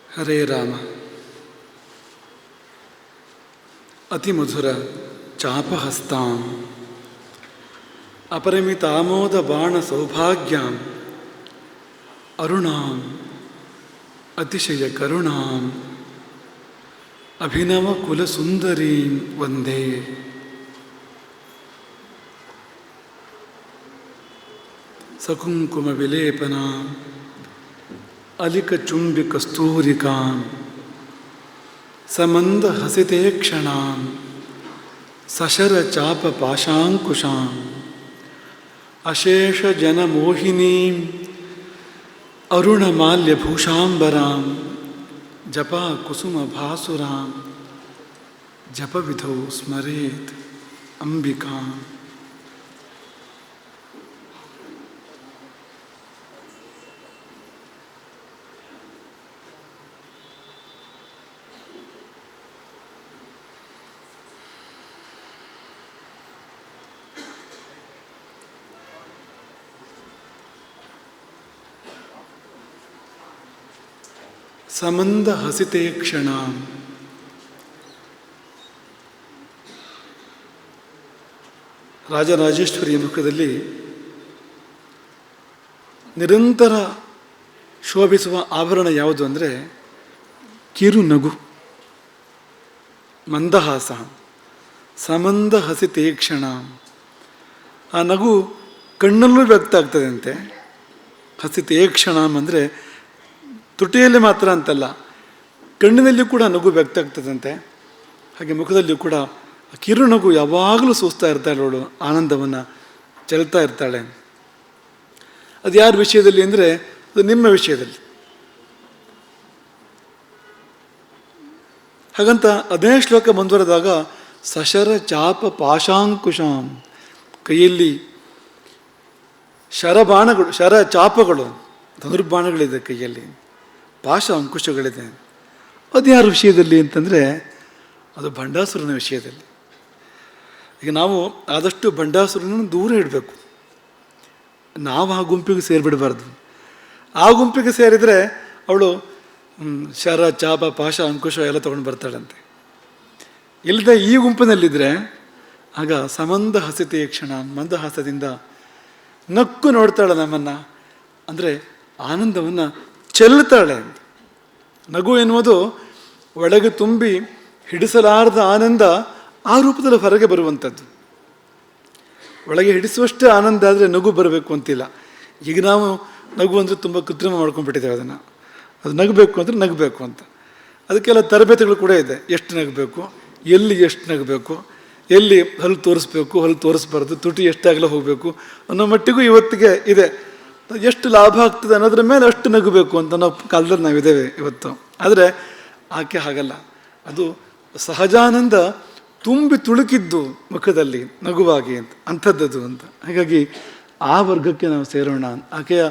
ಹರೇ ರಾಮ. ಅತಿಮಧುರ ಚಾಪಹಸ್ತಾಂ ಅಪರಿಮಿತಾಮೋದ ಬಾಣ ಸೌಭಾಗ್ಯಾಂ ಅರುಣಾಂ ಅತಿಶಯ ಕರುಣಾಂ ಅಭಿನವ ಕುಲಸುಂದರೀಂ ವಂದೇ. ಸಕುಂಕುಮ ವಿಲೇಪನಾಂ ಅಲಿಕಚುಂಬಿ ಕಸ್ತೂರಿಕಾಂ ಸಮಂದ ಹಸಿತೆ ಕ್ಷಣಾಂ ಸಶರ ಚಾಪ ಪಾಶಾಂಕುಶಾಂ ಅಶೇಷ ಜನಮೋಹಿನೀಂ ಅರುಣಮಾಲ್ಯಭೂಷಾಂಬರಾಂ ಜಪಾ ಕುಸುಮ ಭಾಸುರಾಂ ಜಪವಿಧೌ ಸ್ಮರೇತ್ ಅಂಬಿಕಾಂ. ಸಮಂದ ಹಸಿತೆ ಕ್ಷಣ. ರಾಜರಾಜೇಶ್ವರಿಯ ಮುಖದಲ್ಲಿ ನಿರಂತರ ಶೋಭಿಸುವ ಆಭರಣ ಯಾವುದು ಅಂದರೆ ಕಿರು ನಗು, ಮಂದಹಾಸ. ಸಮಂದ ಹಸಿತೆ ಕ್ಷಣ. ಆ ನಗು ಕಣ್ಣಲ್ಲೂ ವ್ಯಕ್ತ ಆಗ್ತದಂತೆ. ಹಸಿತೆ ಕ್ಷಣ ಅಂದರೆ ತುಟಿಯಲ್ಲಿ ಮಾತ್ರ ಅಂತಲ್ಲ, ಕಣ್ಣಿನಲ್ಲಿಯೂ ಕೂಡ ನಗು ವ್ಯಕ್ತ ಆಗ್ತದಂತೆ. ಹಾಗೆ ಮುಖದಲ್ಲಿಯೂ ಕೂಡ ಕಿರು ನಗು ಯಾವಾಗಲೂ ಸೂಸ್ತಾ ಇರ್ತಾಳೆ ಅವಳು, ಆನಂದವನ್ನು ಚೆಲ್ತಾ ಇರ್ತಾಳೆ. ಅದು ಯಾರ ವಿಷಯದಲ್ಲಿ ಅಂದರೆ ಅದು ನಿಮ್ಮ ವಿಷಯದಲ್ಲಿ. ಹಾಗಂತ ಅದೇ ಶ್ಲೋಕ ಮುಂದುವರೆದಾಗ ಸಶರ ಚಾಪ ಪಾಶಾಂಕುಶಾಂ, ಕೈಯಲ್ಲಿ ಶರಬಾಣಗಳು, ಶರ ಚಾಪಗಳು, ಧನುರ್ಬಾಣಗಳಿದೆ ಕೈಯಲ್ಲಿ, ಪಾಶ ಅಂಕುಶಗಳಿದೆ. ಅದು ಯಾರ ವಿಷಯದಲ್ಲಿ ಅಂತಂದರೆ ಅದು ಭಂಡಾಸುರನ ವಿಷಯದಲ್ಲಿ. ಈಗ ನಾವು ಆದಷ್ಟು ಭಂಡಾಸುರನ ದೂರ ಇಡಬೇಕು. ನಾವು ಆ ಗುಂಪಿಗೆ ಸೇರಿಬಿಡಬಾರ್ದು. ಆ ಗುಂಪಿಗೆ ಸೇರಿದರೆ ಅವಳು ಶರ ಚಾಪ ಪಾಶ ಅಂಕುಶ ಎಲ್ಲ ತೊಗೊಂಡು ಬರ್ತಾಳಂತೆ. ಇಲ್ಲದೆ ಈ ಗುಂಪಿನಲ್ಲಿದ್ದರೆ ಆಗ ಸಮಂದ ಹಸಿತೆಯ ಕ್ಷಣ, ಮಂದಹಾಸದಿಂದ ನಕ್ಕು ನೋಡ್ತಾಳೆ ನಮ್ಮನ್ನು, ಅಂದರೆ ಆನಂದವನ್ನು ಚೆಲ್ಲುತ್ತಾಳೆ. ನಗು ಎನ್ನುವುದು ಒಳಗೆ ತುಂಬಿ ಹಿಡಿಸಲಾರದ ಆನಂದ ಆ ರೂಪದಲ್ಲಿ ಹೊರಗೆ ಬರುವಂಥದ್ದು. ಒಳಗೆ ಹಿಡಿಸುವಷ್ಟೇ ಆನಂದ ಆದರೆ ನಗು ಬರಬೇಕು ಅಂತಿಲ್ಲ. ಈಗ ನಾವು ನಗು ಅಂದರೆ ತುಂಬ ಕೃತ್ರಿಮ ಮಾಡ್ಕೊಂಡ್ಬಿಟ್ಟಿದ್ದೇವೆ. ಅದು ನಗಬೇಕು ಅಂದರೆ ನಗಬೇಕು ಅಂತ. ಅದಕ್ಕೆಲ್ಲ ತರಬೇತಿಗಳು ಕೂಡ ಇದೆ. ಎಷ್ಟು ನಗಬೇಕು, ಎಲ್ಲಿ ಎಷ್ಟು ನಗಬೇಕು, ಎಲ್ಲಿ ಹಲ್ಲು ತೋರಿಸ್ಬೇಕು, ಹಲ್ಲು ತೋರಿಸ್ಬಾರ್ದು, ತುಟಿ ಎಷ್ಟಾಗಲೇ ಹೋಗಬೇಕು ಅನ್ನೋ ಮಟ್ಟಿಗೂ ಇವತ್ತಿಗೆ ಇದೆ. ಎಷ್ಟು ಲಾಭ ಆಗ್ತದೆ ಅನ್ನೋದ್ರ ಮೇಲೆ ಅಷ್ಟು ನಗಬೇಕು ಅಂತ ನಾವು ಕಾಲದಲ್ಲಿ ನಾವಿದ್ದೇವೆ ಇವತ್ತು. ಆದರೆ ಆಕೆ ಹಾಗಲ್ಲ. ಅದು ಸಹಜಾನಂದ ತುಂಬಿ ತುಳುಕಿದ್ದು ಮುಖದಲ್ಲಿ ನಗುವಾಗಿ ಅಂತ, ಅಂಥದ್ದದು ಅಂತ. ಹಾಗಾಗಿ ಆ ವರ್ಗಕ್ಕೆ ನಾವು ಸೇರೋಣ. ಆಕೆಯ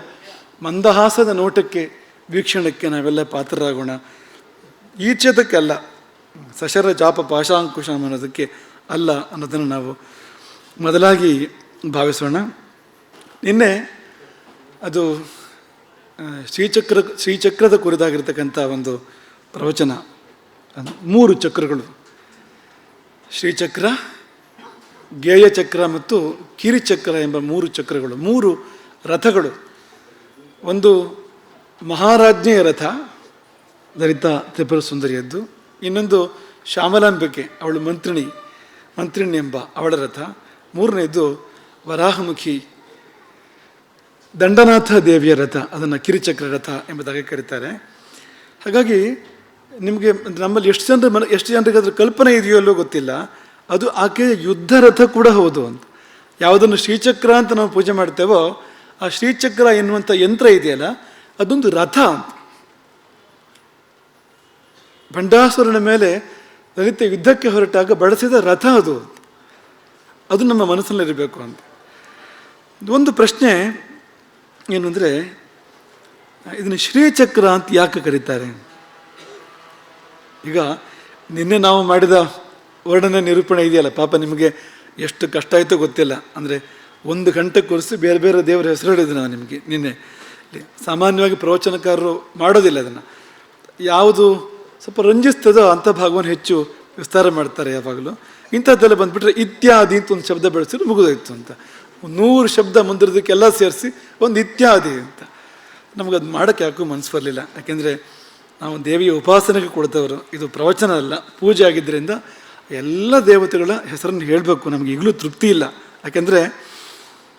ಮಂದಹಾಸದ ನೋಟಕ್ಕೆ, ವೀಕ್ಷಣಕ್ಕೆ ನಾವೆಲ್ಲ ಪಾತ್ರರಾಗೋಣ. ಈಚೆದಕ್ಕೆ ಅಲ್ಲ, ಸಶರ ಚಾಪ ಪಾಶಾಂಕುಶಂ ಅನ್ನೋದಕ್ಕೆ ಅಲ್ಲ ಅನ್ನೋದನ್ನು ನಾವು ಮೊದಲಾಗಿ ಭಾವಿಸೋಣ. ನಿನ್ನೆ ಅದು ಶ್ರೀಚಕ್ರದ ಕುರಿತಾಗಿರ್ತಕ್ಕಂಥ ಒಂದು ಪ್ರವಚನ. 3 ಚಕ್ರಗಳು, ಶ್ರೀಚಕ್ರ, ಗೇಯಚಕ್ರ ಮತ್ತು ಕಿರಿಚಕ್ರ ಎಂಬ 3 ಚಕ್ರಗಳು, 3 ರಥಗಳು. ಒಂದು ಮಹಾರಾಜ್ಞೆಯ ರಥ, ಲಲಿತಾ ತ್ರಿಪುರ ಸುಂದರಿಯದ್ದು. ಇನ್ನೊಂದು ಶ್ಯಾಮಲಾಂಬಿಕೆ, ಅವಳು ಮಂತ್ರಿಣಿ ಎಂಬ ಅವಳ ರಥ. 3ನೇದು ವರಾಹಮುಖಿ ದಂಡನಾಥ ದೇವಿಯ ರಥ, ಅದನ್ನು ಕಿರಿಚಕ್ರ ರಥ ಎಂಬುದಾಗಿ ಕರೀತಾರೆ. ಹಾಗಾಗಿ ನಿಮಗೆ ನಮ್ಮಲ್ಲಿ ಎಷ್ಟು ಜನರಿಗೆ ಅದರ ಕಲ್ಪನೆ ಇದೆಯೋ ಅಲ್ಲೋ ಗೊತ್ತಿಲ್ಲ, ಅದು ಆಕೆಯ ಯುದ್ಧ ರಥ ಕೂಡ ಹೌದು ಅಂತ. ಯಾವುದನ್ನು ಶ್ರೀಚಕ್ರ ಅಂತ ನಾವು ಪೂಜೆ ಮಾಡ್ತೇವೋ ಆ ಶ್ರೀಚಕ್ರ ಎನ್ನುವಂಥ ಯಂತ್ರ ಇದೆಯಲ್ಲ, ಅದೊಂದು ರಥ ಅಂತ. ಭಂಡಾಸುರನ ಮೇಲೆ ಲಲಿತ ಯುದ್ಧಕ್ಕೆ ಹೊರಟಾಗ ಬಳಸಿದ ರಥ ಅದು. ಅದು ನಮ್ಮ ಮನಸ್ಸಲ್ಲಿರಬೇಕು ಅಂತ. ಒಂದು ಪ್ರಶ್ನೆ ಏನು ಅಂದರೆ, ಇದನ್ನು ಶ್ರೀಚಕ್ರ ಅಂತ ಯಾಕೆ ಕರೀತಾರೆ? ಈಗ ನಿನ್ನೆ ನಾವು ಮಾಡಿದ ವರ್ಣನೆ ನಿರೂಪಣೆ ಇದೆಯಲ್ಲ, ಪಾಪ ನಿಮಗೆ ಎಷ್ಟು ಕಷ್ಟ ಆಯಿತೋ ಗೊತ್ತಿಲ್ಲ. ಅಂದರೆ 1 ಗಂಟೆ ಕೂರಿಸಿ ಬೇರೆ ಬೇರೆ ದೇವರ ಹೆಸರು ಹೇಳಿದ್ರು ನಾವು ನಿಮಗೆ ನಿನ್ನೆ. ಸಾಮಾನ್ಯವಾಗಿ ಪ್ರವಚನಕಾರರು ಮಾಡೋದಿಲ್ಲ ಅದನ್ನು. ಯಾವುದು ಸ್ವಲ್ಪ ರಂಜಿಸ್ತದೋ ಅಂಥ ಭಾಗವನ್ನು ಹೆಚ್ಚು ವಿಸ್ತಾರ ಮಾಡ್ತಾರೆ ಯಾವಾಗಲೂ. ಇಂಥದ್ದೆಲ್ಲ ಬಂದುಬಿಟ್ರೆ ಇತ್ಯಾದಿ ಅಂತ ಒಂದು ಶಬ್ದ ಬೆಳೆಸಿದ್ರೆ ಮುಗಿದೋಯ್ತು ಅಂತ. 100 ಶಬ್ದ ಮುಂದಿರೋದಕ್ಕೆಲ್ಲ ಸೇರಿಸಿ ಒಂದು ಇತ್ಯಾದಿ ಅಂತ. ನಮಗದು ಮಾಡೋಕ್ಕೆ ಯಾಕೂ ಮನಸ್ಸು ಬರಲಿಲ್ಲ. ಯಾಕೆಂದರೆ ನಾವು ದೇವಿಯ ಉಪಾಸನೆಗೆ ಕೊಡ್ತವರು, ಇದು ಪ್ರವಚನ ಅಲ್ಲ, ಪೂಜೆ ಆಗಿದ್ದರಿಂದ ಎಲ್ಲ ದೇವತೆಗಳ ಹೆಸರನ್ನು ಹೇಳಬೇಕು. ನಮಗೆ ಈಗಲೂ ತೃಪ್ತಿ ಇಲ್ಲ. ಯಾಕೆಂದರೆ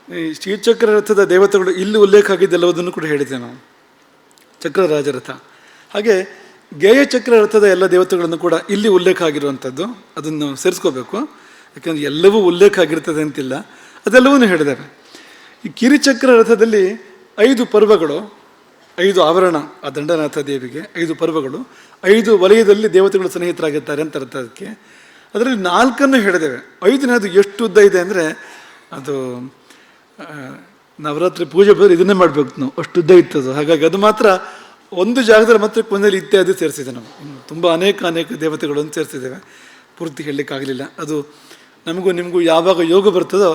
ಈ ಶ್ರೀಚಕ್ರ ರಥದ ದೇವತೆಗಳು ಇಲ್ಲಿ ಉಲ್ಲೇಖ ಆಗಿದ್ದೆಲ್ಲವುದನ್ನು ಕೂಡ ಹೇಳಿದ್ದೆ ನಾವು. ಚಕ್ರರಾಜರಥ, ಹಾಗೆ ಗೇಯಚಕ್ರ ರಥದ ಎಲ್ಲ ದೇವತೆಗಳನ್ನು ಕೂಡ ಇಲ್ಲಿ ಉಲ್ಲೇಖ ಆಗಿರುವಂಥದ್ದು, ಅದನ್ನು ಸೇರಿಸ್ಕೋಬೇಕು. ಯಾಕೆಂದರೆ ಎಲ್ಲವೂ ಉಲ್ಲೇಖ ಆಗಿರ್ತದೆ ಅಂತಿಲ್ಲ, ಅದೆಲ್ಲವೂ ಹೇಳಿದ್ದಾರೆ. ಈ ಕಿರಿಚಕ್ರ ರಥದಲ್ಲಿ 5 ಪರ್ವಗಳು, 5 ಆವರಣ ಆ ದಂಡನಾಥ ದೇವಿಗೆ, 5 ಪರ್ವಗಳು, 5 ವಲಯದಲ್ಲಿ ದೇವತೆಗಳು ಸನ್ನಿಹಿತರಾಗಿರ್ತಾರೆ ಅಂತ ಅರ್ಥ. ಅದಕ್ಕೆ ಅದರಲ್ಲಿ 4 ಹೇಳಿದ್ದೇವೆ. 5ನೇದು ಎಷ್ಟು ಉದ್ದ ಇದೆ ಅಂದರೆ ಅದು ನವರಾತ್ರಿ ಪೂಜೆ ಬಂದರೆ ಇದನ್ನೇ ಮಾಡಬೇಕು ನಾವು, ಅಷ್ಟು ಉದ್ದ ಇತ್ತದು. ಹಾಗಾಗಿ ಅದು ಮಾತ್ರ ಒಂದು ಜಾಗದಲ್ಲಿ ಮಾತ್ರ ಕೊನೆಯಲ್ಲಿ ಇತ್ಯಾದಿ ಸೇರಿಸಿದೆ ನಾವು. ತುಂಬ ಅನೇಕ ದೇವತೆಗಳನ್ನು ಸೇರಿಸಿದ್ದೇವೆ, ಪೂರ್ತಿ ಹೇಳಲಿಕ್ಕಾಗಲಿಲ್ಲ. ಅದು ನಮಗೂ ನಿಮಗೂ ಯಾವಾಗ ಯೋಗ ಬರ್ತದೋ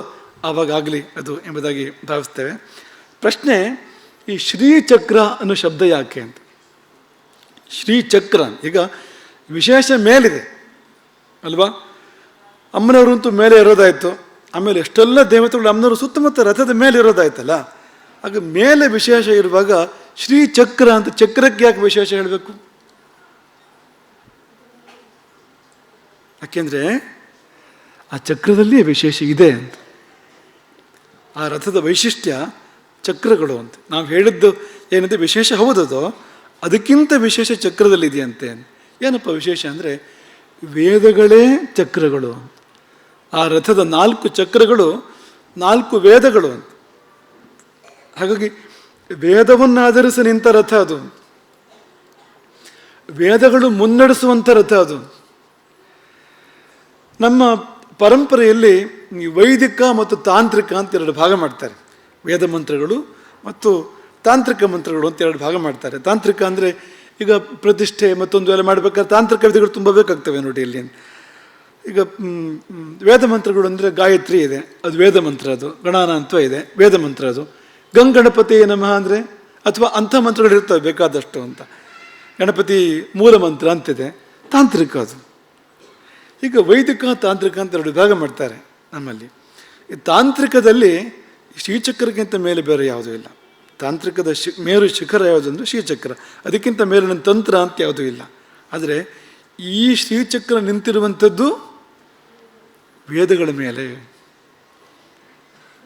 ಆವಾಗ ಆಗಲಿ ಅದು ಎಂಬುದಾಗಿ ಭಾವಿಸ್ತೇವೆ. ಪ್ರಶ್ನೆ, ಈ ಶ್ರೀಚಕ್ರ ಅನ್ನೋ ಶಬ್ದ ಯಾಕೆ ಅಂತ. ಶ್ರೀಚಕ್ರ ಈಗ ವಿಶೇಷ ಮೇಲಿದೆ ಅಲ್ವಾ? ಅಮ್ಮನವರಂತೂ ಮೇಲೆ ಇರೋದಾಯಿತು, ಆಮೇಲೆ ಎಷ್ಟೆಲ್ಲ ದೇವತೆಗಳು ಅಮ್ಮನವರು ಸುತ್ತಮುತ್ತ ರಥದ ಮೇಲೆ ಇರೋದಾಯ್ತಲ್ಲ. ಆಗ ಮೇಲೆ ವಿಶೇಷ ಇರುವಾಗ ಶ್ರೀಚಕ್ರ ಅಂತ, ಚಕ್ರಕ್ಕೆ ಯಾಕೆ ವಿಶೇಷ ಹೇಳಬೇಕು? ಯಾಕೆಂದರೆ ಆ ಚಕ್ರದಲ್ಲಿ ವಿಶೇಷ ಇದೆ ಅಂತ. ಆ ರಥದ ವೈಶಿಷ್ಟ್ಯ ಚಕ್ರಗಳು ಅಂತ. ನಾವು ಹೇಳಿದ್ದು ಏನಂತೆ ವಿಶೇಷ ಹೌದದು, ಅದಕ್ಕಿಂತ ವಿಶೇಷ ಚಕ್ರದಲ್ಲಿದೆಯಂತೆ. ಏನಪ್ಪ ವಿಶೇಷ ಅಂದರೆ ವೇದಗಳೇ ಚಕ್ರಗಳು. ಆ ರಥದ 4 ಚಕ್ರಗಳು 4 ವೇದಗಳು ಅಂತ. ಹಾಗಾಗಿ ವೇದವನ್ನು ಆಧರಿಸಿ ನಿಂತ ರಥ ಅದು, ವೇದಗಳು ಮುನ್ನಡೆಸುವಂಥ ರಥ ಅದು. ನಮ್ಮ ಪರಂಪರೆಯಲ್ಲಿ ವೈದಿಕ ಮತ್ತು ತಾಂತ್ರಿಕ ಅಂತ 2 ಭಾಗ ಮಾಡ್ತಾರೆ. ವೇದ ಮಂತ್ರಗಳು ಮತ್ತು ತಾಂತ್ರಿಕ ಮಂತ್ರಗಳು ಅಂತ 2 ಭಾಗ ಮಾಡ್ತಾರೆ. ತಾಂತ್ರಿಕ ಅಂದರೆ ಈಗ ಪ್ರತಿಷ್ಠೆ ಮತ್ತೊಂದು ಎಲ್ಲ ಮಾಡಬೇಕಾದ್ರೆ ತಾಂತ್ರಿಕ ವಿಧಿಗಳು ತುಂಬ ಬೇಕಾಗ್ತವೆ ನೋಡಿ ಇಲ್ಲಿ. ಈಗ ವೇದ ಮಂತ್ರಗಳು ಅಂದರೆ ಗಾಯತ್ರಿ ಇದೆ, ಅದು ವೇದ ಮಂತ್ರ. ಅದು ಗಣಾನಾಂತ್ವ ಇದೆ, ವೇದ ಮಂತ್ರ. ಅದು ಗಣಪತಿ ನಮಃ ಅಂದರೆ ಅಥವಾ ಅಂಥ ಮಂತ್ರಗಳು ಇರ್ತವೆ ಬೇಕಾದಷ್ಟು ಅಂತ. ಗಣಪತಿ ಮೂಲ ಮಂತ್ರ ಅಂತಿದೆ, ತಾಂತ್ರಿಕ ಅದು. ಈಗ ವೈದಿಕ ತಾಂತ್ರಿಕ ಅಂತ 2 ಭಾಗ ಮಾಡ್ತಾರೆ ನಮ್ಮಲ್ಲಿ. ಈ ತಾಂತ್ರಿಕದಲ್ಲಿ ಶ್ರೀಚಕ್ರಕ್ಕಿಂತ ಮೇಲೆ ಬೇರೆ ಯಾವುದೂ ಇಲ್ಲ. ತಾಂತ್ರಿಕದ ಮೇರು ಶಿಖರ ಯಾವುದು ಅಂದರೆ ಶ್ರೀಚಕ್ರ, ಅದಕ್ಕಿಂತ ಮೇಲಿನ ತಂತ್ರ ಅಂತ ಯಾವುದೂ ಇಲ್ಲ. ಆದರೆ ಈ ಶ್ರೀಚಕ್ರ ನಿಂತಿರುವಂಥದ್ದು ವೇದಗಳ ಮೇಲೆ.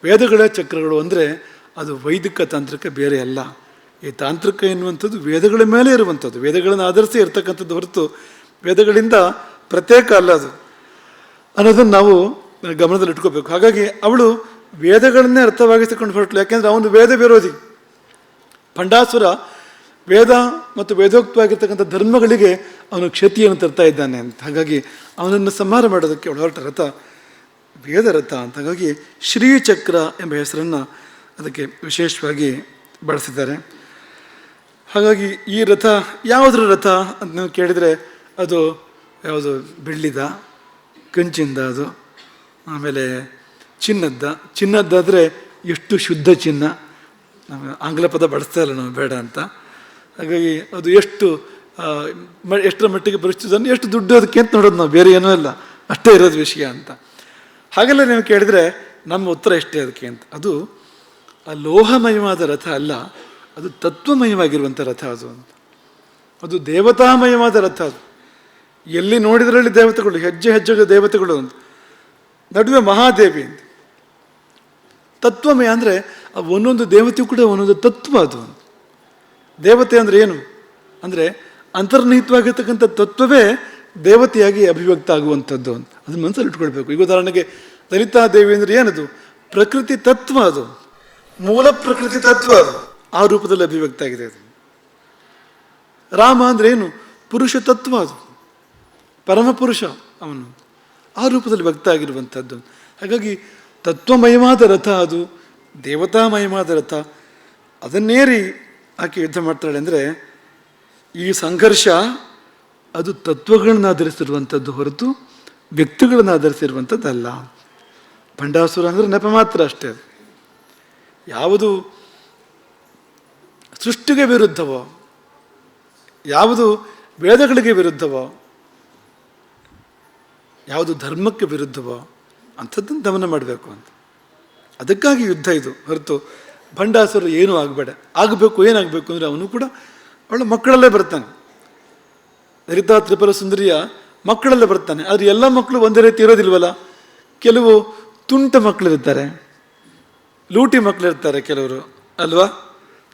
ವೇದಗಳ ಚಕ್ರಗಳು ಅಂದರೆ ಅದು ವೈದಿಕ ತಾಂತ್ರಿಕ ಬೇರೆ ಅಲ್ಲ. ಈ ತಾಂತ್ರಿಕ ಎನ್ನುವಂಥದ್ದು ವೇದಗಳ ಮೇಲೆ ಇರುವಂಥದ್ದು, ವೇದಗಳನ್ನು ಆಧರಿಸಿ ಇರ್ತಕ್ಕಂಥದ್ದು ಹೊರತು ವೇದಗಳಿಂದ ಪ್ರತ್ಯೇಕ ಅಲ್ಲ ಅದು ಅನ್ನೋದನ್ನು ನಾವು ಗಮನದಲ್ಲಿ ಇಟ್ಕೋಬೇಕು. ಹಾಗಾಗಿ ಅವಳು ವೇದಗಳನ್ನೇ ಅರ್ಥವಾಗಿಸಿಕೊಂಡು ಹೊರಟಳು. ಯಾಕೆಂದರೆ ಅವನು ವೇದ ವಿರೋಧಿ. ಭಂಡಾಸುರ ವೇದ ಮತ್ತು ವೇದೋಕ್ತವಾಗಿರ್ತಕ್ಕಂಥ ಧರ್ಮಗಳಿಗೆ ಅವನು ಕ್ಷತಿಯನ್ನು ತರ್ತಾ ಇದ್ದಾನೆ ಅಂತ. ಹಾಗಾಗಿ ಅವನನ್ನು ಸಂಹಾರ ಮಾಡೋದಕ್ಕೆ ಅವಳು ಹೊರಟ ರಥ ವೇದ ರಥ ಅಂತ. ಹಾಗಾಗಿ ಶ್ರೀಚಕ್ರ ಎಂಬ ಹೆಸರನ್ನು ಅದಕ್ಕೆ ವಿಶೇಷವಾಗಿ ಬಳಸಿದ್ದಾರೆ. ಹಾಗಾಗಿ ಈ ರಥ ಯಾವುದ್ರ ರಥ ಅಂತ ನೀವು ಕೇಳಿದರೆ ಅದು ಯಾವುದು ಬೆಳ್ಳಿದ, ಕಂಚಿಂದ, ಅದು ಆಮೇಲೆ ಚಿನ್ನದ್ದಾದರೆ ಎಷ್ಟು ಶುದ್ಧ ಚಿನ್ನ. ನಾವು ಆಂಗ್ಲ ಪದ ಬಳಸ್ತಾ ಇಲ್ಲ ನಾವು, ಬೇಡ ಅಂತ. ಹಾಗಾಗಿ ಅದು ಎಷ್ಟರ ಮಟ್ಟಿಗೆ ಪರಿಸ್ಥಿತಿಯನ್ನು ಎಷ್ಟು ದುಡ್ಡು ಅದಕ್ಕೆ ಅಂತ ನೋಡೋದು ನಾವು, ಬೇರೆ ಏನೂ ಇಲ್ಲ, ಅಷ್ಟೇ ಇರೋದು ವಿಷಯ ಅಂತ. ಹಾಗೆಲ್ಲ ನೀವು ಕೇಳಿದರೆ ನಮ್ಮ ಉತ್ತರ ಎಷ್ಟೇ ಅದಕ್ಕೆ ಅಂತ. ಅದು ಆ ಲೋಹಮಯವಾದ ರಥ ಅಲ್ಲ, ಅದು ತತ್ವಮಯವಾಗಿರುವಂಥ ರಥ ಅದು ಅಂತ. ಅದು ದೇವತಾಮಯವಾದ ರಥ ಅದು. ಎಲ್ಲಿ ನೋಡಿದ್ರಲ್ಲಿ ದೇವತೆಗಳು, ಹೆಜ್ಜೆ ಹೆಜ್ಜೆಗೆ ದೇವತೆಗಳು ಅಂತ, ನಡುವೆ ಮಹಾದೇವಿ ಅಂತ. ತತ್ವಮಯ ಅಂದರೆ ಒಂದೊಂದು ದೇವತೆಯು ಕೂಡ ಒಂದೊಂದು ತತ್ವ ಅದು. ದೇವತೆ ಅಂದರೆ ಏನು ಅಂದರೆ ಅಂತರ್ನಿಹಿತವಾಗಿರ್ತಕ್ಕಂಥ ತತ್ವವೇ ದೇವತೆಯಾಗಿ ಅಭಿವ್ಯಕ್ತ ಆಗುವಂಥದ್ದು ಅಂತ. ಅದನ್ನ ಮನಸ್ಸಲ್ಲಿ ಇಟ್ಕೊಳ್ಬೇಕು. ಈಗ ಉದಾಹರಣೆಗೆ ಲಲಿತಾ ದೇವಿ ಅಂದರೆ ಏನದು? ಪ್ರಕೃತಿ ತತ್ವ, ಅದು ಮೂಲ ಪ್ರಕೃತಿ ತತ್ವ, ಅದು ಆ ರೂಪದಲ್ಲಿ ಅಭಿವ್ಯಕ್ತ ಆಗಿದೆ. ಅದು ರಾಮ ಅಂದರೆ ಏನು? ಪುರುಷ ತತ್ವ, ಅದು ಪರಮಪುರುಷ, ಅವನು ಆ ರೂಪದಲ್ಲಿ ವ್ಯಕ್ತ ಆಗಿರುವಂಥದ್ದು. ಹಾಗಾಗಿ ತತ್ವಮಯವಾದ ರಥ ಅದು, ದೇವತಾಮಯವಾದ ರಥ. ಅದನ್ನೇರಿ ಆಕೆ ಯುದ್ಧ ಮಾಡ್ತಾಳೆ ಅಂದರೆ ಈ ಸಂಘರ್ಷ ಅದು ತತ್ವಗಳನ್ನ ಆಧರಿಸಿರುವಂಥದ್ದು ಹೊರತು ವ್ಯಕ್ತಿಗಳನ್ನು ಆಧರಿಸಿರುವಂಥದ್ದಲ್ಲ. ಭಂಡಾಸುರ ಅಂದರೆ ನೆಪ ಮಾತ್ರ ಅಷ್ಟೇ. ಅದು ಯಾವುದು ಸೃಷ್ಟಿಗೆ ವಿರುದ್ಧವೋ, ಯಾವುದು ವೇದಗಳಿಗೆ ವಿರುದ್ಧವೋ, ಯಾವುದು ಧರ್ಮಕ್ಕೆ ವಿರುದ್ಧವೋ ಅಂಥದ್ದನ್ನು ದಮನ ಮಾಡಬೇಕು ಅಂತ. ಅದಕ್ಕಾಗಿ ಯುದ್ಧ ಇದು ಹೊರತು ಭಂಡಾಸುರ ಏನೂ ಆಗಬೇಡ. ಆಗಬೇಕು, ಏನಾಗಬೇಕು ಅಂದರೆ ಅವನು ಕೂಡ ಅವಳ ಮಕ್ಕಳಲ್ಲೇ ಬರ್ತಾನೆ. ಲಲಿತಾ ತ್ರಿಪುರ ಸುಂದರಿಯ ಮಕ್ಕಳಲ್ಲೇ ಬರ್ತಾನೆ. ಆದರೆ ಎಲ್ಲ ಮಕ್ಕಳು ಒಂದೇ ರೀತಿ ಇರೋದಿಲ್ವಲ್ಲ. ಕೆಲವು ತುಂಟ ಮಕ್ಕಳಿರ್ತಾರೆ, ಲೂಟಿ ಮಕ್ಕಳಿರ್ತಾರೆ ಕೆಲವರು, ಅಲ್ವಾ?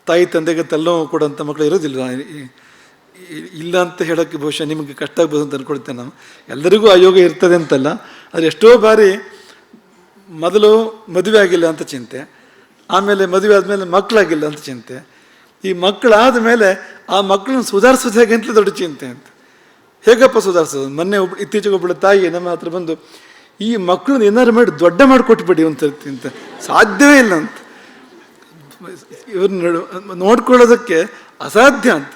ತಾಯಿ ತಂದೆಗೆ ತಲೆನೋವು ಕೊಡೋಂಥ ಮಕ್ಕಳು ಇರೋದಿಲ್ವ? ಇಲ್ಲ ಅಂತ ಹೇಳೋಕ್ಕೆ ಬಹುಶಃ ನಿಮಗೆ ಕಷ್ಟ ಆಗ್ಬೋದು ಅಂತ ಅಂದ್ಕೊಳ್ತೇನೆ ನಾನು. ಎಲ್ಲರಿಗೂ ಆ ಯೋಗ ಇರ್ತದೆ ಅಂತಲ್ಲ, ಆದರೆ ಎಷ್ಟೋ ಬಾರಿ ಮೊದಲು ಮದುವೆ ಆಗಿಲ್ಲ ಅಂತ ಚಿಂತೆ, ಆಮೇಲೆ ಮದುವೆ ಆದಮೇಲೆ ಮಕ್ಕಳಾಗಿಲ್ಲ ಅಂತ ಚಿಂತೆ, ಈ ಮಕ್ಕಳಾದ ಮೇಲೆ ಆ ಮಕ್ಕಳನ್ನ ಸುಧಾರಿಸೋದು ಹೇಗೆ ಅಂತಲೇ ದೊಡ್ಡ ಚಿಂತೆ ಅಂತ. ಹೇಗಪ್ಪ ಸುಧಾರಿಸೋದು? ಮೊನ್ನೆ ಇತ್ತೀಚೆಗೆ ಒಬ್ಬಳು ತಾಯಿ ನಮ್ಮ ಹತ್ರ ಬಂದು, ಈ ಮಕ್ಕಳನ್ನ ಏನಾರು ಮಾಡಿ ದೊಡ್ಡ ಮಾಡಿಕೊಟ್ಬಿಡಿ ಅಂತ. ಸಾಧ್ಯವೇ ಇಲ್ಲ ಅಂತ, ಇವ್ರನ್ನ ನೋಡ್ಕೊಳ್ಳೋದಕ್ಕೆ ಅಸಾಧ್ಯ ಅಂತ.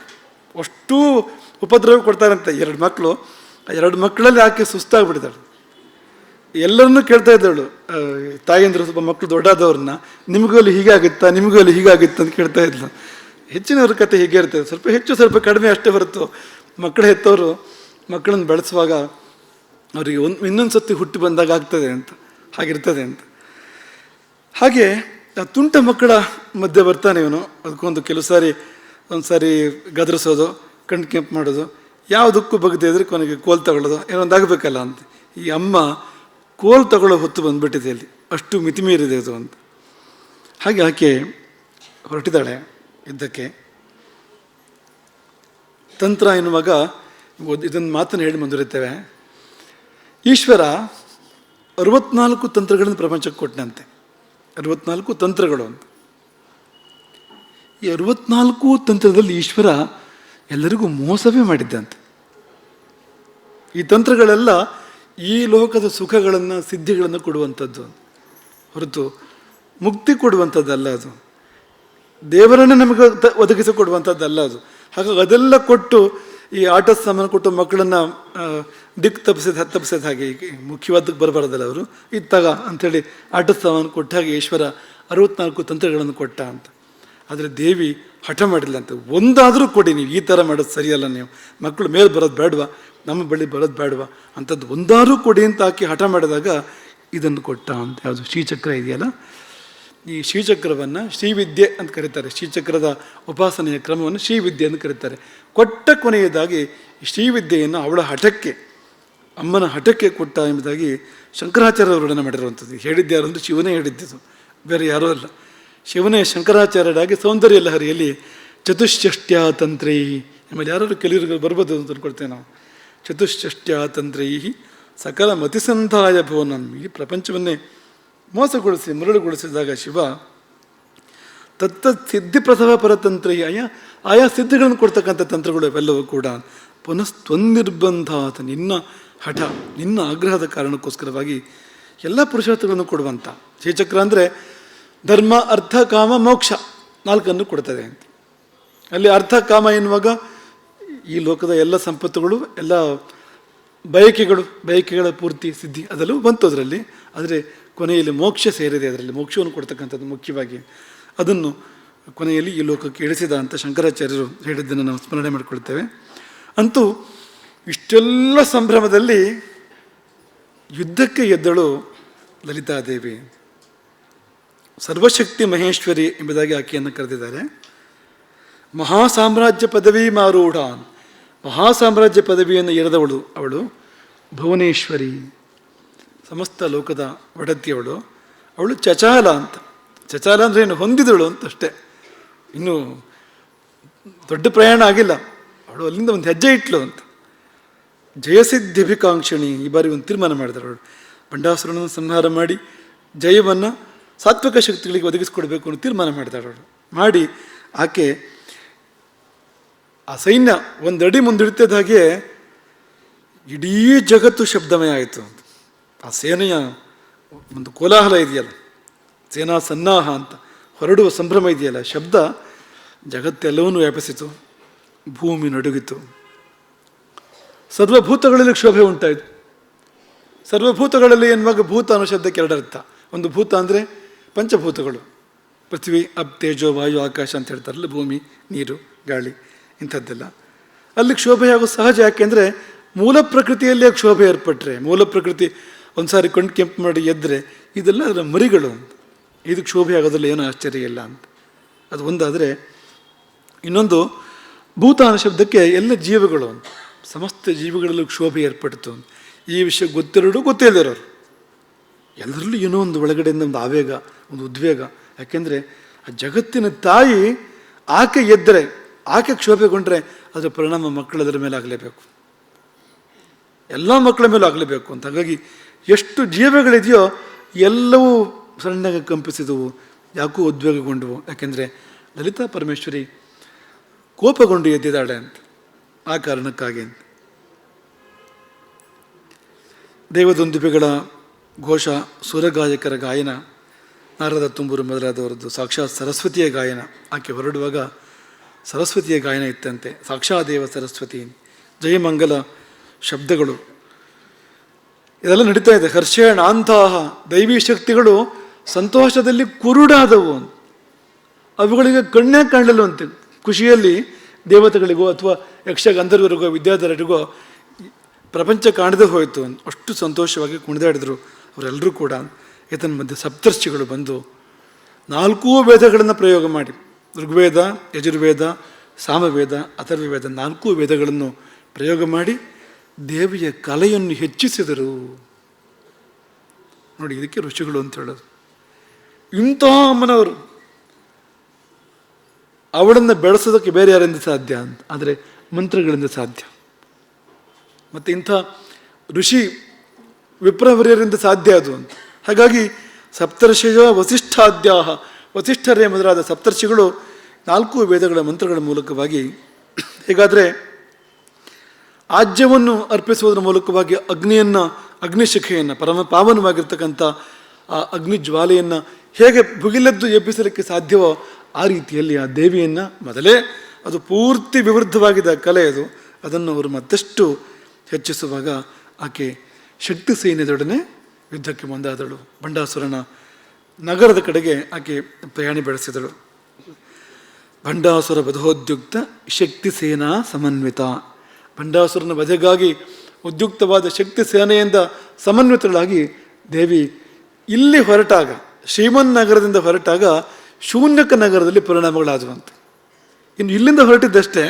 ಅಷ್ಟು ಉಪದ್ರವ ಕೊಡ್ತಾರಂತೆ. 2 ಮಕ್ಕಳು, ಆ 2 ಮಕ್ಕಳಲ್ಲಿ ಆಕೆ ಸುಸ್ತಾಗ್ಬಿಟ್ಟಿದ್ದಾಳೆ. ಎಲ್ಲರನ್ನೂ ಕೇಳ್ತಾ ಇದ್ದವಳು ತಾಯಿಯಂದ್ರು, ಸ್ವಲ್ಪ ಮಕ್ಕಳು ದೊಡ್ಡಾದವ್ರನ್ನ, ನಿಮಗೂ ಅಲ್ಲಿ ಹೀಗಾಗುತ್ತಾ, ನಿಮಗೂ ಅಲ್ಲಿ ಹೀಗಾಗುತ್ತಾ ಅಂತ ಕೇಳ್ತಾ ಇದ್ಲು. ಹೆಚ್ಚಿನವ್ರ ಕತೆ ಹೀಗೆ ಇರ್ತದೆ, ಸ್ವಲ್ಪ ಹೆಚ್ಚು ಸ್ವಲ್ಪ ಕಡಿಮೆ ಅಷ್ಟೇ ಹೊರತು ಮಕ್ಕಳು ಹೆತ್ತವರು ಮಕ್ಕಳನ್ನು ಬೆಳೆಸುವಾಗ ಅವರಿಗೆ ಇನ್ನೊಂದು ಸತಿ ಹುಟ್ಟಿ ಬಂದಾಗ ಆಗ್ತದೆ ಅಂತ, ಹಾಗಿರ್ತದೆ ಅಂತ. ಹಾಗೆ ತುಂಟ ಮಕ್ಕಳ ಮಧ್ಯೆ ಬರ್ತಾನೆ ಇವನು. ಅದಕ್ಕೊಂದು ಕೆಲವು ಸಾರಿ ಒಂದು ಸಾರಿ ಗದರಿಸೋದು, ಕಣ್ಣು ಕೆಂಪು ಮಾಡೋದು, ಯಾವುದಕ್ಕೂ ಬಗ್ಗದೆ ಇದ್ರೆ ಕೊನೆಗೆ ಕೋಲ್ ತಗೊಳ್ಳೋದು, ಏನೊಂದು ಆಗಬೇಕಲ್ಲ ಅಂತ. ಈ ಅಮ್ಮ ಕೋಲ್ ತಗೊಳ್ಳೋ ಹೊತ್ತು ಬಂದುಬಿಟ್ಟಿದೆ ಅಲ್ಲಿ, ಅಷ್ಟು ಮಿತಿಮೀರಿದೆ ಅದು ಅಂತ. ಹಾಗೆ ಆಕೆ ಹೊರಟಿದ್ದಾಳೆ ಯುದ್ಧಕ್ಕೆ. ತಂತ್ರ ಎನ್ನುವಾಗ ಇದೊಂದು ಮಾತನ್ನು ಹೇಳಿ ಮುಂದುವರಿತೇವೆ. ಈಶ್ವರ 64 ತಂತ್ರಗಳನ್ನು ಪ್ರಪಂಚಕ್ಕೆ ಕೊಟ್ಟನಂತೆ. 64 ತಂತ್ರಗಳು ಅಂತ. ಈ 64 ತಂತ್ರದಲ್ಲಿ ಈಶ್ವರ ಎಲ್ಲರಿಗೂ ಮೋಸವೇ ಮಾಡಿದ್ದಂತೆ. ಈ ತಂತ್ರಗಳೆಲ್ಲ ಈ ಲೋಕದ ಸುಖಗಳನ್ನು, ಸಿದ್ಧಿಗಳನ್ನು ಕೊಡುವಂಥದ್ದು ಹೊರತು ಮುಕ್ತಿ ಕೊಡುವಂಥದ್ದಲ್ಲ. ಅದು ದೇವರನ್ನೇ ನಮಗೆ ಒದಗಿಸಿಕೊಡುವಂಥದ್ದಲ್ಲ ಅದು. ಹಾಗಾಗಿ ಅದೆಲ್ಲ ಕೊಟ್ಟು ಈ ಆಟದ ಸಾಮಾನು ಕೊಟ್ಟು ಮಕ್ಕಳನ್ನು ದಿಕ್ಕು ತಪ್ಪಿಸಿದ ಹಾಗೆ, ಮುಖ್ಯವಾದಕ್ಕೆ ಬರಬಾರ್ದಲ್ಲ ಅವರು, ಇತ್ತಾಗ ಅಂಥೇಳಿ ಆಟದ ಸಾಮಾನು ಕೊಟ್ಟ ಹಾಗೆ ಈಶ್ವರ 64 ತಂತ್ರಗಳನ್ನು ಕೊಟ್ಟ ಅಂತ. ಆದರೆ ದೇವಿ ಹಠ ಮಾಡಿಲ್ಲ ಅಂತ. ಒಂದಾದರೂ ಕೊಡಿ, ನೀವು ಈ ಥರ ಮಾಡೋದು ಸರಿಯಲ್ಲ, ನೀವು ಮಕ್ಕಳು ಮೇಲೆ ಬರೋದು ಬೇಡವಾ, ನಮ್ಮ ಬಳಿ ಬರೋದು ಬೇಡವಾ ಅಂಥದ್ದು ಒಂದಾದರೂ ಕೊಡಿ ಅಂತ ಆಕೆ ಹಠ ಮಾಡಿದಾಗ ಇದನ್ನು ಕೊಟ್ಟ ಅಂತ. ಯಾವುದು ಶ್ರೀಚಕ್ರ ಇದೆಯಲ್ಲ, ಈ ಶ್ರೀಚಕ್ರವನ್ನು ಶ್ರೀವಿದ್ಯೆ ಅಂತ ಕರೀತಾರೆ. ಶ್ರೀಚಕ್ರದ ಉಪಾಸನೆಯ ಕ್ರಮವನ್ನು ಶ್ರೀವಿದ್ಯೆ ಅಂತ ಕರೀತಾರೆ. ಕೊಟ್ಟ ಕೊನೆಯದಾಗಿ ಶ್ರೀವಿದ್ಯೆಯನ್ನು ಅವಳ ಹಠಕ್ಕೆ, ಅಮ್ಮನ ಹಠಕ್ಕೆ ಕೊಟ್ಟ ಎಂಬುದಾಗಿ ಶಂಕರಾಚಾರ್ಯ ವರ್ಣನೆ ಮಾಡಿರುವಂಥದ್ದು. ಹೇಳಿದ್ಯಾರು ಅಂದರೆ ಶಿವನೇ ಹೇಳಿದ್ದಿದ್ದು, ಬೇರೆ ಯಾರೂ ಅಲ್ಲ. ಶಿವನೇ ಶಂಕರಾಚಾರ್ಯರಾಗಿ ಸೌಂದರ್ಯ ಲಹರಿಯಲ್ಲಿ ಚತುಷ್ಷಷ್ಟ್ಯ ತಂತ್ರೈ, ಆಮೇಲೆ ಯಾರು ಕೆಲವರು ಬರ್ಬೋದು ಅಂತ ಅಂದ್ಕೊಳ್ತೇವೆ ನಾವು. ಚತುಷ್ಷಷ್ಟ್ಯ ತಂತ್ರೈ ಸಕಲ ಮತಿಸಂಧಾಯ ಭುವನಂ, ಈ ಪ್ರಪಂಚವನ್ನೇ ಮೋಸಗೊಳಿಸಿ ಮರಳುಗೊಳಿಸಿದಾಗ ಶಿವ ತತ್ತ ಸಿದ್ಧಿಪ್ರಸವ ಪರತಂತ್ರ, ಆಯಾ ಸಿದ್ಧಿಗಳನ್ನು ಕೊಡ್ತಕ್ಕಂಥ ತಂತ್ರಗಳು ಇವೆಲ್ಲವೂ ಕೂಡ ಪುನಸ್ತ್ವನ್ನಿರ್ಬಂಧಾತ್, ನಿನ್ನ ಹಠ, ನಿನ್ನ ಆಗ್ರಹದ ಕಾರಣಕ್ಕೋಸ್ಕರವಾಗಿ ಎಲ್ಲ ಪುರುಷಾರ್ಥಗಳನ್ನು ಕೊಡುವಂಥ. ಶ್ರೀಚಕ್ರ ಅಂದರೆ ಧರ್ಮ, ಅರ್ಥ, ಕಾಮ, ಮೋಕ್ಷ 4 ಕೊಡ್ತದೆ ಅಂತ. ಅಲ್ಲಿ ಅರ್ಥ ಕಾಮ ಎನ್ನುವಾಗ ಈ ಲೋಕದ ಎಲ್ಲ ಸಂಪತ್ತುಗಳು, ಎಲ್ಲ ಬಯಕೆಗಳ ಪೂರ್ತಿ ಸಿದ್ಧಿ ಅದೆಲ್ಲವೂ ಬಂತು ಅದರಲ್ಲಿ. ಆದರೆ ಕೊನೆಯಲ್ಲಿ ಮೋಕ್ಷ ಸೇರಿದೆ, ಅದರಲ್ಲಿ ಮೋಕ್ಷವನ್ನು ಕೊಡ್ತಕ್ಕಂಥದ್ದು ಮುಖ್ಯವಾಗಿ. ಅದನ್ನು ಕೊನೆಯಲ್ಲಿ ಈ ಲೋಕಕ್ಕೆ ಇಳಿಸಿದ ಅಂತ ಶಂಕರಾಚಾರ್ಯರು ಹೇಳಿದ್ದನ್ನು ನಾವು ಸ್ಮರಣೆ ಮಾಡಿಕೊಳ್ತೇವೆ. ಅಂತೂ ಇಷ್ಟೆಲ್ಲ ಸಂಭ್ರಮದಲ್ಲಿ ಯುದ್ಧಕ್ಕೆ ಎದ್ದಳು ಲಲಿತಾದೇವಿ. ಸರ್ವಶಕ್ತಿ ಮಹೇಶ್ವರಿ ಎಂಬುದಾಗಿ ಆಕೆಯನ್ನು ಕರೆದಿದ್ದಾರೆ. ಮಹಾಸಾಮ್ರಾಜ್ಯ ಪದವಿ ಮಾರೂಢ, ಮಹಾಸಾಮ್ರಾಜ್ಯ ಪದವಿಯನ್ನು ಎರೆದವಳು ಅವಳು. ಭುವನೇಶ್ವರಿ, ಸಮಸ್ತ ಲೋಕದ ಒಡತಿಯವಳು. ಅವಳು ಚಚಾಲ ಅಂತ. ಚಚಾಲ ಅಂದರೆ ಏನು, ಹೊಂದಿದಳು ಅಂತಷ್ಟೇ, ಇನ್ನೂ ದೊಡ್ಡ ಪ್ರಯಾಣ ಆಗಿಲ್ಲ. ಅವಳು ಅಲ್ಲಿಂದ ಒಂದು ಹೆಜ್ಜೆ ಇಟ್ಲು ಅಂತ. ಜಯಸಿದ್ಧಿಭಿಕಾಂಕ್ಷಣಿ, ಈ ಬಾರಿ ಒಂದು ತೀರ್ಮಾನ ಮಾಡಿದಳು ಅವಳು. ಬಂಡಾಸುರನನ್ನು ಸಂಹಾರ ಮಾಡಿ ಜಯವನ್ನು ಸಾತ್ವಿಕ ಶಕ್ತಿಗಳಿಗೆ ಒದಗಿಸಿಕೊಡ್ಬೇಕು ಅನ್ನೋ ತೀರ್ಮಾನ ಮಾಡಿದಳು ಅವಳು. ಮಾಡಿ ಆಕೆ ಆ ಸೈನ್ಯ ಒಂದಡಿ ಮುಂದಿಡ್ತಿದ್ದ ಹಾಗೆ ಇಡೀ ಜಗತ್ತು ಶಬ್ದಮಯ ಆಯಿತು. ಆ ಸೇನೆಯ ಒಂದು ಕೋಲಾಹಲ ಇದೆಯಲ್ಲ, ಸೇನಾ ಸನ್ನಾಹ ಅಂತ ಹೊರಡುವ ಸಂಭ್ರಮ ಇದೆಯಲ್ಲ, ಶಬ್ದ ಜಗತ್ತೆಲ್ಲವನ್ನೂ ವ್ಯಾಪಿಸಿತು. ಭೂಮಿ ನಡುಗಿತು. ಸರ್ವಭೂತಗಳಲ್ಲಿ ಕ್ಷೋಭೆ ಉಂಟಾಯಿತು. ಸರ್ವಭೂತಗಳಲ್ಲಿ ಎನ್ನುವಾಗ ಭೂತ ಅನ್ನೋ ಶಬ್ದಕ್ಕೆ 2 ಅರ್ಥ. ಒಂದು ಭೂತ ಅಂದರೆ ಪಂಚಭೂತಗಳು, ಪೃಥ್ವಿ, ಅಪ್, ತೇಜೋ, ವಾಯು, ಆಕಾಶ ಅಂತ ಹೇಳ್ತಾರಲ್ಲ, ಭೂಮಿ, ನೀರು, ಗಾಳಿ ಇಂಥದ್ದೆಲ್ಲ. ಅಲ್ಲಿ ಕ್ಷೋಭೆಯಾಗೋ ಸಹಜ. ಯಾಕೆಂದರೆ ಮೂಲ ಪ್ರಕೃತಿಯಲ್ಲೇ ಕ್ಷೋಭೆ ಏರ್ಪಟ್ಟರೆ, ಮೂಲ ಪ್ರಕೃತಿ ಒಂದು ಸಾರಿ ಕಣ್ಣು ಕೆಂಪು ಮಾಡಿ ಎದ್ದರೆ ಇದೆಲ್ಲ ಅದರ ಮರಿಗಳು ಅಂತ. ಇದು ಕ್ಷೋಭೆ ಆಗೋದ್ರಲ್ಲಿ ಏನೂ ಆಶ್ಚರ್ಯ ಇಲ್ಲ ಅಂತ. ಅದು ಒಂದಾದರೆ, ಇನ್ನೊಂದು ಭೂತಾನ ಶಬ್ದಕ್ಕೆ ಎಲ್ಲ ಜೀವಗಳು ಅಂತ, ಸಮಸ್ತ ಜೀವಿಗಳಲ್ಲೂ ಕ್ಷೋಭೆ ಏರ್ಪಡ್ತು. ಈ ವಿಷಯ ಗೊತ್ತಿರೋರು ಗೊತ್ತಿಲ್ಲದಿರೋರು ಎಲ್ಲರಲ್ಲೂ ಏನೋ ಒಂದು ಒಳಗಡೆಯಿಂದ ಒಂದು ಆವೇಗ, ಒಂದು ಉದ್ವೇಗ. ಯಾಕೆಂದರೆ ಆ ಜಗತ್ತಿನ ತಾಯಿ ಆಕೆ ಎದ್ದರೆ, ಆಕೆ ಕ್ಷೋಭೆಗೊಂಡ್ರೆ ಅದರ ಪರಿಣಾಮ ಮಕ್ಕಳದರ ಮೇಲೆ ಆಗಲೇಬೇಕು, ಎಲ್ಲ ಮಕ್ಕಳ ಮೇಲೂ ಆಗಲೇಬೇಕು ಅಂತ. ಹಾಗಾಗಿ ಎಷ್ಟು ಜೀವಗಳಿದೆಯೋ ಎಲ್ಲವೂ ಸಣ್ಣಗೆ ಕಂಪಿಸಿದವು, ಯಾಕೂ ಉದ್ವೇಗಗೊಂಡವು. ಯಾಕೆಂದರೆ ಲಲಿತಾ ಪರಮೇಶ್ವರಿ ಕೋಪಗೊಂಡು ಎದ್ದಿದ್ದಾಳೆ ಅಂತ, ಆ ಕಾರಣಕ್ಕಾಗಿ. ದೇವದೊಂದಿಬೆಗಳ ಘೋಷ, ಸುರಗಾಯಕರ ಗಾಯನ, ನಾರದ ತುಂಬೂರು ಮೊದಲಾದವರದ್ದು ಸಾಕ್ಷಾತ್ ಸರಸ್ವತಿಯ ಗಾಯನ. ಆಕೆ ಹೊರಡುವಾಗ ಸರಸ್ವತಿಯ ಗಾಯನ ಇತ್ತಂತೆ, ಸಾಕ್ಷಾದೇವ ಸರಸ್ವತಿ, ಜಯಮಂಗಲ ಶಬ್ದಗಳು ಇದೆಲ್ಲ ನಡೀತಾ ಇದೆ. ಹರ್ಷೇಣ ಅಂತಹ ದೈವಿ ಶಕ್ತಿಗಳು ಸಂತೋಷದಲ್ಲಿ ಕುರುಡಾದವು, ಅವುಗಳಿಗೆ ಕಣ್ಣೇ ಕಾಣಲಿಲ್ಲವಂತೆ. ಖುಷಿಯಲ್ಲಿ ದೇವತೆಗಳಿಗೋ ಅಥವಾ ಯಕ್ಷ ಗಂಧರ್ವರಿಗೋ ವಿದ್ಯಾಧರರಿಗೋ ಪ್ರಪಂಚ ಕಾಣದೆ ಹೋಯಿತು, ಅಷ್ಟು ಸಂತೋಷವಾಗಿ ಕುಣಿದಾಡಿದರು ಅವರೆಲ್ಲರೂ ಕೂಡ. ಈತನ ಮಧ್ಯೆ ಸಪ್ತರ್ಷಿಗಳು ಬಂದು 4 ವೇದಗಳನ್ನು ಪ್ರಯೋಗ ಮಾಡಿ, ಋಗ್ವೇದ, ಯಜುರ್ವೇದ, ಸಾಮವೇದ, ಅಥರ್ವವೇದ 4 ವೇದಗಳನ್ನು ಪ್ರಯೋಗ ಮಾಡಿ ದೇವಿಯ ಕಲೆಯನ್ನು ಹೆಚ್ಚಿಸಿದರು. ನೋಡಿ, ಇದಕ್ಕೆ ಋಷಿಗಳು ಅಂತ ಹೇಳೋದು. ಇಂಥ ಅಮ್ಮನವರು ಅವಳನ್ನು ಬೆಳೆಸೋದಕ್ಕೆ ಬೇರೆ ಯಾರಿಂದ ಸಾಧ್ಯ ಅಂತ, ಆದರೆ ಮಂತ್ರಗಳಿಂದ ಸಾಧ್ಯ. ಮತ್ತು ಇಂಥ ಋಷಿ ವಿಪ್ರವರ್ಯರಿಂದ ಸಾಧ್ಯ ಅದು ಅಂತ. ಹಾಗಾಗಿ ಸಪ್ತರ್ಷಿಯ ವಸಿಷ್ಠಾದ್ಯಾಹ, ವಸಿಷ್ಠರೇ ಮೊದಲಾದ ಸಪ್ತರ್ಷಿಗಳು 4 ವೇದಗಳ ಮಂತ್ರಗಳ ಮೂಲಕವಾಗಿ, ಹೇಗಾದರೆ ಆಜ್ಯವನ್ನು ಅರ್ಪಿಸುವುದರ ಮೂಲಕವಾಗಿ ಅಗ್ನಿಯನ್ನು, ಅಗ್ನಿಶಿಖೆಯನ್ನು, ಪರಮ ಪಾವನವಾಗಿರ್ತಕ್ಕಂಥ ಆ ಅಗ್ನಿ ಜ್ವಾಲೆಯನ್ನು ಹೇಗೆ ಭುಗಿಲೆದ್ದು ಎಬ್ಬಿಸಲಿಕ್ಕೆ ಸಾಧ್ಯವೋ ಆ ರೀತಿಯಲ್ಲಿ ಆ ದೇವಿಯನ್ನು ಮೊದಲೇ ಅದು ಪೂರ್ತಿ ವಿವೃದ್ಧವಾಗಿದ್ದ ಕಲೆ ಅದು, ಅದನ್ನು ಅವರು ಮತ್ತಷ್ಟು ಹೆಚ್ಚಿಸುವಾಗ ಆಕೆ ಶಕ್ತಿ ಸೈನ್ಯದೊಡನೆ ಯುದ್ಧಕ್ಕೆ ಮುಂದಾದಳು. ಭಂಡಾಸುರನ ನಗರದ ಕಡೆಗೆ ಆಕೆ ಪ್ರಯಾಣ ಬೆಳೆಸಿದಳು. ಭಂಡಾಸುರ ವಧೋದ್ಯುಕ್ತ ಶಕ್ತಿ ಸೇನಾ ಸಮನ್ವಿತ. ಭಂಡಾಸುರನ ವಧೆಗಾಗಿ ಉದ್ಯುಕ್ತವಾದ ಶಕ್ತಿ ಸೇನೆಯಿಂದ ಸಮನ್ವಿತಳಾಗಿ ದೇವಿ ಇಲ್ಲಿ ಹೊರಟಾಗ, ಶ್ರೀಮನ್ ನಗರದಿಂದ ಹೊರಟಾಗ ಶೂನ್ಯಕ ನಗರದಲ್ಲಿ ಪರಿಣಾಮಗಳಾದವಂತೆ. ಇನ್ನು ಇಲ್ಲಿಂದ ಹೊರಟಿದ್ದಷ್ಟೇ,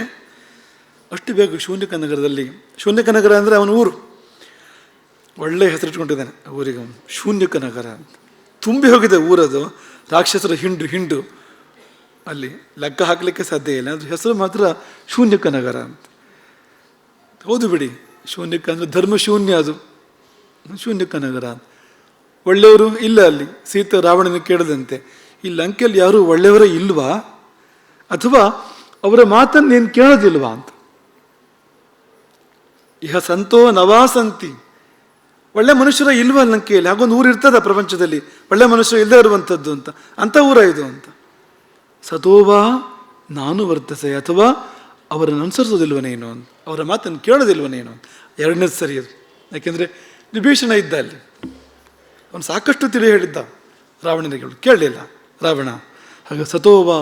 ಅಷ್ಟು ಬೇಗ ಶೂನ್ಯಕ ನಗರದಲ್ಲಿ, ಶೂನ್ಯಕ ನಗರ ಅಂದರೆ ಅವನ ಊರು, ಒಳ್ಳೆ ಹೆಸರಿಟ್ಕೊಂಡಿದ್ದಾನೆ ಊರಿಗೆ, ಶೂನ್ಯಕ ನಗರ ಅಂತ. ತುಂಬಿ ಹೋಗಿದೆ ಊರದು, ರಾಕ್ಷಸರ ಹಿಂಡು ಅಲ್ಲಿ ಲೆಕ್ಕ ಹಾಕಲಿಕ್ಕೆ ಸಾಧ್ಯ ಇಲ್ಲ. ಅದ್ರ ಹೆಸರು ಮಾತ್ರ ಶೂನ್ಯಕ ನಗರ ಅಂತ. ಹೌದು ಬಿಡಿ, ಶೂನ್ಯಕ ಅಂದರೆ ಧರ್ಮಶೂನ್ಯ, ಅದು ಶೂನ್ಯಕ ನಗರ ಅಂತ. ಒಳ್ಳೆಯವರು ಇಲ್ಲ ಅಲ್ಲಿ. ಸೀತೆ ರಾವಣನ ಕೇಳದಂತೆ, ಈ ಲಂಕೆಯಲ್ಲಿ ಯಾರೂ ಒಳ್ಳೆಯವರೇ ಇಲ್ವಾ, ಅಥವಾ ಅವರ ಮಾತನ್ನು ನೀನು ಕೇಳೋದಿಲ್ವಾ ಅಂತ. ಇಹ ಸಂತೋ ನವಾಸಂತಿ, ಒಳ್ಳೆ ಮನುಷ್ಯರ ಇಲ್ವಾ ಲಂಕೆಯಲ್ಲಿ? ಹಾಗೊಂದು ಊರು ಇರ್ತದ ಪ್ರಪಂಚದಲ್ಲಿ ಒಳ್ಳೆ ಮನುಷ್ಯರು ಇಲ್ಲದೆ ಇರುವಂಥದ್ದು ಅಂತ, ಅಂಥ ಊರ ಇದು ಅಂತ. ಸತೋವಾ ನಾನು ವರ್ತಸೆ, ಅಥವಾ ಅವರನ್ನು ಅನುಸರಿಸೋದಿಲ್ವ ನೀನು ಅಂತ, ಅವರ ಮಾತನ್ನು ಕೇಳೋದಿಲ್ವ ನೀನು ಅಂತ. ಎರಡನೇದು ಸರಿ ಅದು. ಯಾಕೆಂದರೆ ವಿಭೀಷಣ ಇದ್ದ ಅಲ್ಲಿ, ಅವನು ಸಾಕಷ್ಟು ತಿಳಿ ಹೇಳಿದ್ದ ರಾವಣನಿಗೆ, ಕೇಳಲಿಲ್ಲ ರಾವಣ. ಹಾಗೆ ಸತೋವಾ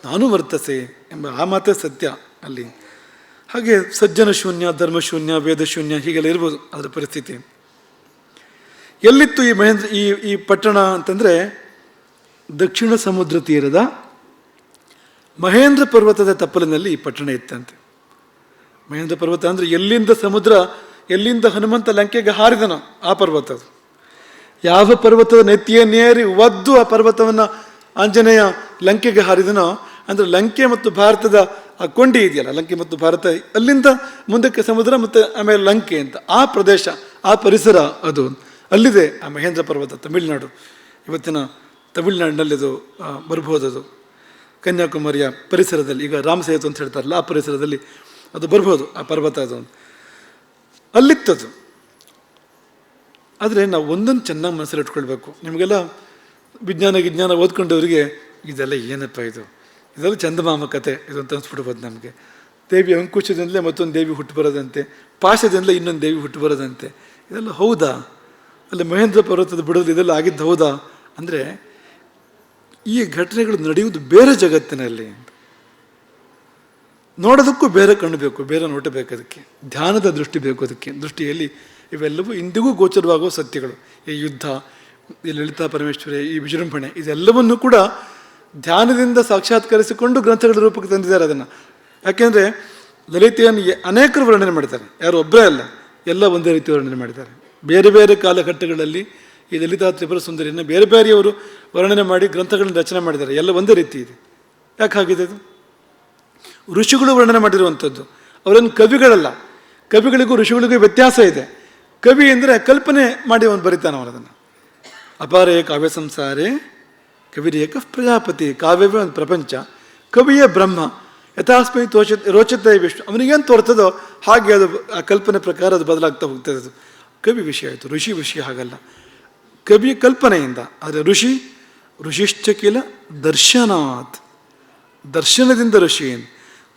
ನಾನು ವರ್ತಸೆ ಎಂಬ ಆ ಮಾತೇ ಸತ್ಯ ಅಲ್ಲಿ. ಹಾಗೆ ಸಜ್ಜನ ಶೂನ್ಯ, ಧರ್ಮಶೂನ್ಯ, ವೇದಶೂನ್ಯ ಹೀಗೆಲ್ಲ ಇರ್ಬೋದು ಅದರ ಪರಿಸ್ಥಿತಿ. ಎಲ್ಲಿತ್ತು ಈ ಪಟ್ಟಣ ಅಂತಂದರೆ, ದಕ್ಷಿಣ ಸಮುದ್ರ ತೀರದ ಮಹೇಂದ್ರ ಪರ್ವತದ ತಪ್ಪಲಿನಲ್ಲಿ ಈ ಪಟ್ಟಣ ಇತ್ತಂತೆ. ಮಹೇಂದ್ರ ಪರ್ವತ ಅಂದರೆ ಎಲ್ಲಿಂದ ಸಮುದ್ರ, ಎಲ್ಲಿಂದ ಹನುಮಂತ ಲಂಕೆಗೆ ಹಾರಿದನೋ ಆ ಪರ್ವತ ಅದು. ಯಾವ ಪರ್ವತದ ನೆತ್ತಿಯನ್ನೇರಿ ಒದ್ದು ಆ ಪರ್ವತವನ್ನು ಆಂಜನೇಯ ಲಂಕೆಗೆ ಹಾರಿದನೋ, ಅಂದರೆ ಲಂಕೆ ಮತ್ತು ಭಾರತದ ಆ ಕೊಂಡಿ ಇದೆಯಲ್ಲ, ಲಂಕೆ ಮತ್ತು ಭಾರತ, ಅಲ್ಲಿಂದ ಮುಂದಕ್ಕೆ ಸಮುದ್ರ ಮತ್ತು ಆಮೇಲೆ ಲಂಕೆ ಅಂತ ಆ ಪ್ರದೇಶ, ಆ ಪರಿಸರ ಅದು ಅಲ್ಲಿದೆ. ಆ ಮಹೇಂದ್ರ ಪರ್ವತ ತಮಿಳುನಾಡು, ಇವತ್ತಿನ ತಮಿಳುನಾಡಿನಲ್ಲಿ ಅದು ಬರ್ಬೋದು. ಅದು ಕನ್ಯಾಕುಮಾರಿಯ ಪರಿಸರದಲ್ಲಿ, ಈಗ ರಾಮ್ ಸೇತು ಅಂತ ಹೇಳ್ತಾರಲ್ಲ ಆ ಪರಿಸರದಲ್ಲಿ ಅದು ಬರ್ಬೋದು ಆ ಪರ್ವತ, ಅದು ಅಲ್ಲಿತ್ತದು. ಆದರೆ ನಾವು ಒಂದೊಂದು ಚೆನ್ನಾಗಿ ಮನಸ್ಸಲ್ಲಿ ಇಟ್ಕೊಳ್ಬೇಕು. ನಿಮಗೆಲ್ಲ ವಿಜ್ಞಾನ ಓದ್ಕೊಂಡವರಿಗೆ ಇದೆಲ್ಲ ಏನಪ್ಪ ಇದೆಲ್ಲ ಚಂದಮಾಮ ಕತೆ ಇದು ಅಂತ ಅನ್ಸ್ಬಿಡ್ಬೋದು ನಮಗೆ. ದೇವಿ ಅಂಕುಶದಿಂದಲೇ ಮತ್ತೊಂದು ದೇವಿ ಹುಟ್ಟು ಬರೋದಂತೆ, ಪಾಶದಿಂದಲೇ ಇನ್ನೊಂದು ದೇವಿ ಹುಟ್ಟು ಬರೋದಂತೆ. ಇದೆಲ್ಲ ಹೌದಾ? ಅಲ್ಲಿ ಮಹೇಂದ್ರ ಪರ್ವತದ ಬಿಡೋದು ಇದೆಲ್ಲ ಆಗಿದ್ದು ಹೌದಾ ಅಂದರೆ, ಈ ಘಟನೆಗಳು ನಡೆಯುವುದು ಬೇರೆ ಜಗತ್ತಿನಲ್ಲಿ. ನೋಡೋದಕ್ಕೂ ಬೇರೆ ಕಣ್ಣು ಬೇಕು, ಬೇರೆ ನೋಟ ಬೇಕು, ಅದಕ್ಕೆ ಧ್ಯಾನದ ದೃಷ್ಟಿ ಬೇಕು. ಅದಕ್ಕೆ ದೃಷ್ಟಿಯಲ್ಲಿ ಇವೆಲ್ಲವೂ ಇಂದಿಗೂ ಗೋಚರವಾಗುವ ಸತ್ಯಗಳು. ಈ ಯುದ್ಧ, ಈ ಲಲಿತಾ ಪರಮೇಶ್ವರಿ, ಈ ವಿಜೃಂಭಣೆ, ಇದೆಲ್ಲವನ್ನೂ ಕೂಡ ಧ್ಯಾನದಿಂದ ಸಾಕ್ಷಾತ್ಕರಿಸಿಕೊಂಡು ಗ್ರಂಥಗಳ ರೂಪಕ್ಕೆ ತಂದಿದ್ದಾರೆ ಅದನ್ನು. ಯಾಕೆಂದರೆ ಲಲಿತೆಯನ್ನು ಅನೇಕರು ವರ್ಣನೆ ಮಾಡ್ತಾರೆ, ಯಾರು ಒಬ್ಬರೇ ಅಲ್ಲ, ಎಲ್ಲ ಒಂದೇ ರೀತಿ ವರ್ಣನೆ ಮಾಡಿದ್ದಾರೆ. ಬೇರೆ ಬೇರೆ ಕಾಲಘಟ್ಟಗಳಲ್ಲಿ ಈ ಲಲಿತಾ ತ್ರಿಪುರ ಸುಂದರಿಯನ್ನು ಬೇರೆ ಬೇರೆಯವರು ವರ್ಣನೆ ಮಾಡಿ ಗ್ರಂಥಗಳನ್ನು ರಚನೆ ಮಾಡಿದ್ದಾರೆ. ಎಲ್ಲ ಒಂದೇ ರೀತಿ ಇದೆ. ಯಾಕೆ ಹಾಗಿದೆ ಅದು? ಋಷಿಗಳು ವರ್ಣನೆ ಮಾಡಿರುವಂಥದ್ದು, ಅವರನ್ನು ಕವಿಗಳಲ್ಲ. ಕವಿಗಳಿಗೂ ಋಷಿಗಳಿಗೂ ವ್ಯತ್ಯಾಸ ಇದೆ. ಕವಿ ಅಂದರೆ ಕಲ್ಪನೆ ಮಾಡಿ ಅವನು ಬರಿತಾನೆ ಅವನದನ್ನು. ಅಪಾರೇ ಕಾವ್ಯ ಸಂಸಾರೇ ಕವಿರೇಕ ಪ್ರಜಾಪತಿ. ಕಾವ್ಯವೇ ಒಂದು ಪ್ರಪಂಚ, ಕವಿಯೇ ಬ್ರಹ್ಮ. ಯಥಾಸ್ಮೈ ರೋಚತೆ ವಿಷ್ಣು. ಅವನಿಗೇನು ತೋರ್ತದೋ ಹಾಗೆ ಅದು ಆ ಕಲ್ಪನೆ ಪ್ರಕಾರ ಅದು ಬದಲಾಗ್ತಾ ಹೋಗ್ತದೆ. ಅದು ಕವಿ ವಿಷಯ ಆಯಿತು, ಋಷಿ ವಿಷಯ ಹಾಗಲ್ಲ. ಕವಿ ಕಲ್ಪನೆಯಿಂದ, ಆದರೆ ಋಷಿಶ್ಚ ಕಿಲ ದರ್ಶನಾತ್, ದರ್ಶನದಿಂದ ಋಷಿ ಏನು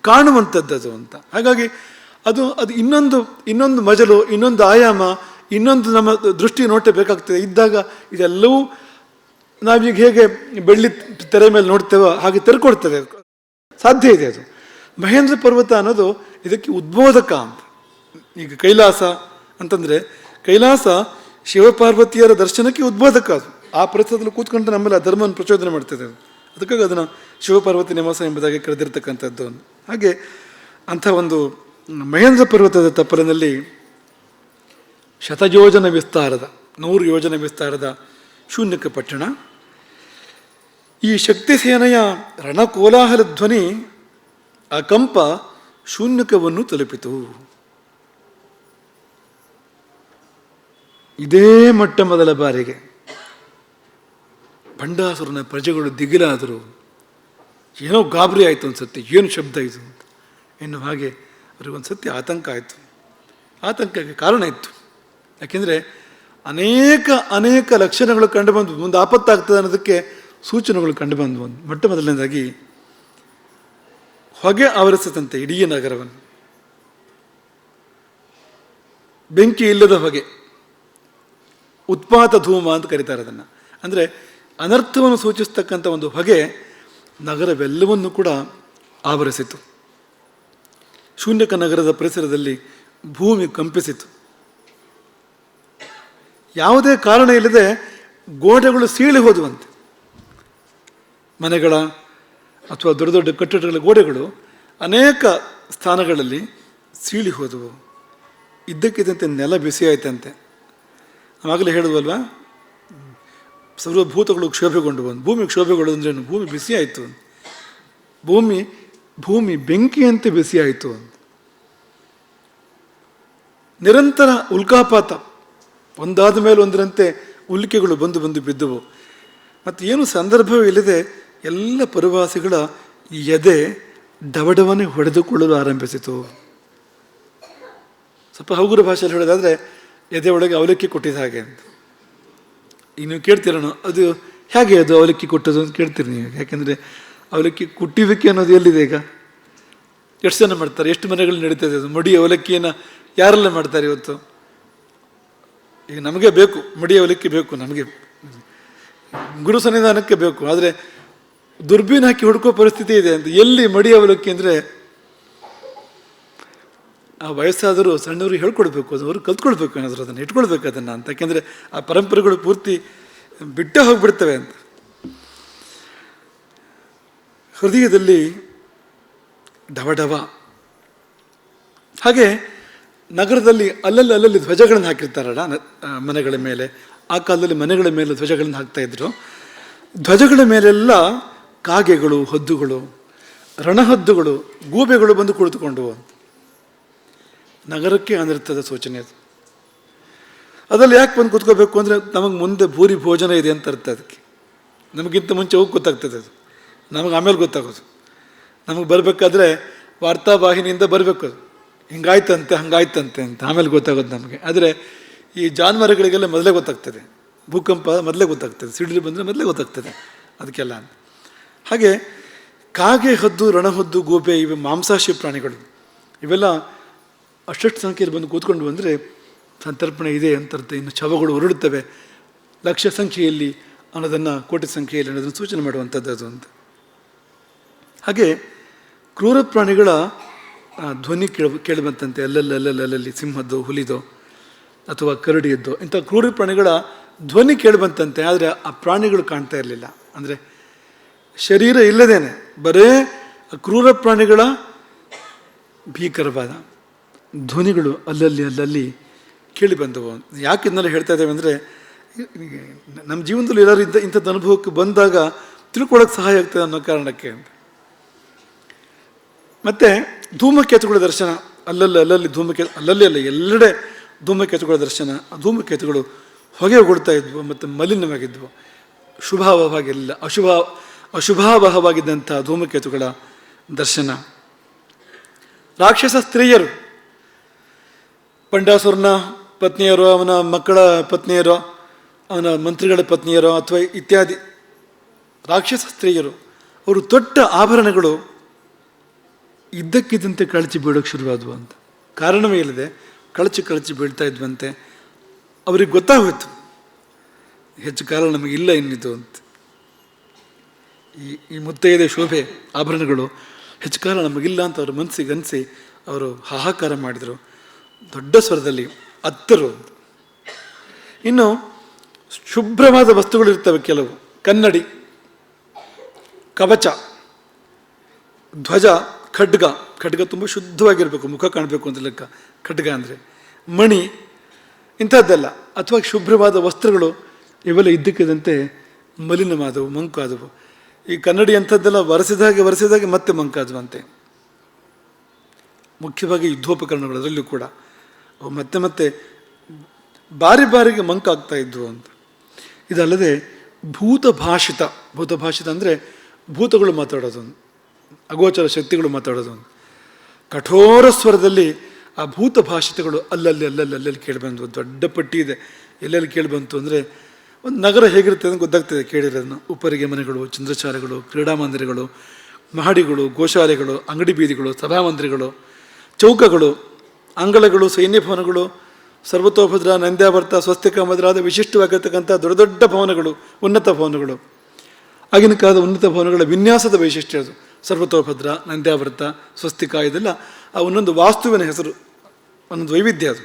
ಕಾಣುವಂಥದ್ದು ಅಂತ. ಹಾಗಾಗಿ ಅದು ಇನ್ನೊಂದು ಮಜಲು, ಇನ್ನೊಂದು ಆಯಾಮ, ಇನ್ನೊಂದು ನಮ್ಮ ದೃಷ್ಟಿ ನೋಟ ಬೇಕಾಗ್ತದೆ. ಇದ್ದಾಗ ಇದೆಲ್ಲವೂ ನಾವೀಗ ಹೇಗೆ ಬೆಳ್ಳಿ ತೆರೆ ಮೇಲೆ ನೋಡ್ತೇವೋ ಹಾಗೆ ತೆರ್ಕೊಡ್ತದೆ, ಸಾಧ್ಯ ಇದೆ. ಅದು ಮಹೇಂದ್ರ ಪರ್ವತ ಅನ್ನೋದು ಇದಕ್ಕೆ ಉದ್ಬೋಧಕ ಅಂತ. ಈಗ ಕೈಲಾಸ ಅಂತಂದರೆ ಕೈಲಾಸ ಶಿವಪಾರ್ವತಿಯರ ದರ್ಶನಕ್ಕೆ ಉದ್ಬೋಧಕ. ಅದು ಆ ಪರಿಸರದಲ್ಲಿ ಕೂತ್ಕೊಂಡು ನಮ್ಮಲ್ಲಿ ಆ ಧರ್ಮವನ್ನು ಪ್ರಚೋದನೆ ಮಾಡ್ತದೆ. ಅದು ಅದಕ್ಕಾಗಿ ಅದನ್ನು ಶಿವಪಾರ್ವತಿ ನಿವಾಸ ಎಂಬುದಾಗಿ ಕರೆದಿರ್ತಕ್ಕಂಥದ್ದು. ಹಾಗೆ ಅಂಥ ಒಂದು ಮಹೇಂದ್ರ ಪರ್ವತದ ತಪ್ಪಲಿನಲ್ಲಿ ಶತಯೋಜನ ವಿಸ್ತಾರದ 100 ಯೋಜನೆ ವಿಸ್ತಾರದ ಶೂನ್ಯಕ ಪಟ್ಟಣ. ಈ ಶಕ್ತಿ ಸೇನೆಯ ರಣಕೋಲಾಹಲ ಧ್ವನಿ, ಆ ಕಂಪ ಶೂನ್ಯಕವನ್ನು ತಲುಪಿತು. ಇದೇ ಮೊದಲ ಬಾರಿಗೆ ಭಂಡಾಸುರನ ಪ್ರಜೆಗಳು ದಿಗಿಲಾದರು. ಏನೋ ಗಾಬರಿ ಆಯಿತು ಅನ್ಸುತ್ತೆ, ಏನು ಶಬ್ದ ಇದು ಅಂತ. ಇನ್ನು ಹಾಗೆ ಅವ್ರಿಗೊಂದು ಸತ್ಯ ಆತಂಕ ಆಯಿತು. ಆತಂಕಕ್ಕೆ ಕಾರಣ ಇತ್ತು. ಯಾಕೆಂದರೆ ಅನೇಕ ಲಕ್ಷಣಗಳು ಕಂಡುಬಂದು ಮುಂದೆ ಆಪತ್ತಾಗ್ತದೆ ಅನ್ನೋದಕ್ಕೆ ಸೂಚನೆಗಳು ಕಂಡುಬಂದು. ಮೊದಲನೇದಾಗಿ ಹೊಗೆ ಆವರಿಸತಂತೆ ಇಡೀ ನಗರವನ್ನು. ಬೆಂಕಿ ಇಲ್ಲದ ಹೊಗೆ, ಉತ್ಪಾತ ಧೂಮ ಅಂತ ಕರೀತಾರೆ ಅದನ್ನು. ಅಂದರೆ ಅನರ್ಥವನ್ನು ಸೂಚಿಸ್ತಕ್ಕಂಥ ಒಂದು ಹೊಗೆ ನಗರವೆಲ್ಲವನ್ನೂ ಕೂಡ ಆವರಿಸಿತು. ಶೂನ್ಯಕ ನಗರದ ಪರಿಸರದಲ್ಲಿ ಭೂಮಿ ಕಂಪಿಸಿತು. ಯಾವುದೇ ಕಾರಣ ಇಲ್ಲದೆ ಗೋಡೆಗಳು ಸೀಳಿ ಹೋದುವಂತೆ. ಮನೆಗಳ ಅಥವಾ ದೊಡ್ಡ ದೊಡ್ಡ ಕಟ್ಟಡಗಳ ಗೋಡೆಗಳು ಅನೇಕ ಸ್ಥಾನಗಳಲ್ಲಿ ಸೀಳಿ ಹೋದವು. ಇದ್ದಕ್ಕಿದ್ದಂತೆ ನೆಲ ಬಿಸಿ ಆಯ್ತಂತೆ. ನಾವಾಗಲೇ ಹೇಳಿದ್ವಲ್ವಾ, ಸರ್ವಭೂತಗಳು ಕ್ಷೋಭೆಗೊಂಡು ಬಂದು. ಭೂಮಿ ಕ್ಷೋಭೆಗೊಳ್ಳೋದು ಅಂದ್ರೇನು? ಭೂಮಿ ಬಿಸಿ ಆಯಿತು. ಭೂಮಿ ಬೆಂಕಿಯಂತೆ ಬಿಸಿ ಆಯಿತು ಅಂತ. ನಿರಂತರ ಉಲ್ಕಾಪಾತ, ಒಂದಾದ ಮೇಲೆ ಒಂದರಂತೆ ಉಲ್ಕೆಗಳು ಬಂದು ಬಿದ್ದುವು. ಮತ್ತು ಏನು ಸಂದರ್ಭವೇ ಇಲ್ಲದೆ ಎಲ್ಲ ಪರವಾಸಿಗಳ ಎದೆ ಡವಡವನೆ ಹೊಡೆದುಕೊಳ್ಳಲು ಆರಂಭಿಸಿತು. ಸ್ವಲ್ಪ ಹಗುರ ಭಾಷೆಯಲ್ಲಿ ಹೇಳೋದಾದರೆ ಎದೆ ಒಳಗೆ ಅವಲಕ್ಕಿ ಕೊಟ್ಟಿದ್ದ ಹಾಗೆ ಅಂತ. ಈಗ ನೀವು ಕೇಳ್ತೀರಣ, ಅದು ಹೇಗೆ ಅದು ಅವಲಕ್ಕಿ ಕೊಟ್ಟದು ಅಂತ ಕೇಳ್ತೀರಿ ನೀವು. ಯಾಕೆಂದರೆ ಅವಲಕ್ಕಿ ಕುಟ್ಟಿವಿಕೆ ಅನ್ನೋದು ಎಲ್ಲಿದೆ ಈಗ? ಎಷ್ಟು ಜನ ಮಾಡ್ತಾರೆ? ಎಷ್ಟು ಮನೆಗಳು ನಡೀತದೆ ಅದು? ಮಡಿ ಅವಲಕ್ಕಿಯನ್ನು ಯಾರೆಲ್ಲ ಮಾಡ್ತಾರೆ ಇವತ್ತು? ಈಗ ನಮಗೆ ಬೇಕು, ಮಡಿ ಅವಲಕ್ಕಿ ಬೇಕು, ನಮಗೆ ಗುರು ಸನ್ನಿಧಾನಕ್ಕೆ ಬೇಕು. ಆದರೆ ದುರ್ಬೀನ್ ಹಾಕಿ ಹುಡುಕೋ ಪರಿಸ್ಥಿತಿ ಇದೆ ಅಂತ. ಎಲ್ಲಿ ಮಡಿ ಅವಲಕ್ಕಿ ಅಂದರೆ ಆ ವಯಸ್ಸಾದರೂ ಸಣ್ಣವರು ಹೇಳ್ಕೊಡ್ಬೇಕು, ಅದು ಅವರು ಕಲ್ತ್ಕೊಳ್ಬೇಕು ಏನಾದರೂ, ಅದನ್ನು ಇಟ್ಕೊಳ್ಬೇಕು ಅದನ್ನು ಅಂತ. ಯಾಕೆಂದರೆ ಆ ಪರಂಪರೆಗಳು ಪೂರ್ತಿ ಬಿಟ್ಟೇ ಹೋಗ್ಬಿಡ್ತವೆ ಅಂತ. ಹೃದಯದಲ್ಲಿ ಡವಡವ. ಹಾಗೆ ನಗರದಲ್ಲಿ ಅಲ್ಲಲ್ಲಿ ಧ್ವಜಗಳನ್ನು ಹಾಕಿರ್ತಾರಲ್ಲ ಮನೆಗಳ ಮೇಲೆ. ಆ ಕಾಲದಲ್ಲಿ ಮನೆಗಳ ಮೇಲೆ ಧ್ವಜಗಳನ್ನು ಹಾಕ್ತಾಯಿದ್ರು. ಧ್ವಜಗಳ ಮೇಲೆಲ್ಲ ಕಾಗೆಗಳು, ಹದ್ದುಗಳು, ರಣಹದ್ದುಗಳು, ಗೂಬೆಗಳು ಬಂದು ಕುಳಿತುಕೊಂಡವು ಅಂತ. ನಗರಕ್ಕೆ ಅನರ್ಥದ ಸೂಚನೆ ಅದು. ಅದರಲ್ಲಿ ಯಾಕೆ ಬಂದು ಕೂತ್ಕೋಬೇಕು ಅಂದರೆ ನಮಗೆ ಮುಂದೆ ಭೂರಿ ಭೋಜನ ಇದೆ ಅಂತ ಅರ್ಥ. ಅದಕ್ಕೆ ನಮಗಿಂತ ಮುಂಚೆ ಹೋಗಿ ಗೊತ್ತಾಗ್ತದೆ ಅದು, ನಮಗೆ ಆಮೇಲೆ ಗೊತ್ತಾಗೋದು. ನಮಗೆ ಬರಬೇಕಾದ್ರೆ ವಾರ್ತಾವಾಹಿನಿಯಿಂದ ಬರಬೇಕು, ಅದು ಹಿಂಗಾಯ್ತಂತೆ ಹಂಗಾಯ್ತಂತೆ ಅಂತ ಆಮೇಲೆ ಗೊತ್ತಾಗೋದು ನಮಗೆ. ಆದರೆ ಈ ಜಾನುವಾರುಗಳಿಗೆಲ್ಲ ಮೊದಲೇ ಗೊತ್ತಾಗ್ತದೆ, ಭೂಕಂಪ ಮೊದಲೇ ಗೊತ್ತಾಗ್ತದೆ, ಸಿಡಿಲು ಬಂದರೆ ಮೊದಲೇ ಗೊತ್ತಾಗ್ತದೆ ಅದಕ್ಕೆಲ್ಲ. ಹಾಗೆ ಕಾಗೆ, ಹದ್ದು, ರಣಹದ್ದು, ಗೋಬೆ ಇವೆ ಮಾಂಸಾಶಿ ಪ್ರಾಣಿಗಳು. ಇವೆಲ್ಲ ಅಷ್ಟು ಸಂಖ್ಯೆಯಲ್ಲಿ ಬಂದು ಕೂತ್ಕೊಂಡು ಬಂದರೆ ಸಂತರ್ಪಣೆ ಇದೆ ಅಂತ ಅರ್ಥ. ಇನ್ನು ಶವಗಳು ಹೊರಡುತ್ತವೆ ಲಕ್ಷ ಸಂಖ್ಯೆಯಲ್ಲಿ ಅನ್ನೋದನ್ನು, ಕೋಟಿ ಸಂಖ್ಯೆಯಲ್ಲಿ ಅನ್ನೋದನ್ನು ಸೂಚನೆ ಮಾಡುವಂಥದ್ದು ಅದು ಅಂತ. ಹಾಗೆ ಕ್ರೂರ ಪ್ರಾಣಿಗಳ ಧ್ವನಿ ಕೇಳಿಬಂತಂತೆ, ಅಲ್ಲಲ್ಲಿ ಸಿಂಹದ್ದು, ಹುಲಿದೋ ಅಥವಾ ಕರಡಿಯದ್ದೋ ಇಂಥ ಕ್ರೂರ ಪ್ರಾಣಿಗಳ ಧ್ವನಿ ಕೇಳಿಬಂತಂತೆ. ಆದರೆ ಆ ಪ್ರಾಣಿಗಳು ಕಾಣ್ತಾ ಇರಲಿಲ್ಲ. ಅಂದರೆ ಶರೀರ ಇಲ್ಲದೇನೆ ಬರೇ ಕ್ರೂರ ಪ್ರಾಣಿಗಳ ಭೀಕರವಾದ ಧ್ವನಿಗಳು ಅಲ್ಲಲ್ಲಿ ಕೇಳಿ ಬಂದವು. ಯಾಕೆ ಇದನ್ನೆಲ್ಲ ಹೇಳ್ತಾ ಇದ್ದೇವೆ ಅಂದರೆ, ನಮ್ಮ ಜೀವನದಲ್ಲಿ ಎಲ್ಲರೂ ಇಂಥದ್ದು ಅನುಭವಕ್ಕೆ ಬಂದಾಗ ತಿಳ್ಕೊಳ್ಳೋಕೆ ಸಹಾಯ ಆಗ್ತದೆ ಅನ್ನೋ ಕಾರಣಕ್ಕೆ. ಮತ್ತು ಧೂಮಕೇತುಗಳ ದರ್ಶನ, ಅಲ್ಲಲ್ಲಿ ಅಲ್ಲಲ್ಲಿ ಅಲ್ಲ ಎಲ್ಲೆಡೆ ಧೂಮಕೇತುಗಳ ದರ್ಶನ. ಆ ಧೂಮಕೇತುಗಳು ಹೊಗೆ ಹೊಗಳ್ತಾ ಇದ್ವು ಮತ್ತು ಮಲಿನವಾಗಿದ್ವು, ಶುಭಾವಹವಾಗಿಲ್ಲ, ಅಶುಭಾವಹವಾಗಿದ್ದಂಥ ಧೂಮಕೇತುಗಳ ದರ್ಶನ. ರಾಕ್ಷಸ ಸ್ತ್ರೀಯರು, ಪಂಡಾಸುರನ ಪತ್ನಿಯರೋ, ಅವನ ಮಕ್ಕಳ ಪತ್ನಿಯರೋ, ಅವನ ಮಂತ್ರಿಗಳ ಪತ್ನಿಯರೋ ಅಥವಾ ಇತ್ಯಾದಿ ರಾಕ್ಷಸ ಸ್ತ್ರೀಯರು, ಅವರು ತೊಟ್ಟ ಆಭರಣಗಳು ಇದ್ದಕ್ಕಿದ್ದಂತೆ ಕಳಚಿ ಬೀಳೋಕ್ಕೆ ಶುರುವಾದವು ಅಂತ. ಕಾರಣವೇ ಇಲ್ಲದೆ ಕಳಚಿ ಬೀಳ್ತಾ ಇದ್ವಂತೆ. ಅವ್ರಿಗೆ ಗೊತ್ತಾಗೋಯ್ತು, ಹೆಚ್ಚು ಕಾಲ ನಮಗಿಲ್ಲ ಇನ್ನಿದು ಅಂತ. ಈ ಮುತ್ತೈದೆ ಶೋಭೆ ಆಭರಣಗಳು ಹೆಚ್ಚು ಕಾಲ ನಮಗಿಲ್ಲ ಅಂತ ಅವ್ರ ಮನಸ್ಸಿಗೆ ಅನಿಸಿ ಅವರು ಹಾಹಾಕಾರ ಮಾಡಿದರು, ದೊಡ್ಡ ಸ್ವರದಲ್ಲಿ ಅತ್ತರು. ಇನ್ನು ಶುಭ್ರವಾದ ವಸ್ತುಗಳಿರ್ತವೆ ಕೆಲವು, ಕನ್ನಡಿ, ಕವಚ, ಧ್ವಜ, ಖಡ್ಗ ತುಂಬ ಶುದ್ಧವಾಗಿರಬೇಕು, ಮುಖ ಕಾಣಬೇಕು ಅಂತ ಲೆಕ್ಕ ಖಡ್ಗ ಅಂದರೆ, ಮಣಿ, ಇಂಥದ್ದೆಲ್ಲ. ಅಥವಾ ಶುಭ್ರವಾದ ವಸ್ತ್ರಗಳು ಇವೆಲ್ಲ ಇದ್ದಕ್ಕಿದ್ದಂತೆ ಮಲಿನವಾದವು, ಮಂಕಾದವು. ಈ ಕನ್ನಡಿ ಅಂಥದ್ದೆಲ್ಲ ಒರೆಸಿದಾಗೆ ಮತ್ತೆ ಮಂಕಾದವಂತೆ. ಮುಖ್ಯವಾಗಿ ಯುದ್ಧೋಪಕರಣಗಳು, ಅದರಲ್ಲೂ ಕೂಡ ಅವು ಮತ್ತೆ ಬಾರಿಗೆ ಮಂಕಾಗ್ತಾ ಇದ್ವು ಅಂತ. ಇದಲ್ಲದೆ ಭೂತಭಾಷಿತ ಅಂದರೆ ಭೂತಗಳು ಮಾತಾಡೋದು, ಅಗೋಚರ ಶಕ್ತಿಗಳು ಮಾತಾಡೋದು. ಕಠೋರ ಸ್ವರದಲ್ಲಿ ಆ ಭೂತಭಾಷಿತಗಳು ಅಲ್ಲಲ್ಲಿ ಕೇಳಿಬಂದ್ವು. ದೊಡ್ಡ ಪಟ್ಟಿ ಇದೆ, ಎಲ್ಲೆಲ್ಲಿ ಕೇಳಿಬಂತು ಅಂದರೆ ಒಂದು ನಗರ ಹೇಗಿರುತ್ತೆ ಅಂತ ಗೊತ್ತಾಗ್ತದೆ ಕೇಳಿರೋದನ್ನು. ಉಪ್ಪರಿಗೆ ಮನೆಗಳು, ಚಂದ್ರಚಾರಗಳು, ಕ್ರೀಡಾ ಮಂದಿರಗಳು, ಮಹಡಿಗಳು, ಗೋಶಾಲೆಗಳು, ಅಂಗಡಿ ಬೀದಿಗಳು, ಸಭಾಮಂದಿರಗಳು, ಚೌಕಗಳು, ಅಂಗಳಗಳು, ಸೈನ್ಯ ಭವನಗಳು, ಸರ್ವತೋಭದ್ರ, ನಂದ್ಯಾವರ್ತ, ಸ್ವಸ್ತಿಕ ಮೊದಲಾದ ವಿಶಿಷ್ಟವಾಗಿರ್ತಕ್ಕಂಥ ದೊಡ್ಡ ಭವನಗಳು, ಉನ್ನತ ಭವನಗಳು. ಆಗಿನ ಕಾಲದ ಉನ್ನತ ಭವನಗಳ ವಿನ್ಯಾಸದ ವೈಶಿಷ್ಟ್ಯ ಅದು. ಸರ್ವತೋಭದ್ರ, ನಂದ್ಯಾವರ್ತ, ಸ್ವಸ್ತಿಕ, ಇದೆಲ್ಲ ಆ ಒಂದೊಂದು ವಾಸ್ತುವಿನ ಹೆಸರು, ಒಂದೊಂದು ವೈವಿಧ್ಯ ಅದು.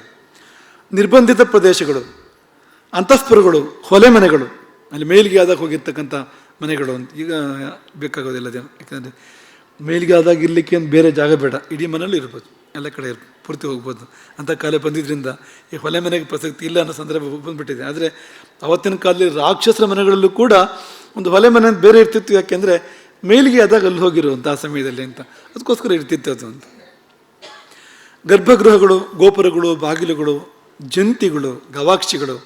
ನಿರ್ಬಂಧಿತ ಪ್ರದೇಶಗಳು, ಅಂತಃಪುರಗಳು, ಹೊಲೆ ಮನೆಗಳು, ಅಲ್ಲಿ ಮೇಲಿಗೆ ಆದಾಗ ಹೋಗಿರ್ತಕ್ಕಂಥ ಮನೆಗಳು ಅಂತ. ಈಗ ಬೇಕಾಗೋದಿಲ್ಲ ಅದೇನು, ಯಾಕಂದರೆ ಮೇಲಿಗೆ ಆದಾಗ ಇರಲಿಕ್ಕೆ ಏನು ಬೇರೆ ಜಾಗ ಬೇಡ, ಇಡೀ ಮನೇಲಿ ಇರ್ಬೋದು, ಎಲ್ಲ ಕಡೆ ಪೂರ್ತಿ ಹೋಗ್ಬೋದು ಅಂತ ಕಾಲ ಬಂದಿದ್ದರಿಂದ ಈ ಹೊಲೆ ಮನೆಗೆ ಪ್ರಸಕ್ತಿ ಇಲ್ಲ ಅನ್ನೋ ಸಂದರ್ಭ ಬಂದುಬಿಟ್ಟಿದೆ. ಆದರೆ ಅವತ್ತಿನ ಕಾಲದಲ್ಲಿ ರಾಕ್ಷಸರ ಮನೆಗಳಲ್ಲೂ ಕೂಡ ಒಂದು ಹೊಲೆ ಮನೆ ಅಂತ ಬೇರೆ ಇರ್ತಿತ್ತು, ಯಾಕೆಂದರೆ ಮೇಲಿಗೆ ಆದಾಗ ಅಲ್ಲಿ ಹೋಗಿರುವಂಥ ಆ ಸಮಯದಲ್ಲಿ ಅಂತ, ಅದಕ್ಕೋಸ್ಕರ ಇರ್ತಿತ್ತು ಅದು ಅಂತ. ಗರ್ಭಗೃಹಗಳು, ಗೋಪುರಗಳು, ಬಾಗಿಲುಗಳು, ಜಂತಿಗಳು, ಗವಾಕ್ಷಿಗಳು,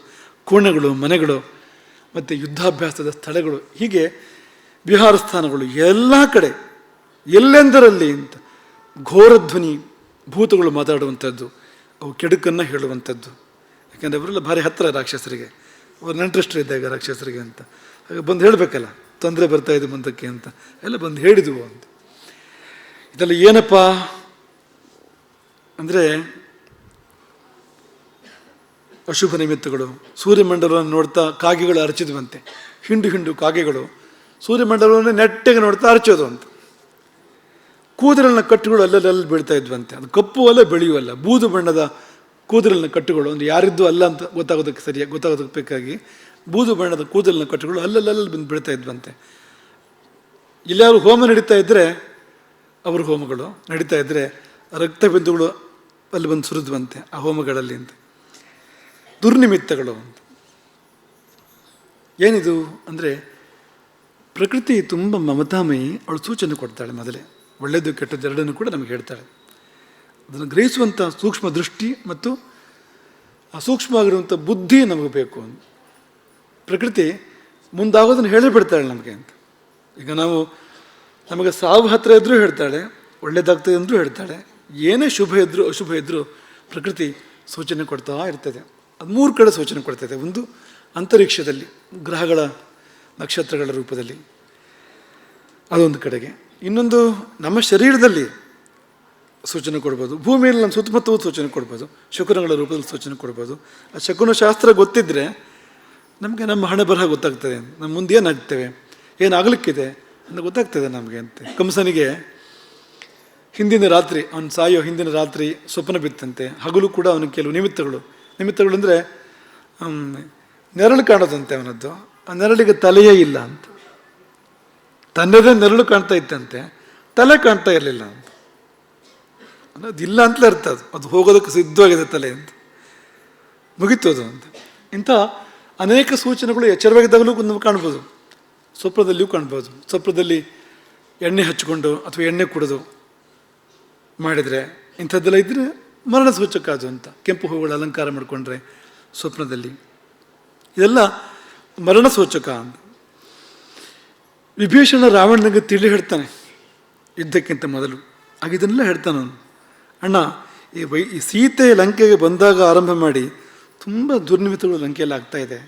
ಕೋಣೆಗಳು, ಮನೆಗಳು ಮತ್ತು ಯುದ್ಧಾಭ್ಯಾಸದ ಸ್ಥಳಗಳು, ಹೀಗೆ ವಿಹಾರ ಸ್ಥಾನಗಳು ಎಲ್ಲ ಕಡೆ ಎಲ್ಲೆಂದರಲ್ಲಿ ಅಂತ ಘೋರಧ್ವನಿ ಭೂತಗಳು ಮಾತಾಡುವಂಥದ್ದು, ಅವು ಕೆಡುಕನ್ನು ಹೇಳುವಂಥದ್ದು. ಯಾಕೆಂದರೆ ಅವರೆಲ್ಲ ಭಾರಿ ಹತ್ತಿರ ರಾಕ್ಷಸರಿಗೆ, ಅವ್ರು ನೆಂಟ್ರಷ್ಟರು ಇದ್ದಾಗ ರಾಕ್ಷಸರಿಗೆ ಅಂತ. ಹಾಗೆ ಬಂದು ಹೇಳಬೇಕಲ್ಲ, ತೊಂದರೆ ಬರ್ತಾಯಿದೆ ಮುಂದಕ್ಕೆ ಅಂತ ಎಲ್ಲ ಬಂದು ಹೇಳಿದ್ವು ಅಂತ. ಇದೆಲ್ಲ ಏನಪ್ಪ ಅಂದರೆ ಅಶುಭ ನಿಮಿತ್ತಗಳು. ಸೂರ್ಯಮಂಡಲವನ್ನು ನೋಡ್ತಾ ಕಾಗೆಗಳು ಅರಚಿದ್ವಂತೆ, ಹಿಂಡು ಕಾಗೆಗಳು ಸೂರ್ಯಮಂಡಲವನ್ನು ನೆಟ್ಟಗೆ ನೋಡ್ತಾ ಅರಚೋದು ಅಂತ. ಕೂದಲಿನ ಕಟ್ಟುಗಳು ಅಲ್ಲಲ್ಲಿ ಬೀಳ್ತಾ ಇದ್ವಂತೆ. ಅದು ಕಪ್ಪು ಅಲ್ಲ, ಬೆಳೆಯುವಲ್ಲ, ಬೂದು ಬಣ್ಣದ ಕೂದಲಿನ ಕಟ್ಟುಗಳು, ಒಂದು ಯಾರಿದ್ದು ಅಲ್ಲ ಅಂತ ಗೊತ್ತಾಗೋದಕ್ಕೆ ಬೇಕಾಗಿ ಬೂದು ಬಣ್ಣದ ಕೂದಲಿನ ಕಟ್ಟುಗಳು ಅಲ್ಲಲ್ಲಿ ಬಂದು ಬೀಳ್ತಾ ಇದ್ವಂತೆ. ಇಲ್ಲಾರು ಹೋಮ ನಡೀತಾ ಇದ್ದರೆ, ಅವ್ರ ಹೋಮಗಳು ನಡೀತಾ ಇದ್ದರೆ ರಕ್ತ ಬಿಂದುಗಳು ಅಲ್ಲಿ ಬಂದು ಸುರಿದ್ವಂತೆ ಆ ಹೋಮಗಳಲ್ಲಿ ಅಂತ. ದುರ್ನಿಮಿತ್ತಗಳು ಅಂತ ಏನಿದು ಅಂದರೆ, ಪ್ರಕೃತಿ ತುಂಬ ಮಮತಾಮಯಿ, ಅವಳು ಸೂಚನೆ ಕೊಡ್ತಾಳೆ ಮೊದಲೇ, ಒಳ್ಳೆಯದು ಕೆಟ್ಟದ್ದು ಎರಡನ್ನೂ ಕೂಡ ನಮಗೆ ಹೇಳ್ತಾಳೆ. ಅದನ್ನು ಗ್ರಹಿಸುವಂಥ ಸೂಕ್ಷ್ಮ ದೃಷ್ಟಿ ಮತ್ತು ಆ ಸೂಕ್ಷ್ಮವಾಗಿರುವಂಥ ಬುದ್ಧಿ ನಮಗೆ ಬೇಕು ಅಂತ. ಪ್ರಕೃತಿ ಮುಂದಾಗೋದನ್ನು ಹೇಳಿಬಿಡ್ತಾಳೆ ನಮಗೆ ಅಂತ. ಈಗ ನಮಗೆ ಸಾವು ಹತ್ತಿರ ಇದ್ದರೂ ಹೇಳ್ತಾಳೆ, ಒಳ್ಳೆಯದಾಗ್ತದೆ ಅಂದರೂ ಹೇಳ್ತಾಳೆ, ಏನೇ ಶುಭ ಇದ್ದರೂ ಅಶುಭ ಇದ್ದರೂ ಪ್ರಕೃತಿ ಸೂಚನೆ ಕೊಡ್ತಾ ಇರ್ತದೆ. ಅದು ಮೂರು ಕಡೆ ಸೂಚನೆ ಕೊಡ್ತದೆ. ಒಂದು ಅಂತರಿಕ್ಷದಲ್ಲಿ, ಗ್ರಹಗಳ ನಕ್ಷತ್ರಗಳ ರೂಪದಲ್ಲಿ, ಅದೊಂದು ಕಡೆಗೆ. ಇನ್ನೊಂದು ನಮ್ಮ ಶರೀರದಲ್ಲಿ ಸೂಚನೆ ಕೊಡ್ಬೋದು, ಭೂಮಿಯಲ್ಲಿ ನಮ್ಮ ಸುತ್ತಮುತ್ತಲೂ ಸೂಚನೆ ಕೊಡ್ಬೋದು, ಶಕುನಗಳ ರೂಪದಲ್ಲಿ ಸೂಚನೆ ಕೊಡ್ಬೋದು. ಆ ಶಕುನ ಶಾಸ್ತ್ರ ಗೊತ್ತಿದ್ದರೆ ನಮಗೆ ನಮ್ಮ ಹಣೆ ಬರಹ ಗೊತ್ತಾಗ್ತದೆ, ನಮ್ಮ ಮುಂದೆ ಏನಾಗ್ತೇವೆ, ಏನಾಗಲಿಕ್ಕಿದೆ ಅಂತ ಗೊತ್ತಾಗ್ತದೆ ನಮಗೆ ಅಂತ. ಕಂಸನಿಗೆ ಹಿಂದಿನ ರಾತ್ರಿ, ಅವನು ಸಾಯೋ ಹಿಂದಿನ ರಾತ್ರಿ ಸ್ವಪ್ನ ಬಿತ್ತಂತೆ. ಹಗಲು ಕೂಡ ಅವನಿಗೆ ಕೆಲವು ನಿಮಿತ್ತಗಳು ಅಂದರೆ ನೆರಳು ಕಾಣೋದಂತೆ ಅವನದ್ದು. ಆ ನೆರಳಿಗೆ ತಲೆಯೇ ಇಲ್ಲ ಅಂತ. ತನ್ನದೇ ನೆರಳು ಕಾಣ್ತಾ ಇತ್ತಂತೆ, ತಲೆ ಕಾಣ್ತಾ ಇರಲಿಲ್ಲ ಅಂತ. ಅನ್ನೋದಿಲ್ಲ ಅಂತಲೇ ಅರ್ಥ. ಅದು ಹೋಗೋದಕ್ಕೆ ಸಿದ್ಧವಾಗಿದೆ ತಲೆ ಅಂತ, ಮುಗಿತು ಅದು ಅಂತ. ಇಂಥ ಅನೇಕ ಸೂಚನೆಗಳು ಎಚ್ಚರವಾಗಿದ್ದಾಗಲೂ ನಾವು ಕಾಣ್ಬೋದು, ಸ್ವಪ್ನದಲ್ಲಿಯೂ ಕಾಣ್ಬೋದು. ಸ್ವಪ್ನದಲ್ಲಿ ಎಣ್ಣೆ ಹಚ್ಚಿಕೊಂಡು ಅಥವಾ ಎಣ್ಣೆ ಕುಡಿದು ಮಾಡಿದರೆ ಇಂಥದ್ದೆಲ್ಲ ಇದ್ದರೆ ಮರಣ ಸೂಚಕ ಅದು ಅಂತ. ಕೆಂಪು ಹೂಗಳು ಅಲಂಕಾರ ಮಾಡಿಕೊಂಡ್ರೆ ಸ್ವಪ್ನದಲ್ಲಿ ಇದೆಲ್ಲ ಮರಣ ಸೂಚಕ ಅಂತ. ವಿಭೀಷಣ ರಾವಣನಿಗೆ ತಿಳಿ ಹೇಳ್ತಾನೆ ಯುದ್ಧಕ್ಕಿಂತ ಮೊದಲು. ಆಗ ಇದನ್ನೆಲ್ಲ ಹೇಳ್ತಾನೆ ಅವನು. ಅಣ್ಣ, ಈ ಸೀತೆ ಲಂಕೆಗೆ ಬಂದಾಗ ಆರಂಭ ಮಾಡಿ ತುಂಬ ದುರ್ನಿಮಿತ್ತಗಳು ಲಂಕೆಯಲ್ಲಿ ಆಗ್ತಾ ಇದೆ.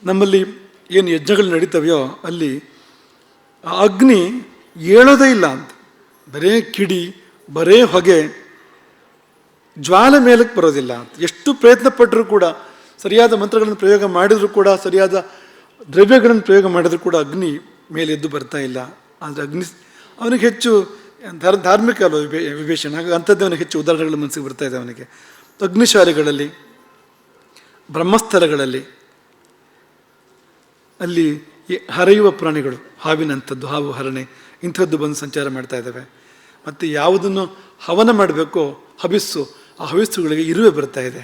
ನಮ್ಮಲ್ಲಿ ಏನು ಯಜ್ಞಗಳು ನಡೀತವೆಯೋ ಅಲ್ಲಿ ಆ ಅಗ್ನಿ ಏಳೋದೇ ಇಲ್ಲ ಅಂತ. ಬರೇ ಕಿಡಿ, ಬರೇ ಹೊಗೆ, ಜ್ವಾಲೆ ಮೇಲಕ್ಕೆ ಬರೋದಿಲ್ಲ ಅಂತ. ಎಷ್ಟು ಪ್ರಯತ್ನ ಪಟ್ಟರೂ ಕೂಡ, ಸರಿಯಾದ ಮಂತ್ರಗಳನ್ನು ಪ್ರಯೋಗ ಮಾಡಿದರೂ ಕೂಡ, ಸರಿಯಾದ ದ್ರವ್ಯಗಳನ್ನು ಪ್ರಯೋಗ ಮಾಡಿದರೂ ಕೂಡ ಅಗ್ನಿ ಮೇಲೆ ಎದ್ದು ಬರ್ತಾ ಇಲ್ಲ. ಆದರೆ ಅಗ್ನಿ ಅವನಿಗೆ ಹೆಚ್ಚು ಧಾರ್ಮಿಕ ಅಲ್ವ ವಿಭೀಷಣ, ಹಾಗಾಗಿ ಅಂಥದ್ದೇ ಅವನಿಗೆ ಹೆಚ್ಚು ಉದಾಹರಣೆಗಳು ಮನಸ್ಸಿಗೆ ಬರ್ತಾ ಇದೆ ಅವನಿಗೆ. ಅಗ್ನಿಶಾಲೆಗಳಲ್ಲಿ, ಬ್ರಹ್ಮಸ್ಥಳಗಳಲ್ಲಿ, ಅಲ್ಲಿ ಹರಿಯುವ ಪ್ರಾಣಿಗಳು, ಹಾವಿನಂಥದ್ದು, ಹಾವು ಹರಣೆ ಇಂಥದ್ದು ಬಂದು ಸಂಚಾರ ಮಾಡ್ತಾ ಇದ್ದಾವೆ. ಮತ್ತು ಯಾವುದನ್ನು ಹವನ ಮಾಡಬೇಕೋ ಹವಿಸ್ಸು, ಆ ಹವಿಸ್ಸುಗಳಿಗೆ ಇರುವೆ ಬರ್ತಾ ಇದೆ.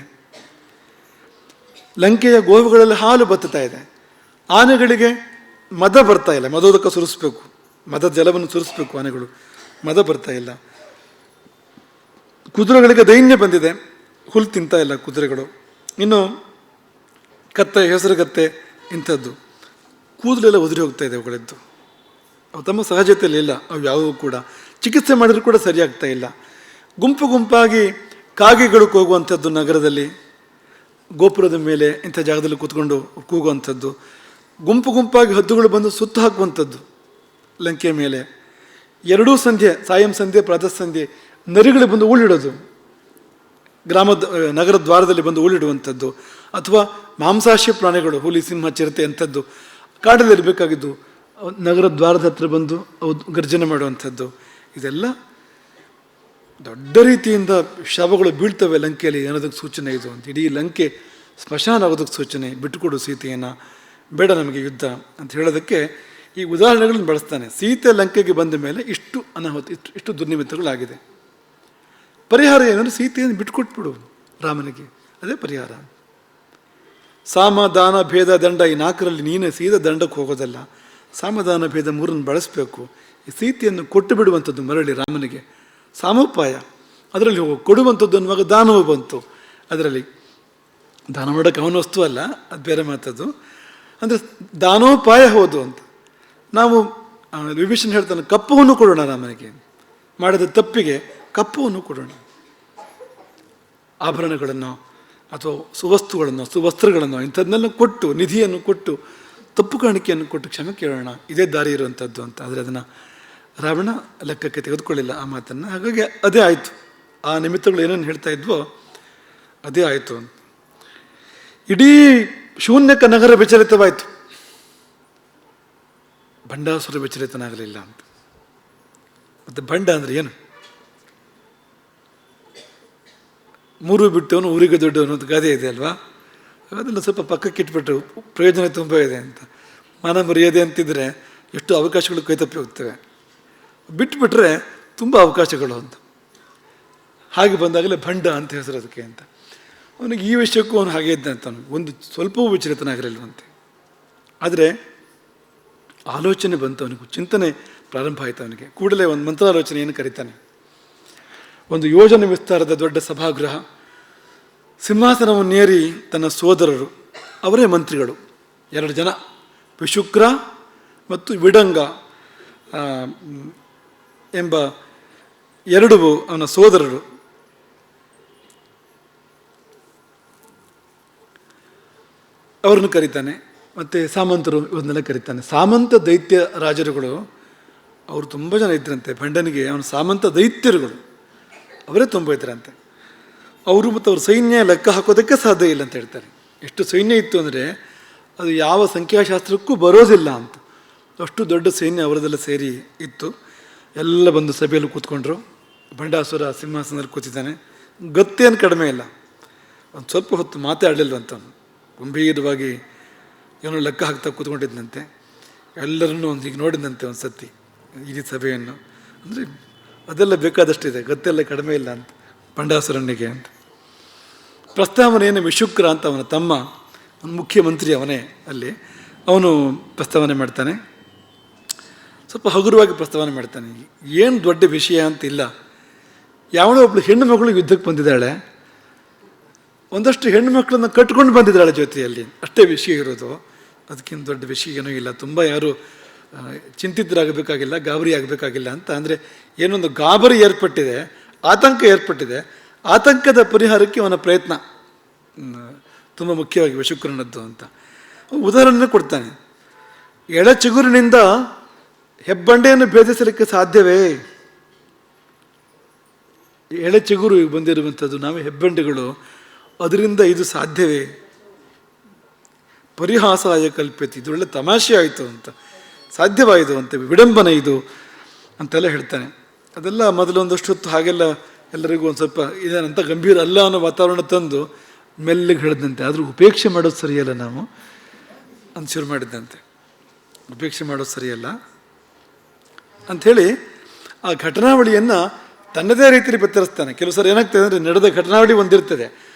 ಲಂಕೆಯ ಗೋವುಗಳಲ್ಲಿ ಹಾಲು ಬತ್ತುತ್ತಾ ಇದೆ. ಆನೆಗಳಿಗೆ ಮದ ಬರ್ತಾ ಇಲ್ಲ, ಮದೋದಕ ಸುರಿಸ್ಬೇಕು, ಮದದ ಜಲವನ್ನು ಸುರಿಸ್ಬೇಕು ಆನೆಗಳು, ಮದ ಬರ್ತಾ ಇಲ್ಲ. ಕುದುರೆಗಳಿಗೆ ದೈನ್ಯ ಬಂದಿದೆ, ಹುಲ್ಲು ತಿಂತಾ ಇಲ್ಲ ಕುದುರೆಗಳು. ಇನ್ನು ಕತ್ತೆ, ಹೆಸರುಗತ್ತೆ ಇಂಥದ್ದು ಕೂದಲೆಲ್ಲ ಉದುರಿ ಹೋಗ್ತಾ ಇದೆ ಅವುಗಳಿದ್ದು. ಅವು ತಮ್ಮ ಸಹಜತೆಯಲ್ಲಿ ಇಲ್ಲ, ಅವು ಯಾವುವು ಕೂಡ. ಚಿಕಿತ್ಸೆ ಮಾಡಿದರೂ ಕೂಡ ಸರಿಯಾಗ್ತಾ ಇಲ್ಲ. ಗುಂಪು ಗುಂಪಾಗಿ ಕಾಗೆಗಳು ಕೂಗುವಂಥದ್ದು ನಗರದಲ್ಲಿ, ಗೋಪುರದ ಮೇಲೆ ಇಂಥ ಜಾಗದಲ್ಲಿ ಕೂತ್ಕೊಂಡು ಕೂಗುವಂಥದ್ದು. ಗುಂಪು ಗುಂಪಾಗಿ ಹದ್ದುಗಳು ಬಂದು ಸುತ್ತು ಹಾಕುವಂಥದ್ದು ಲಂಕೆಯ ಮೇಲೆ. ಎರಡೂ ಸಂಧ್ಯೆ, ಸಾಯಂ ಸಂಧ್ಯೆ, ಪ್ರಾತಃ ಸಂಧ್ಯೆ, ನರಿಗಳು ಬಂದು ಊಳಿಡೋದು, ನಗರ ದ್ವಾರದಲ್ಲಿ ಬಂದು ಊಳಿಡುವಂಥದ್ದು. ಅಥವಾ ಮಾಂಸಾಶ್ಯ ಪ್ರಾಣಿಗಳು, ಹುಲಿ, ಸಿಂಹ, ಚಿರತೆ ಅಂಥದ್ದು ಕಾಡಲ್ಲಿರಬೇಕಾಗಿದ್ದು ನಗರ ದ್ವಾರದ ಹತ್ರ ಬಂದು ಅವು ಗರ್ಜನೆ ಮಾಡುವಂಥದ್ದು. ಇದೆಲ್ಲ ದೊಡ್ಡ ರೀತಿಯಿಂದ ಶವಗಳು ಬೀಳ್ತವೆ ಲಂಕೆಯಲ್ಲಿ ಅನ್ನೋದಕ್ಕೆ ಸೂಚನೆ ಇದು ಅಂತ. ಇಡೀ ಲಂಕೆ ಸ್ಮಶಾನ ಆಗೋದಕ್ಕೆ ಸೂಚನೆ. ಬಿಟ್ಟುಕೊಡು ಸೀತೆಯನ್ನು, ಬೇಡ ನಮಗೆ ಯುದ್ಧ ಅಂತ ಹೇಳೋದಕ್ಕೆ ಈ ಉದಾಹರಣೆಗಳನ್ನು ಬಳಸ್ತಾನೆ. ಸೀತೆ ಲಂಕೆಗೆ ಬಂದ ಮೇಲೆ ಇಷ್ಟು ಅನಾಹುತ, ಇಷ್ಟು ದುರ್ನಿಮಿತ್ತಗಳಾಗಿದೆ. ಪರಿಹಾರ ಏನಂದರೆ ಸೀತೆಯನ್ನು ಬಿಟ್ಟುಕೊಟ್ಬಿಡು ರಾಮನಿಗೆ, ಅದೇ ಪರಿಹಾರ. ಸಾಮ, ದಾನ, ಭೇದ, ದಂಡ ಈ 4ರಲ್ಲಿ ನೀನೇ ಸೀದಾ ದಂಡಕ್ಕೆ ಹೋಗೋದಲ್ಲ. ಸಾಮದಾನ ಭೇದ 3 ಬಳಸಬೇಕು. ಈ ಸೀತೆಯನ್ನು ಕೊಟ್ಟು ಬಿಡುವಂಥದ್ದು ಮರಳಿ ರಾಮನಿಗೆ ಸಾಮೋಪಾಯ. ಅದರಲ್ಲಿ ಕೊಡುವಂಥದ್ದು ಅನ್ನುವಾಗ ದಾನವೂ ಬಂತು. ಅದರಲ್ಲಿ ದಾನ ಮಾಡೋಕ್ಕೆ ಅವನ ವಸ್ತು ಅಲ್ಲ, ಅದು ಬೇರೆ ಮಾತದ್ದು. ಅಂದರೆ ದಾನೋಪಾಯ ಹೋದು ಅಂತ. ನಾವು ವಿಭೀಷಣ ಹೇಳ್ತಾನೆ, ಕಪ್ಪವನ್ನು ಕೊಡೋಣ ರಾಮನಿಗೆ, ಮಾಡಿದ ತಪ್ಪಿಗೆ ಕಪ್ಪವನ್ನು ಕೊಡೋಣ. ಆಭರಣಗಳನ್ನು ಅಥವಾ ಸುವಸ್ತುಗಳನ್ನು, ಸುವಸ್ತ್ರಗಳನ್ನು ಇಂಥದ್ದನ್ನೆಲ್ಲ ಕೊಟ್ಟು, ನಿಧಿಯನ್ನು ಕೊಟ್ಟು, ತಪ್ಪು ಕಾಣಿಕೆಯನ್ನು ಕೊಟ್ಟು ಕ್ಷಮೆ ಕೇಳೋಣ. ಇದೇ ದಾರಿ ಇರುವಂಥದ್ದು ಅಂತ. ಆದರೆ ಅದನ್ನು ರಾವಣ ಲೆಕ್ಕಕ್ಕೆ ತೆಗೆದುಕೊಳ್ಳಿಲ್ಲ ಆ ಮಾತನ್ನು. ಹಾಗಾಗಿ ಅದೇ ಆಯಿತು. ಆ ನಿಮಿತ್ತಗಳು ಏನೇನು ಹೇಳ್ತಾ ಇದ್ವೋ ಅದೇ ಆಯಿತು ಅಂತ. ಇಡೀ ಶೂನ್ಯಕ ನಗರ ವಿಚಲಿತವಾಯಿತು, ಭಂಡಾಸುರ ವಿಚಲಿತನಾಗಲಿಲ್ಲ ಅಂತ. ಮತ್ತು ಭಂಡ ಅಂದರೆ ಏನು? 3 ಬಿಟ್ಟವನು ಊರಿಗೆ ದೊಡ್ಡವನು ಅಂತ ಗಾದೆ ಇದೆ ಅಲ್ವಾ? ಅದೆಲ್ಲ ಸ್ವಲ್ಪ ಪಕ್ಕಕ್ಕೆ ಇಟ್ಬಿಟ್ರು, ಪ್ರಯೋಜನ ತುಂಬ ಇದೆ ಅಂತ. ಮಾನ ಮರ್ಯಾದೆ ಅಂತಿದ್ರೆ ಎಷ್ಟು ಅವಕಾಶಗಳು ಕೈತಪ್ಪಿ ಹೋಗ್ತವೆ. ಬಿಟ್ಟುಬಿಟ್ರೆ ತುಂಬ ಅವಕಾಶಗಳು ಅಂತ. ಹಾಗೆ ಬಂದಾಗಲೇ ಭಂಡ ಅಂತ ಹೆಸರು ಅದಕ್ಕೆ ಅಂತ. ಅವನಿಗೆ ಈ ವಿಷಯಕ್ಕೂ ಅವನು ಹಾಗೆ ಇದ್ದ ಅಂತ, ಒಂದು ಸ್ವಲ್ಪವೂ ವಿಚಲಿತನಾಗಿರಲಿಲ್ವಂತೆ. ಆದರೆ ಆಲೋಚನೆ ಬಂತು ಅವನಿಗೆ, ಚಿಂತನೆ ಪ್ರಾರಂಭ ಆಯಿತು ಅವನಿಗೆ. ಕೂಡಲೇ ಒಂದು ಮಂತ್ರಾಲೋಚನೆಯನ್ನು ಕರೀತಾನೆ. ಒಂದು ಯೋಜನೆ ವಿಸ್ತಾರದ ದೊಡ್ಡ ಸಭಾಗೃಹ, ಸಿಂಹಾಸನವನ್ನೇರಿ ತನ್ನ ಸೋದರರು, ಅವರೇ ಮಂತ್ರಿಗಳು 2 ಜನ, ವಿಶುಕ್ರ ಮತ್ತು ವಿಡಂಗ ಎಂಬ 2 ಅವನ ಸೋದರರು. ಅವರನ್ನು ಕರೀತಾನೆ. ಮತ್ತು ಸಾಮಂತರು ಇವನ್ನೆಲ್ಲ ಕರೀತಾನೆ. ಸಾಮಂತ ದೈತ್ಯ ರಾಜರುಗಳು ಅವರು ತುಂಬ ಜನ ಇದ್ರಂತೆ. ಭಂಡನಿಗೆ ಅವನ ಸಾಮಂತ ದೈತ್ಯರುಗಳು ಅವರೇ ತುಂಬ ಇದ್ರಂತೆ. ಅವರು ಮತ್ತು ಅವ್ರ ಸೈನ್ಯ ಲೆಕ್ಕ ಹಾಕೋದಕ್ಕೆ ಸಾಧ್ಯ ಇಲ್ಲ ಅಂತ ಹೇಳ್ತಾರೆ. ಎಷ್ಟು ಸೈನ್ಯ ಇತ್ತು ಅಂದರೆ ಅದು ಯಾವ ಸಂಖ್ಯಾಶಾಸ್ತ್ರಕ್ಕೂ ಬರೋದಿಲ್ಲ ಅಂತ. ಅಷ್ಟು ದೊಡ್ಡ ಸೈನ್ಯ ಅವರದೆಲ್ಲ ಸೇರಿ ಇತ್ತು. ಎಲ್ಲ ಬಂದು ಸಭೆಯಲ್ಲಿ ಕೂತ್ಕೊಂಡ್ರು. ಬಂಡಾಸುರ ಸಿಂಹಾಸನದಲ್ಲಿ ಕೂತಿದ್ದಾನೆ. ಗತ್ತೇನು ಕಡಿಮೆ ಇಲ್ಲ. ಒಂದು ಸ್ವಲ್ಪ ಹೊತ್ತು ಮಾತಾಡಲಿಲ್ವಂತ, ಗಂಭೀರವಾಗಿ ಏನೋ ಲೆಕ್ಕ ಹಾಕ್ತಾ ಕೂತ್ಕೊಂಡಿದ್ದಂತೆ. ಎಲ್ಲರನ್ನೂ ಒಂದು ಈಗ ನೋಡಿದಂತೆ ಒಂದು ಸತಿ ಇಡೀ ಸಭೆಯನ್ನು. ಅಂದರೆ ಅದೆಲ್ಲ ಬೇಕಾದಷ್ಟಿದೆ, ಗತ್ತೆಲ್ಲ ಕಡಿಮೆ ಇಲ್ಲ ಅಂತ ಬಂಡಾಸುರನಿಗೆ ಅಂತ. ಪ್ರಸ್ತಾವನೆಯನ್ನು ವಿಶುಕ್ರ ಅಂತ ಅವನ ತಮ್ಮ, ಅವನ ಮುಖ್ಯಮಂತ್ರಿ ಅವನೇ ಅಲ್ಲಿ, ಅವನು ಪ್ರಸ್ತಾವನೆ ಮಾಡ್ತಾನೆ. ಸ್ವಲ್ಪ ಹಗುರವಾಗಿ ಪ್ರಸ್ತಾವನೆ ಮಾಡ್ತಾನೆ. ಏನು ದೊಡ್ಡ ವಿಷಯ ಅಂತಿಲ್ಲ. ಯಾವಳೋ ಒಬ್ಬಳು ಹೆಣ್ಣು ಮಗಳು ಯುದ್ಧಕ್ಕೆ ಬಂದಿದ್ದಾಳೆ, ಒಂದಷ್ಟು ಹೆಣ್ಣು ಮಕ್ಕಳನ್ನು ಕಟ್ಕೊಂಡು ಬಂದಿದ್ದಾಳೆ ಜೊತೆಯಲ್ಲಿ, ಅಷ್ಟೇ ವಿಷಯ ಇರೋದು. ಅದಕ್ಕಿಂತ ದೊಡ್ಡ ವಿಷಯ ಏನೂ ಇಲ್ಲ. ತುಂಬ ಯಾರು ಚಿಂತಿತರಾಗಬೇಕಾಗಿಲ್ಲ, ಗಾಬರಿ ಆಗಬೇಕಾಗಿಲ್ಲ ಅಂತ. ಅಂದರೆ ಏನೊಂದು ಗಾಬರಿ ಏರ್ಪಟ್ಟಿದೆ, ಆತಂಕ ಏರ್ಪಟ್ಟಿದೆ. ಆತಂಕದ ಪರಿಹಾರಕ್ಕೆ ಅವನ ಪ್ರಯತ್ನ ತುಂಬ ಮುಖ್ಯವಾಗಿ ವಿಶುಕ್ರನದ್ದು ಅಂತ ಉದಾಹರಣೆ ಕೊಡ್ತಾನೆ. ಎಳಚಿಗುರಿನಿಂದ ಹೆಬ್ಬಂಡೆಯನ್ನು ಭೇದಿಸಲಿಕ್ಕೆ ಸಾಧ್ಯವೇ? ಎಳೆಚಿಗುರು ಬಂದಿರುವಂಥದ್ದು, ನಾವು ಹೆಬ್ಬಂಡೆಗಳು, ಅದರಿಂದ ಇದು ಸಾಧ್ಯವೇ? ಪರಿಹಾಸಾಯ ಕಲ್ಪ್ಯತೆ, ಇದು ಒಳ್ಳೆ ತಮಾಷೆ ಆಯಿತು ಅಂತ, ಸಾಧ್ಯವಾಯಿತು ಅಂತ, ವಿಡಂಬನೆ ಇದು ಅಂತೆಲ್ಲ ಹೇಳ್ತಾನೆ. ಅದೆಲ್ಲ ಮೊದಲೊಂದಷ್ಟು ಹೊತ್ತು ಹಾಗೆಲ್ಲ ಎಲ್ಲರಿಗೂ ಒಂದು ಸ್ವಲ್ಪ ಇದೇನಂತ ಗಂಭೀರ ಅಲ್ಲ ಅನ್ನೋ ವಾತಾವರಣ ತಂದು ಮೆಲ್ಲಿಗೆ ಹೇಳಿದಂತೆ. ಆದರೂ ಉಪೇಕ್ಷೆ ಮಾಡೋದು ಸರಿಯಲ್ಲ ನಾವು ಅಂತ ಶುರು ಮಾಡಿದ್ದಂತೆ. ಉಪೇಕ್ಷೆ ಮಾಡೋದು ಸರಿಯಲ್ಲ ಅಂಥೇಳಿ ಆ ಘಟನಾವಳಿಯನ್ನು ತನ್ನದೇ ರೀತಿಯಲ್ಲಿ ಬಿತ್ತರಿಸ್ತಾನೆ. ಕೆಲವು ಸರಿ ಏನಾಗ್ತದೆ ಅಂದರೆ, ನಡೆದ ಘಟನಾವಳಿ ಒಂದಿರ್ತದೆ,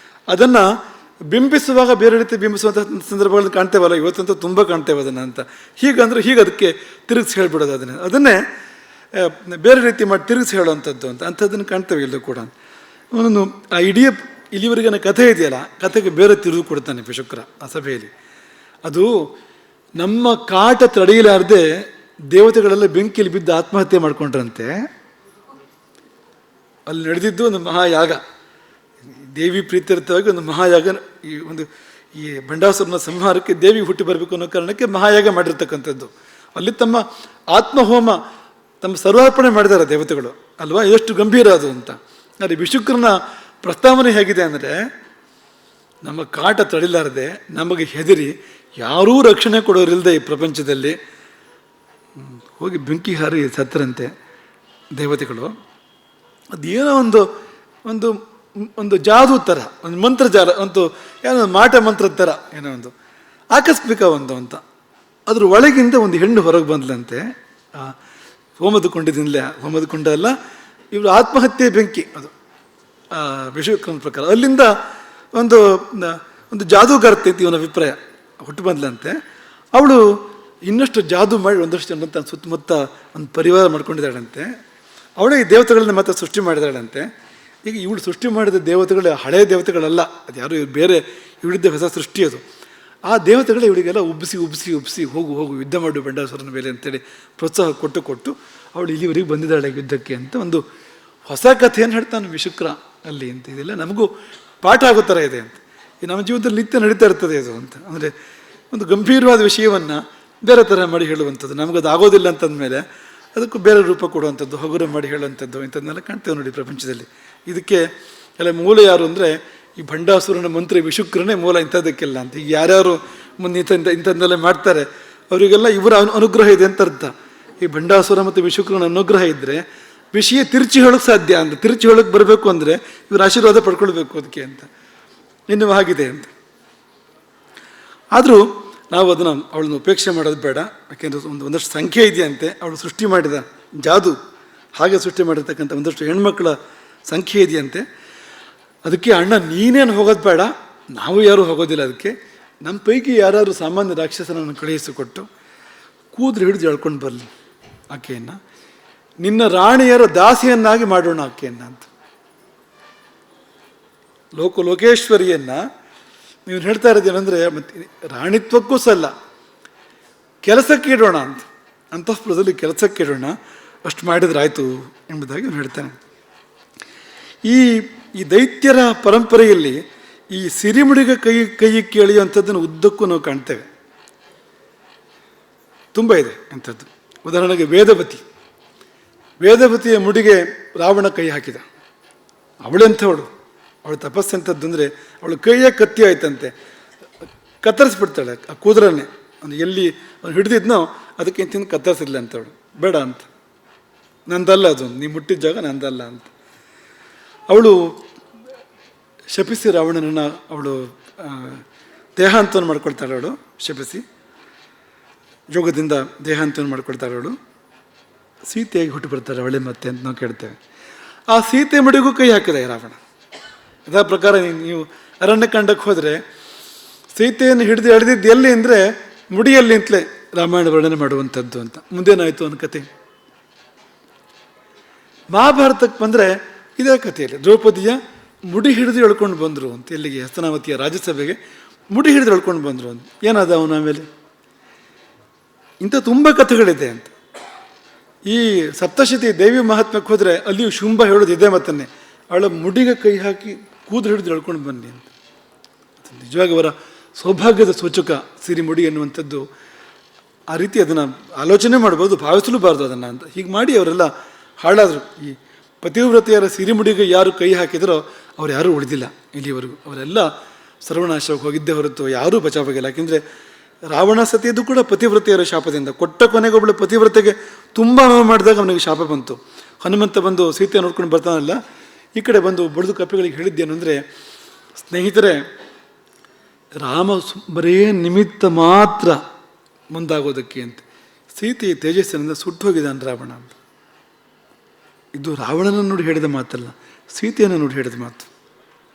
ಅದನ್ನು ಬಿಂಬಿಸುವಾಗ ಬೇರೆ ರೀತಿ ಬಿಂಬಿಸುವಂಥ ಸಂದರ್ಭಗಳನ್ನು ಕಾಣ್ತೇವಲ್ಲ, ಇವತ್ತಂತೂ ತುಂಬ ಕಾಣ್ತೇವೆ ಅದನ್ನು ಅಂತ. ಹೀಗಂದ್ರೆ ಹೀಗೆ ಅದಕ್ಕೆ ತಿರುಗಿಸಿ ಹೇಳ್ಬಿಡೋದು, ಅದನ್ನೇ ಬೇರೆ ರೀತಿ ಮಾಡಿ ತಿರುಗಿಸಿ ಹೇಳುವಂಥದ್ದು ಅಂತ ಅಂಥದ್ದನ್ನು ಕಾಣ್ತೇವೆ ಎಲ್ಲೂ ಕೂಡ. ಅವನನ್ನು ಆ ಇಡೀ ಇಲ್ಲಿವರೆಗಿನ ಕಥೆ ಇದೆಯಲ್ಲ, ಕಥೆಗೆ ಬೇರೆ ತಿರುವು ಕೊಡ್ತಾನೆ ವಿಶುಕ್ರ ಆ ಸಭೆಯಲ್ಲಿ. ಅದು ನಮ್ಮ ಕಾಟ ತಡೆಯಲಾರದೆ ದೇವತೆಗಳೆಲ್ಲ ಬೆಂಕಿಯಲ್ಲಿ ಬಿದ್ದು ಆತ್ಮಹತ್ಯೆ ಮಾಡ್ಕೊಂಡ್ರಂತೆ. ಅಲ್ಲಿ ನಡೆದಿದ್ದು ಒಂದು ಮಹಾಯಾಗ, ದೇವಿ ಪ್ರೀತ್ಯರ್ಥವಾಗಿ ಒಂದು ಮಹಾಯಾಗ. ಈ ಬಂಡಾಸುರನ ಸಂಹಾರಕ್ಕೆ ದೇವಿ ಹುಟ್ಟಿ ಬರಬೇಕು ಅನ್ನೋ ಕಾರಣಕ್ಕೆ ಮಹಾಯಾಗ ಮಾಡಿರ್ತಕ್ಕಂಥದ್ದು. ಅಲ್ಲಿ ತಮ್ಮ ಆತ್ಮಹೋಮ, ತಮ್ಮ ಸರ್ವಾರ್ಪಣೆ ಮಾಡಿದ್ದಾರೆ ದೇವತೆಗಳು ಅಲ್ವಾ. ಎಷ್ಟು ಗಂಭೀರ ಅದು ಅಂತ. ಆದರೆ ವಿಶುಕ್ರನ ಪ್ರಸ್ತಾವನೆ ಹೇಗಿದೆ ಅಂದರೆ, ನಮ್ಮ ಕಾಟ ತಡಿಲಾರದೆ ನಮಗೆ ಹೆದರಿ ಯಾರೂ ರಕ್ಷಣೆ ಕೊಡೋರಿಲ್ಲದೆ ಈ ಪ್ರಪಂಚದಲ್ಲಿ ಹೋಗಿ ಬೆಂಕಿ ಹಾರಿ ಸತ್ತರಂತೆ ದೇವತೆಗಳು. ಅದೇನೋ ಒಂದು ಒಂದು ಒಂದು ಜಾದೂ ಥರ, ಒಂದು ಮಂತ್ರಜಾಲ, ಒಂದು ಏನೋ ಮಾಟ ಮಂತ್ರದ ಥರ, ಏನೋ ಒಂದು ಆಕಸ್ಮಿಕ ಒಂದು ಅಂತ. ಅದ್ರ ಒಳಗಿಂದ ಒಂದು ಹೆಣ್ಣು ಹೊರಗೆ ಬಂದ್ಲಂತೆ. ಹೋಮದ ಕುಂಡದಿಂದಲೇ, ಹೋಮದ ಕುಂಡ ಅಲ್ಲ, ಇವರು ಆತ್ಮಹತ್ಯೆ ಬೆಂಕಿ ಅದು ವಿಶ್ವಕ್ರಮ ಪ್ರಕಾರ. ಅಲ್ಲಿಂದ ಒಂದು ಒಂದು ಜಾದೂಗಾರ್ತೆ ಅಂತ ಇವನ ಅಭಿಪ್ರಾಯ ಹುಟ್ಟು ಬಂದ್ಲಂತೆ. ಅವಳು ಇನ್ನಷ್ಟು ಜಾದೂ ಮಾಡಿ ಒಂದಷ್ಟು ಜನ ತನ್ನ ಸುತ್ತಮುತ್ತ ಒಂದು ಪರಿವಾರ ಮಾಡ್ಕೊಂಡಿದ್ದಾಳಂತೆ. ಅವಳೇ ಈ ದೇವತೆಗಳನ್ನ ಮತ್ತೆ ಸೃಷ್ಟಿ ಮಾಡಿದಾಳಂತೆ. ಈಗ ಇವಳು ಸೃಷ್ಟಿ ಮಾಡಿದ ದೇವತೆಗಳು ಹಳೆಯ ದೇವತೆಗಳಲ್ಲ, ಅದು ಯಾರು ಬೇರೆ, ಇವಳಿದ್ದ ಹೊಸ ಸೃಷ್ಟಿ ಅದು. ಆ ದೇವತೆಗಳು ಇವಳಿಗೆಲ್ಲ ಉಬ್ಬಿಸಿ ಉಬ್ಬಿಸಿ ಉಬ್ಬಿಸಿ ಹೋಗು ಹೋಗು ಯುದ್ಧ ಮಾಡು ಬಂಡಾಸುರನ ಮೇಲೆ ಅಂತೇಳಿ ಪ್ರೋತ್ಸಾಹ ಕೊಟ್ಟು ಅವಳು ಇಲ್ಲಿವರೆಗೆ ಬಂದಿದ್ದಾಳೆ ಯುದ್ಧಕ್ಕೆ ಅಂತ ಒಂದು ಹೊಸ ಕಥೆಯನ್ನು ಹೇಳ್ತಾನೆ ವಿಶುಕ್ರ ಅಲ್ಲಿ ಅಂತ. ಇದೆಲ್ಲ ನಮಗೂ ಪಾಠ ಆಗೋ ಥರ ಇದೆ ಅಂತ. ಈ ನಮ್ಮ ಜೀವನದಲ್ಲಿ ನಿತ್ಯ ನಡೀತಾ ಇರ್ತದೆ ಇದು ಅಂತ. ಅಂದರೆ ಒಂದು ಗಂಭೀರವಾದ ವಿಷಯವನ್ನು ಬೇರೆ ಥರ ಮಾಡಿ ಹೇಳುವಂಥದ್ದು, ನಮಗದು ಆಗೋದಿಲ್ಲ ಅಂತಂದಮೇಲೆ ಅದಕ್ಕೂ ಬೇರೆ ರೂಪ ಕೊಡುವಂಥದ್ದು, ಹಗುರ ಮಾಡಿ ಹೇಳುವಂಥದ್ದು, ಇಂಥದ್ದನ್ನೆಲ್ಲ ಕಾಣ್ತೇವೆ ನೋಡಿ ಪ್ರಪಂಚದಲ್ಲಿ. ಇದಕ್ಕೆ ಎಲ್ಲ ಮೂಲ ಯಾರು ಅಂದರೆ ಈ ಭಂಡಾಸುರನ ಮಂತ್ರಿ ವಿಶುಕ್ರನೇ ಮೂಲ ಇಂಥದ್ದಕ್ಕೆಲ್ಲ ಅಂತ. ಈಗ ಯಾರ್ಯಾರು ಮುಂದೆ ಇಂಥದ್ದನ್ನೆಲ್ಲ ಮಾಡ್ತಾರೆ ಅವರಿಗೆಲ್ಲ ಇವರ ಅನುಗ್ರಹ ಇದೆ ಅಂತ ಅರ್ಥ. ಈ ಭಂಡಾಸುರ ಮತ್ತು ವಿಶುಕ್ರನ ಅನುಗ್ರಹ ಇದ್ದರೆ ವಿಷಯ ತಿರುಚಿ ಹೇಳೋಕ್ಕೆ ಸಾಧ್ಯ ಅಂತ. ತಿರುಚಿ ಹೇಳೋಕ್ಕೆ ಬರಬೇಕು ಅಂದರೆ ಇವರು ಆಶೀರ್ವಾದ ಪಡ್ಕೊಳ್ಬೇಕು ಅದಕ್ಕೆ ಅಂತ. ಇನ್ನು ಆಗಿದೆ ಅಂತ. ಆದರೂ ನಾವು ಅದನ್ನು ಅವಳನ್ನು ಉಪೇಕ್ಷೆ ಮಾಡೋದು ಬೇಡ. ಯಾಕೆಂದರೆ ಒಂದಷ್ಟು ಸಂಖ್ಯೆ ಇದೆಯಂತೆ, ಅವಳು ಸೃಷ್ಟಿ ಮಾಡಿದ ಜಾದು, ಹಾಗೆ ಸೃಷ್ಟಿ ಮಾಡಿರ್ತಕ್ಕಂಥ ಒಂದಷ್ಟು ಹೆಣ್ಮಕ್ಳ ಸಂಖ್ಯೆ ಇದೆಯಂತೆ. ಅದಕ್ಕೆ ಅಣ್ಣ ನೀನೇನು ಹೋಗೋದು ಬೇಡ, ನಾವು ಯಾರೂ ಹೋಗೋದಿಲ್ಲ ಅದಕ್ಕೆ. ನಮ್ಮ ಪೈಕಿ ಯಾರಾದರೂ ಸಾಮಾನ್ಯ ರಾಕ್ಷಸನನ್ನು ಕಳುಹಿಸಿಕೊಟ್ಟು ಕೂದ್ರೆ ಹಿಡಿದು ಎಳ್ಕೊಂಡು ಬರಲಿ ಆಕೆಯನ್ನು, ನಿನ್ನ ರಾಣಿಯರ ದಾಸಿಯನ್ನಾಗಿ ಮಾಡೋಣ ಆಕೆಯನ್ನು ಅಂತ. ಲೋಕೇಶ್ವರಿಯನ್ನು ನೀವು ಹೇಳ್ತಾ ಇರೋದೇನೆಂದರೆ, ಮತ್ತೆ ರಾಣಿತ್ವಕ್ಕೂ ಸಲ್ಲ, ಕೆಲಸಕ್ಕೆ ಇಡೋಣ ಅಂತ, ಅಂತಃಪುರದಲ್ಲಿ ಕೆಲಸಕ್ಕೆ ಇಡೋಣ, ಅಷ್ಟು ಮಾಡಿದ್ರೆ ಆಯಿತು ಎಂಬುದಾಗಿ ಅವನು ಹೇಳ್ತಾನೆ. ಈ ದೈತ್ಯರ ಪರಂಪರೆಯಲ್ಲಿ ಈ ಸಿರಿಮುಡಿಗ ಕೈ ಕೇಳಿಯುವಂಥದ್ದನ್ನು ಉದ್ದಕ್ಕೂ ನಾವು ಕಾಣ್ತೇವೆ. ತುಂಬ ಇದೆ ಅಂಥದ್ದು. ಉದಾಹರಣೆಗೆ ವೇದವತಿಯ ಮುಡಿಗೆ ರಾವಣ ಕೈ ಹಾಕಿದ. ಅವಳೆಂಥವಳು, ಅವಳು ತಪಸ್ಸಂಥದ್ದು ಅಂದರೆ ಅವಳು ಕೈಯೇ ಕತ್ತಿ ಆಯ್ತಂತೆ, ಕತ್ತರಿಸ್ಬಿಡ್ತಾಳೆ ಆ ಕೂದಲನ್ನೇ. ಅವನು ಎಲ್ಲಿ ಅವನು ಹಿಡಿದಿದ್ನೋ ಅದಕ್ಕೆ ಇಂತಿಂದು ಕತ್ತರಿಸಿಲ್ಲ ಅಂತವಳು, ಬೇಡ ಅಂತ. ನಂದಲ್ಲ ಅದು, ನೀ ಮುಟ್ಟಿದ ಜಾಗ ನಂದಲ್ಲ ಅಂತ. ಅವಳು ಶಪಿಸಿ ರಾವಣನನ್ನು ಅವಳು ದೇಹಾಂತವನ್ನು ಮಾಡ್ಕೊಳ್ತಾಳೆ. ಅವಳು ಶಪಿಸಿ ಯೋಗದಿಂದ ದೇಹಾಂತವನ್ನು ಮಾಡ್ಕೊಳ್ತಾಳೆ. ಅವಳು ಸೀತೆಯಾಗಿ ಹುಟ್ಟು ಬರ್ತಾರೆ ಅವಳೆ ಮತ್ತೆ ಅಂತ ನಾವು ಕೇಳ್ತೇವೆ. ಆ ಸೀತೆ ಮುಡಿಗೂ ಕೈ ಹಾಕಿದೆ ರಾವಣ. ಅದರ ಪ್ರಕಾರ ನೀವು ಅರಣ್ಯಕಾಂಡಕ್ಕೆ ಹೋದರೆ ಸೀತೆಯನ್ನು ಹಿಡಿದಿದ್ದು ಎಲ್ಲಿ ಅಂದರೆ ಮುಡಿಯಲ್ಲಿ ಅಂತಲೇ ರಾಮಾಯಣ ವರ್ಣನೆ ಮಾಡುವಂಥದ್ದು ಅಂತ. ಮುಂದೇನಾಯಿತು ಅನ್ನೋ ಕತೆ. ಮಹಾಭಾರತಕ್ಕೆ ಬಂದರೆ ಇದೇ ಕಥೆಯಲ್ಲಿ ದ್ರೌಪದಿಯ ಮುಡಿ ಹಿಡಿದು ಎಳ್ಕೊಂಡು ಬಂದರು ಅಂತ. ಎಲ್ಲಿಗೆ? ಹಸ್ತನಾವತಿಯ ರಾಜ್ಯಸಭೆಗೆ ಮುಡಿ ಹಿಡಿದು ಎಳ್ಕೊಂಡು ಬಂದರು ಅಂತ. ಏನಾದ ಅವನು ಆಮೇಲೆ? ಇಂಥ ತುಂಬ ಕಥೆಗಳಿದೆ ಅಂತ. ಈ ಸಪ್ತಶತಿ ದೇವಿ ಮಹಾತ್ಮಕ್ಕೆ ಹೋದರೆ ಅಲ್ಲಿಯೂ ಶುಂಭ ಹೇಳೋದು ಇದೇ ಮತ್ತನ್ನೇ, ಅವಳ ಮುಡಿಗೆ ಕೈ ಹಾಕಿ ಕೂದಲು ಹಿಡಿದು ಎಳ್ಕೊಂಡು ಬನ್ನಿ ಅಂತ. ನಿಜವಾಗಿ ಅವರ ಸೌಭಾಗ್ಯದ ಸೂಚಕ ಸಿರಿಮುಡಿ ಎನ್ನುವಂಥದ್ದು. ಆ ರೀತಿ ಅದನ್ನು ಆಲೋಚನೆ ಮಾಡ್ಬೋದು, ಭಾವಿಸಲೂಬಾರ್ದು ಅದನ್ನು ಅಂತ. ಹೀಗೆ ಮಾಡಿ ಅವರೆಲ್ಲ ಹಾಳಾದರು. ಈ ಪತಿವ್ರತೆಯರ ಸಿರಿಮುಡಿಗೆ ಯಾರು ಕೈ ಹಾಕಿದರೋ ಅವ್ರು ಯಾರೂ ಉಳಿದಿಲ್ಲ ಇಲ್ಲಿವರೆಗೂ. ಅವರೆಲ್ಲ ಸರ್ವನಾಶಕ್ಕೆ ಹೋಗಿದ್ದೇ ಹೊರತು ಯಾರೂ ಬಚಾವಾಗಿಲ್ಲ. ಯಾಕೆಂದರೆ ರಾವಣ ಸತಿಯದು ಕೂಡ ಪತಿವ್ರತೆಯರ ಶಾಪದಿಂದ. ಕೊಟ್ಟ ಕೊನೆಗೊಬ್ಬಳು ಪತಿವ್ರತೆಗೆ ತುಂಬ ನೋವು ಮಾಡಿದಾಗ ಅವನಿಗೆ ಶಾಪ ಬಂತು. ಹನುಮಂತ ಬಂದು ಸೀತೆ ನೋಡ್ಕೊಂಡು ಬರ್ತಾನಲ್ಲ, ಈ ಕಡೆ ಬಂದು ಬಡಿದು ಕಪಿಗಳಿಗೆ ಹೇಳಿದ್ದೇನು ಅಂದರೆ, ಸ್ನೇಹಿತರೆ, ರಾಮ ಬರೇ ನಿಮಿತ್ತ ಮಾತ್ರ ಮುಂದಾಗೋದಕ್ಕೆ ಅಂತ. ಸೀತೆಯ ತೇಜಸ್ಸಿನಿಂದ ಸುಟ್ಟು ಹೋಗಿದ್ದಾನೆ ರಾವಣ ಅಂತ. ಇದು ರಾವಣನನ್ನು ನೋಡಿ ಹೇಳಿದ ಮಾತಲ್ಲ, ಸೀತೆಯನ್ನು ನೋಡಿ ಹೇಳಿದ ಮಾತು.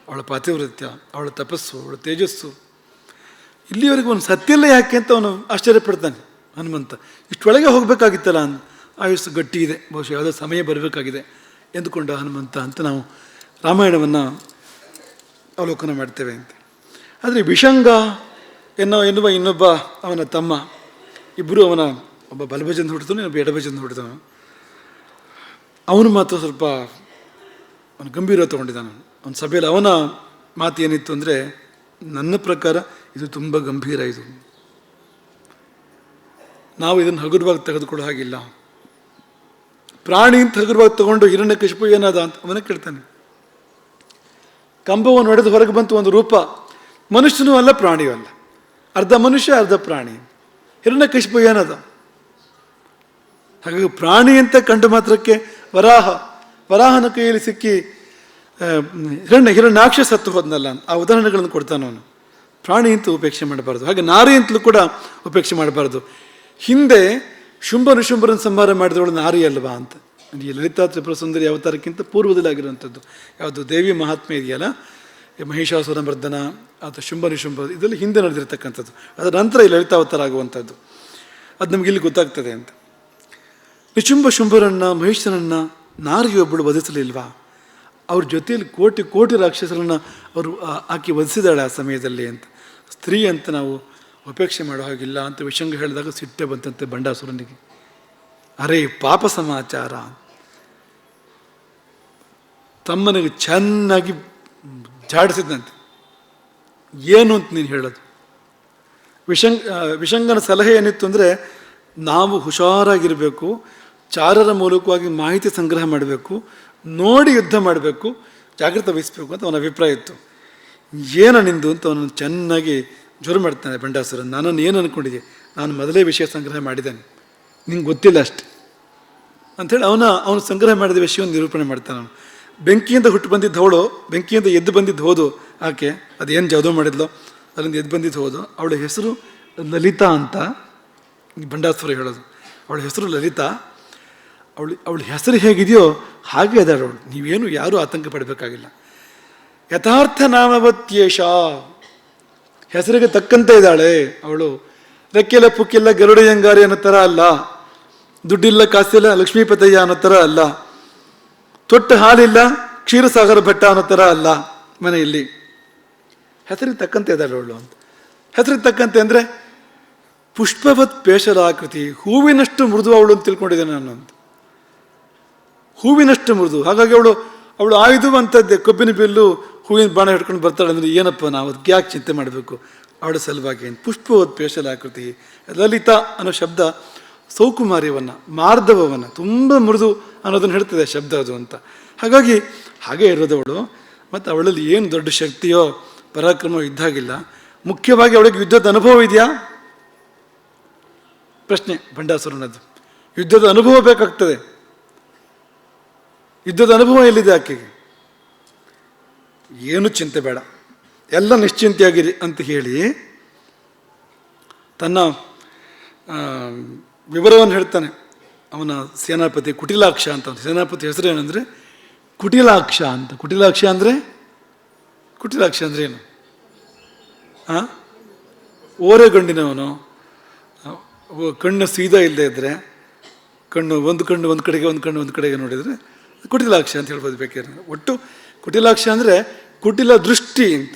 ಅವಳ ಪಾತಿವ್ರತ್ಯ, ಅವಳ ತಪಸ್ಸು, ಅವಳ ತೇಜಸ್ಸು. ಇಲ್ಲಿವರೆಗೂ ಅವನು ಸತ್ಯಲ್ಲ ಯಾಕೆ ಅಂತ ಅವನು ಆಶ್ಚರ್ಯಪಡ್ತಾನೆ ಹನುಮಂತ. ಇಷ್ಟೊಳಗೆ ಹೋಗಬೇಕಾಗಿತ್ತಲ್ಲ, ಆಯುಸ್ಸು ಗಟ್ಟಿ ಇದೆ, ಬಹುಶಃ ಯಾವುದೋ ಸಮಯ ಬರಬೇಕಾಗಿದೆ ಎಂದುಕೊಂಡ ಹನುಮಂತ ಅಂತ ನಾವು ರಾಮಾಯಣವನ್ನು ಅವಲೋಕನ ಮಾಡ್ತೇವೆ ಅಂತ. ಆದರೆ ವಿಷಂಗ ಎನ್ನುವ ಇನ್ನೊಬ್ಬ ಅವನ ತಮ್ಮ, ಇಬ್ಬರು ಅವನ ಒಬ್ಬ ಬಲಭಜಂದು ಹುಟ್ಟಿದನು, ಇನ್ನೊಬ್ಬ ಎಡಭಜಂದು ಹುಟ್ಟಿದನು. ಅವನು ಮಾತ್ರ ಸ್ವಲ್ಪ ಅವನು ಗಂಭೀರ ತಗೊಂಡಿದ್ದಾನೆ. ಅವನ ಸಭೆಯಲ್ಲಿ ಅವನ ಮಾತು ಏನಿತ್ತು ಅಂದರೆ, ನನ್ನ ಪ್ರಕಾರ ಇದು ತುಂಬ ಗಂಭೀರ, ಇದು ನಾವು ಇದನ್ನು ಹಗುರವಾಗಿ ತೆಗೆದುಕೊಳ್ಳೋ ಹಾಗಿಲ್ಲ. ಪ್ರಾಣಿ ಅಂತ ಹಗುರವಾಗಿ ತಗೊಂಡು ಹಿರಣ್ಯಕಶಿಪು ಏನಾದ ಅಂತ ಅವನೇ ಕೇಳ್ತಾನೆ. ಕಂಬವನ್ನು ಹೊಡೆದು ಹೊರಗೆ ಬಂತು ಒಂದು ರೂಪ, ಮನುಷ್ಯನೂ ಅಲ್ಲ ಪ್ರಾಣಿಯೂ ಅಲ್ಲ, ಅರ್ಧ ಮನುಷ್ಯ ಅರ್ಧ ಪ್ರಾಣಿ. ಹಿರಣ್ಯಕಶಿಪು ಏನದ? ಹಾಗಾಗಿ ಪ್ರಾಣಿ ಅಂತ ಕಂಡು ಮಾತ್ರಕ್ಕೆ ವರಾಹನ ಕೈಯಲ್ಲಿ ಸಿಕ್ಕಿ ಹಿರಣ್ಯಾಕ್ಷ ಸತ್ತು ಹೋದ್ನಲ್ಲ, ಆ ಉದಾಹರಣೆಗಳನ್ನು ಕೊಡ್ತಾನೆ ಅವನು. ಪ್ರಾಣಿ ಅಂತ ಉಪೇಕ್ಷೆ ಮಾಡಬಾರ್ದು, ಹಾಗೆ ನಾರಿ ಅಂತಲೂ ಕೂಡ ಉಪೇಕ್ಷೆ ಮಾಡಬಾರ್ದು. ಹಿಂದೆ ಶುಂಭನ ಸಂಹಾರ ಮಾಡಿದವಳು ನಾರಿ ಅಲ್ವಾ ಅಂತ. ಈ ಲಲಿತಾ ತ್ರಿಪುರ ಸುಂದರಿ ಅವತಾರಕ್ಕಿಂತ ಪೂರ್ವದಲ್ಲಿ ಆಗಿರುವಂಥದ್ದು ಯಾವುದು ದೇವಿ ಮಹಾತ್ಮೆ ಇದೆಯಲ್ಲ, ಮಹಿಷಾಸುರ ಮರ್ದನ ಅಥವಾ ಶುಂಭ ಇದೆಲ್ಲ ಹಿಂದೆ ನಡೆದಿರ್ತಕ್ಕಂಥದ್ದು. ಅದರ ನಂತರ ಈ ಲಲಿತಾವತಾರ ಆಗುವಂಥದ್ದು. ಅದು ನಮಗೆ ಇಲ್ಲಿ ಗೊತ್ತಾಗ್ತದೆ ಅಂತ. ಶುಂಭರನ್ನು ಮಹಿಷನನ್ನು ನಾರಿಯೊಬ್ಬಳು ವಧಿಸಲಿಲ್ವಾ? ಅವ್ರ ಜೊತೆಯಲ್ಲಿ ಕೋಟಿ ರಾಕ್ಷಸರನ್ನು ಅವರು ಆಕೆ ವಧಿಸಿದಾಳೆ ಆ ಸಮಯದಲ್ಲಿ ಅಂತ. ಸ್ತ್ರೀ ಅಂತ ನಾವು ಉಪೇಕ್ಷೆ ಮಾಡೋ ಹಾಗಿಲ್ಲ ಅಂತ ವಿಷಂಗ ಹೇಳಿದಾಗ ಸಿಟ್ಟೆ ಬಂತಂತೆ ಬಂಡಾಸುರನಿಗೆ. ಅರೇ ಪಾಪ ಸಮಾಚಾರ, ತಮ್ಮನಿಗೆ ಚೆನ್ನಾಗಿ ಜಾಡಿಸಿದಂತೆ. ಏನು ಅಂತ ನೀನು ಹೇಳೋದು? ವಿಷಂಗನ ಸಲಹೆ ಏನಿತ್ತು ಅಂದರೆ, ನಾವು ಹುಷಾರಾಗಿರಬೇಕು, ಚಾರರ ಮೂಲಕವಾಗಿ ಮಾಹಿತಿ ಸಂಗ್ರಹ ಮಾಡಬೇಕು, ನೋಡಿ ಯುದ್ಧ ಮಾಡಬೇಕು, ಜಾಗೃತ ವಹಿಸಬೇಕು ಅಂತ ಅವನ ಅಭಿಪ್ರಾಯ ಇತ್ತು. ಏನು ನಿಂದು ಅಂತ ಅವನನ್ನು ಚೆನ್ನಾಗಿ ಜೋರು ಮಾಡ್ತಾನೆ ಬಂಡಾಸುರ. ನನ್ನನ್ನು ಏನು ಅಂದ್ಕೊಂಡಿದ್ದೆ? ನಾನು ಮೊದಲೇ ವಿಷಯ ಸಂಗ್ರಹ ಮಾಡಿದ್ದೇನೆ, ನಿಂಗೆ ಗೊತ್ತಿಲ್ಲ ಅಷ್ಟೆ ಅಂಥೇಳಿ ಅವನು ಸಂಗ್ರಹ ಮಾಡಿದ ವಿಷಯವನ್ನು ನಿರೂಪಣೆ ಮಾಡ್ತಾನೆ. ಅವನು ಬೆಂಕಿಯಿಂದ ಹುಟ್ಟು ಬಂದಿದ್ದು ಅವಳು, ಬೆಂಕಿಯಿಂದ ಎದ್ದು ಬಂದಿದ್ದು ಹೋದು ಆಕೆ, ಅದೇನು ಜಾದೂ ಮಾಡಿದ್ಲೋ ಅಲ್ಲಿಂದ ಎದ್ದು ಬಂದಿದ್ದು ಹೋದು. ಅವಳ ಹೆಸರು ಲಲಿತಾ ಅಂತ ಬಂಡಾಸುರ ಹೇಳೋದು. ಅವಳ ಹೆಸರು ಲಲಿತಾ. ಅವಳ ಹೆಸರು ಹೇಗಿದೆಯೋ ಹಾಗೆ ಅದಾಳು ಅವಳು. ನೀವೇನು ಯಾರೂ ಆತಂಕ ಪಡಬೇಕಾಗಿಲ್ಲ. ಯಥಾರ್ಥ ನಾಮವತ್ಯೇಷ, ಹೆಸರಿಗೆ ತಕ್ಕಂತೆ ಇದ್ದಾಳೆ ಅವಳು. ರೆಕ್ಕೆಲ್ಲ ಪುಕ್ಕಿಲ್ಲ ಗರುಡೆಯಂಗಾರಿ ಅನ್ನೋ ಥರ ಅಲ್ಲ, ದುಡ್ಡಿಲ್ಲ ಕಾಸಿಲ್ಲ ಲಕ್ಷ್ಮೀಪತಯ್ಯ ಅನ್ನೋ ಥರ ಅಲ್ಲ, ತೊಟ್ಟ ಹಾಲಿಲ್ಲ ಕ್ಷೀರಸಾಗರ ಭಟ್ಟ ಅನ್ನೋ ಥರ ಅಲ್ಲ. ಮನೆಯಲ್ಲಿ ಹೆಸರಿಗೆ ತಕ್ಕಂತೆ ಇದ್ದಾಳೆ ಅವಳು ಅಂತ. ಹೆಸರಿಗೆ ತಕ್ಕಂತೆ ಅಂದರೆ ಪುಷ್ಪವತ್ ಪೇಶಲಾಕೃತಿ, ಹೂವಿನಷ್ಟು ಮೃದು ಅವಳು ಅಂತ ತಿಳ್ಕೊಂಡಿದ್ದೇನೆ ನಾನು ಅಂತ. ಹೂವಿನಷ್ಟು ಮೃದು. ಹಾಗಾಗಿ ಅವಳು ಆಯುಧವಂಥದ್ದೇ, ಕಬ್ಬಿನ ಬಿಲ್ಲು ಹೂವಿನ ಬಾಣ ಹಿಡ್ಕೊಂಡು ಬರ್ತಾಳೆ ಅಂದರೆ ಏನಪ್ಪ ನಾವು ಅದಕ್ಕೆ ಯಾಕೆ ಚಿಂತೆ ಮಾಡಬೇಕು ಅವಳ ಸಲುವಾಗಿ ಅಂತ. ಪುಷ್ಪವತ್ ಪೇಶಲಾಕೃತಿ. ಲಲಿತಾ ಅನ್ನೋ ಶಬ್ದ ಸೌಕುಮಾರ್ಯವನ್ನು, ಮಾರ್ಧವವನ್ನು, ತುಂಬ ಮೃದು ಅನ್ನೋದನ್ನು ಹೇಳ್ತದೆ ಶಬ್ದ ಅದು ಅಂತ. ಹಾಗಾಗಿ ಹಾಗೆ ಇರೋದವಳು. ಮತ್ತು ಅವಳಲ್ಲಿ ಏನು ದೊಡ್ಡ ಶಕ್ತಿಯೋ ಪರಾಕ್ರಮವೋ ಇದ್ದಾಗಿಲ್ಲ. ಮುಖ್ಯವಾಗಿ ಅವಳಿಗೆ ಯುದ್ಧದ ಅನುಭವ ಇದೆಯಾ? ಪ್ರಶ್ನೆ ಬಂಡಾಸುರನದ್ದು. ಯುದ್ಧದ ಅನುಭವ ಬೇಕಾಗ್ತದೆ. ಯುದ್ಧದ ಅನುಭವ ಎಲ್ಲಿದೆ ಆಕೆಗೆ? ಏನು ಚಿಂತೆ ಬೇಡ, ಎಲ್ಲ ನಿಶ್ಚಿಂತೆಯಾಗಿರಿ ಅಂತ ಹೇಳಿ ತನ್ನ ವಿವರವನ್ನು ಹೇಳ್ತಾನೆ. ಅವನ ಸೇನಾಪತಿ ಕುಟಿಲಾಕ್ಷ ಅಂತ, ಸೇನಾಪತಿ ಹೆಸರು ಏನಂದರೆ ಕುಟಿಲಾಕ್ಷ ಅಂತ. ಕುಟಿಲಾಕ್ಷ ಅಂದರೆ ಏನು? ಓರೆಗಣ್ಣಿನವನು. ಕಣ್ಣು ಸೀದಾ ಇಲ್ಲದೆ ಇದ್ದರೆ, ಒಂದು ಕಣ್ಣು ಒಂದು ಕಡೆಗೆ ನೋಡಿದರೆ ಕುಟಿಲಾಕ್ಷ ಅಂತ ಹೇಳ್ಬೋದು ಬೇಕಾದ್ರೆ. ಒಟ್ಟು ಕುಟಿಲಾಕ್ಷ ಅಂದರೆ ಕುಟಿಲ ದೃಷ್ಟಿ ಅಂತ,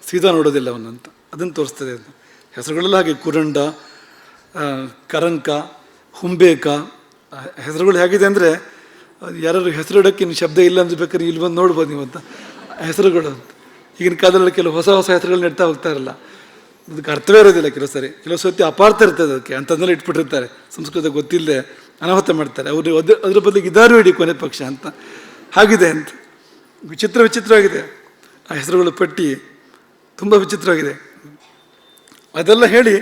ಸೀದಾ ನೋಡೋದಿಲ್ಲ ಅವನಂತ, ಅದನ್ನು ತೋರಿಸ್ತದೆ ಅದು. ಹೆಸರುಗಳೆಲ್ಲ ಹಾಗೆ, ಕುರಂಡ, ಕರಂಕ, ಹುಂಬೇಕ, ಹೆಸರುಗಳು ಹೇಗಿದೆ ಅಂದರೆ ಯಾರು ಹೆಸರಿಡೋಕ್ಕೆ ಇನ್ನು ಶಬ್ದ ಇಲ್ಲ ಅಂದ್ರೆ ಬೇಕಾದ್ರೆ ಇಲ್ಲಿ ಬಂದು ನೋಡ್ಬೋದು ನೀವು ಅಂತ ಹೆಸರುಗಳು ಅಂತ. ಈಗಿನ ಕಾಲದಲ್ಲಿ ಕೆಲವು ಹೊಸ ಹೆಸರುಗಳನ್ನ ಇಡ್ತಾ ಹೋಗ್ತಾರಲ್ಲ, ಅದಕ್ಕೆ ಅರ್ಥವೇ ಇರೋದಿಲ್ಲ ಕೆಲವು ಸರಿ, ಕೆಲವು ಸತಿ ಅಪಾರ್ಥ ಇರ್ತದೆ ಅದಕ್ಕೆ, ಅಂಥದ್ದನ್ನೆಲ್ಲ ಇಟ್ಬಿಟ್ಟಿರ್ತಾರೆ. ಸಂಸ್ಕೃತ ಗೊತ್ತಿಲ್ಲದೆ ಅನಾಹುತ ಮಾಡ್ತಾರೆ ಅವರು. ಅದ್ರ ಬದಲಿಗೆ ಇದಾರು ಇಡಿ ಕೊನೆ ಪಕ್ಷ ಅಂತ, ಹಾಗಿದೆ ಅಂತ. ವಿಚಿತ್ರವಾಗಿದೆ ಆ ಹೆಸರುಗಳ ಪಟ್ಟಿ, ತುಂಬ ವಿಚಿತ್ರವಾಗಿದೆ. ಅದೆಲ್ಲ ಹೇಳಿ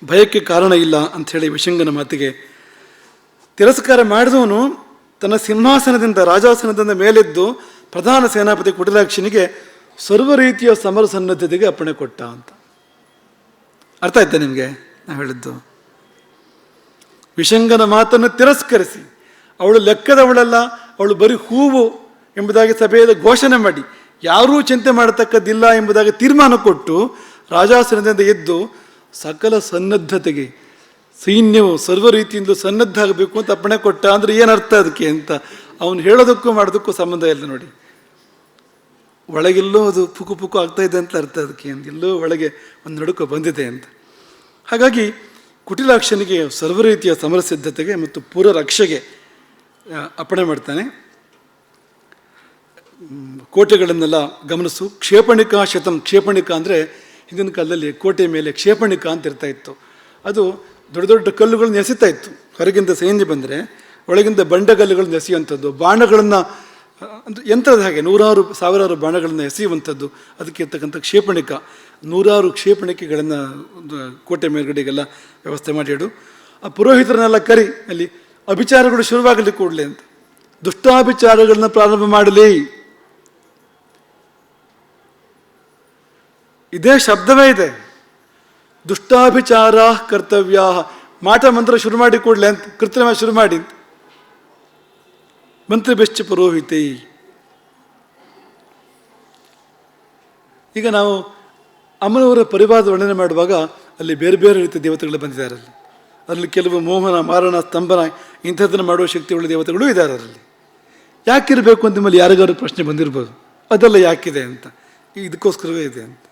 ಭಯಕ್ಕೆ ಕಾರಣ ಇಲ್ಲ ಅಂಥೇಳಿ ವಿಶಂಗನ ಮಾತಿಗೆ ತಿರಸ್ಕಾರ ಮಾಡಿದವನು ತನ್ನ ಸಿಂಹಾಸನದಿಂದ, ರಾಜಾಸನದಿಂದ ಮೇಲೆದ್ದು ಪ್ರಧಾನ ಸೇನಾಪತಿ ಕುಟಿಲಾಕ್ಷನಿಗೆ ಸರ್ವ ರೀತಿಯ ಸಮರ ಸನ್ನದ್ಧತೆಗೆ ಅಪ್ಪಣೆ ಕೊಟ್ಟ ಅಂತ. ಅರ್ಥ ಆಯ್ತಾ ನಿಮಗೆ ನಾವು ಹೇಳಿದ್ದು? ವಿಶಂಗನ ಮಾತನ್ನು ತಿರಸ್ಕರಿಸಿ, ಅವಳು ಲೆಕ್ಕದವಳಲ್ಲ, ಅವಳು ಬರೀ ಹೂವು ಎಂಬುದಾಗಿ ಸಭೆಯಲ್ಲಿ ಘೋಷಣೆ ಮಾಡಿ, ಯಾರೂ ಚಿಂತೆ ಮಾಡತಕ್ಕದ್ದಿಲ್ಲ ಎಂಬುದಾಗಿ ತೀರ್ಮಾನ ಕೊಟ್ಟು ರಾಜಾಸನದಿಂದ ಎದ್ದು ಸಕಲ ಸನ್ನದ್ಧತೆಗೆ, ಸೈನ್ಯವು ಸರ್ವ ರೀತಿಯಿಂದಲೂ ಸನ್ನದ್ಧ ಆಗಬೇಕು ಅಂತ ಅಪ್ಪಣೆ ಕೊಟ್ಟ. ಅಂದರೆ ಏನರ್ಥ ಅದಕ್ಕೆ ಅಂತ ಅವನು ಹೇಳೋದಕ್ಕೂ ಮಾಡೋದಕ್ಕೂ ಸಂಬಂಧ ಇಲ್ಲ ನೋಡಿ. ಒಳಗೆಲ್ಲೋ ಅದು ಪುಕು ಆಗ್ತಾ ಇದೆ ಅಂತ ಅರ್ಥ ಅದಕ್ಕೆ, ಎಲ್ಲೋ ಒಳಗೆ ಒಂದು ನಡುಕ ಬಂದಿದೆ ಅಂತ. ಹಾಗಾಗಿ ಕುಟಿಲಾಕ್ಷನಿಗೆ ಸರ್ವ ರೀತಿಯ ಸಮರ ಸಿದ್ಧತೆಗೆ ಮತ್ತು ಪೂರ್ವ ರಕ್ಷೆಗೆ ಅಪ್ಪಣೆ ಮಾಡ್ತಾನೆ. ಕೋಟೆಗಳನ್ನೆಲ್ಲ ಗಮನಿಸು. ಕ್ಷೇಪಣಿಕಾ ಶತಂ. ಕ್ಷೇಪಣಿಕ ಅಂದರೆ ಹಿಂದಿನ ಕಾಲದಲ್ಲಿ ಕೋಟೆ ಮೇಲೆ ಕ್ಷೇಪಣಿಕ ಅಂತ ಇರ್ತಾ ಇತ್ತು. ಅದು ದೊಡ್ಡ ದೊಡ್ಡ ಕಲ್ಲುಗಳನ್ನು ಎಸಿತಾ ಇತ್ತು. ಹೊರಗಿಂದ ಸೈನ್ಯ ಬಂದರೆ ಒಳಗಿಂದ ಬಂಡೆಗಲ್ಲುಗಳನ್ನು ಎಸೆಯುವಂಥದ್ದು, ಬಾಣಗಳನ್ನು ಯಂತ್ರದ ಹಾಗೆ ನೂರಾರು ಸಾವಿರಾರು ಬಾಣಗಳನ್ನು ಎಸೆಯುವಂಥದ್ದು, ಅದಕ್ಕೆ ಇರ್ತಕ್ಕಂಥ ಕ್ಷೇಪಣಿಕ. ನೂರಾರು ಕ್ಷೇಪಣಿಕೆಗಳನ್ನು ಕೋಟೆ ಮೇಲ್ಗಡೆಗೆಲ್ಲ ವ್ಯವಸ್ಥೆ ಮಾಡಿಡು. ಆ ಪುರೋಹಿತರನ್ನೆಲ್ಲ ಕರಿ, ಅಲ್ಲಿ ಅಭಿಚಾರಗಳು ಶುರುವಾಗಲಿ ಕೂಡಲೇ ಅಂತ, ದುಷ್ಟಾಭಿಚಾರಗಳನ್ನ ಪ್ರಾರಂಭ ಮಾಡಲಿ. ಇದೇ ಶಬ್ದವೇ ಇದೆ, ದುಷ್ಟಾಭಿಚಾರ ಕರ್ತವ್ಯ. ಮಾಟ ಮಂತ್ರ ಶುರು ಮಾಡಿ ಕೂಡಲೇ ಅಂತ, ಕೃತ್ರಿಮ ಶುರು ಮಾಡಿ ಅಂತ. ಮಂತ್ರ ಬೆಶ್ಚ ಪುರೋಹಿತೈ. ಈಗ ನಾವು ಅಮ್ಮನವರ ಪರಿವಾರದ ವರ್ಣನೆ ಮಾಡುವಾಗ ಅಲ್ಲಿ ಬೇರೆ ಬೇರೆ ರೀತಿಯ ದೇವತೆಗಳು ಬಂದಿದ್ದಾರೆ. ಅದರಲ್ಲಿ ಕೆಲವು ಮೋಹನ, ಮಾರಣ, ಸ್ತಂಭನ ಇಂಥದ್ದನ್ನು ಮಾಡುವ ಶಕ್ತಿಯುಳ್ಳ ದೇವತೆಗಳು ಇದ್ದಾರೆ ಅದರಲ್ಲಿ. ಯಾಕಿರಬೇಕು ಅಂತ ನಿಮ್ಮಲ್ಲಿ ಯಾರಿಗಾದ್ರು ಪ್ರಶ್ನೆ ಬಂದಿರ್ಬೋದು, ಅದೆಲ್ಲ ಯಾಕಿದೆ ಅಂತ. ಇದಕ್ಕೋಸ್ಕರವೇ ಇದೆ ಅಂತ.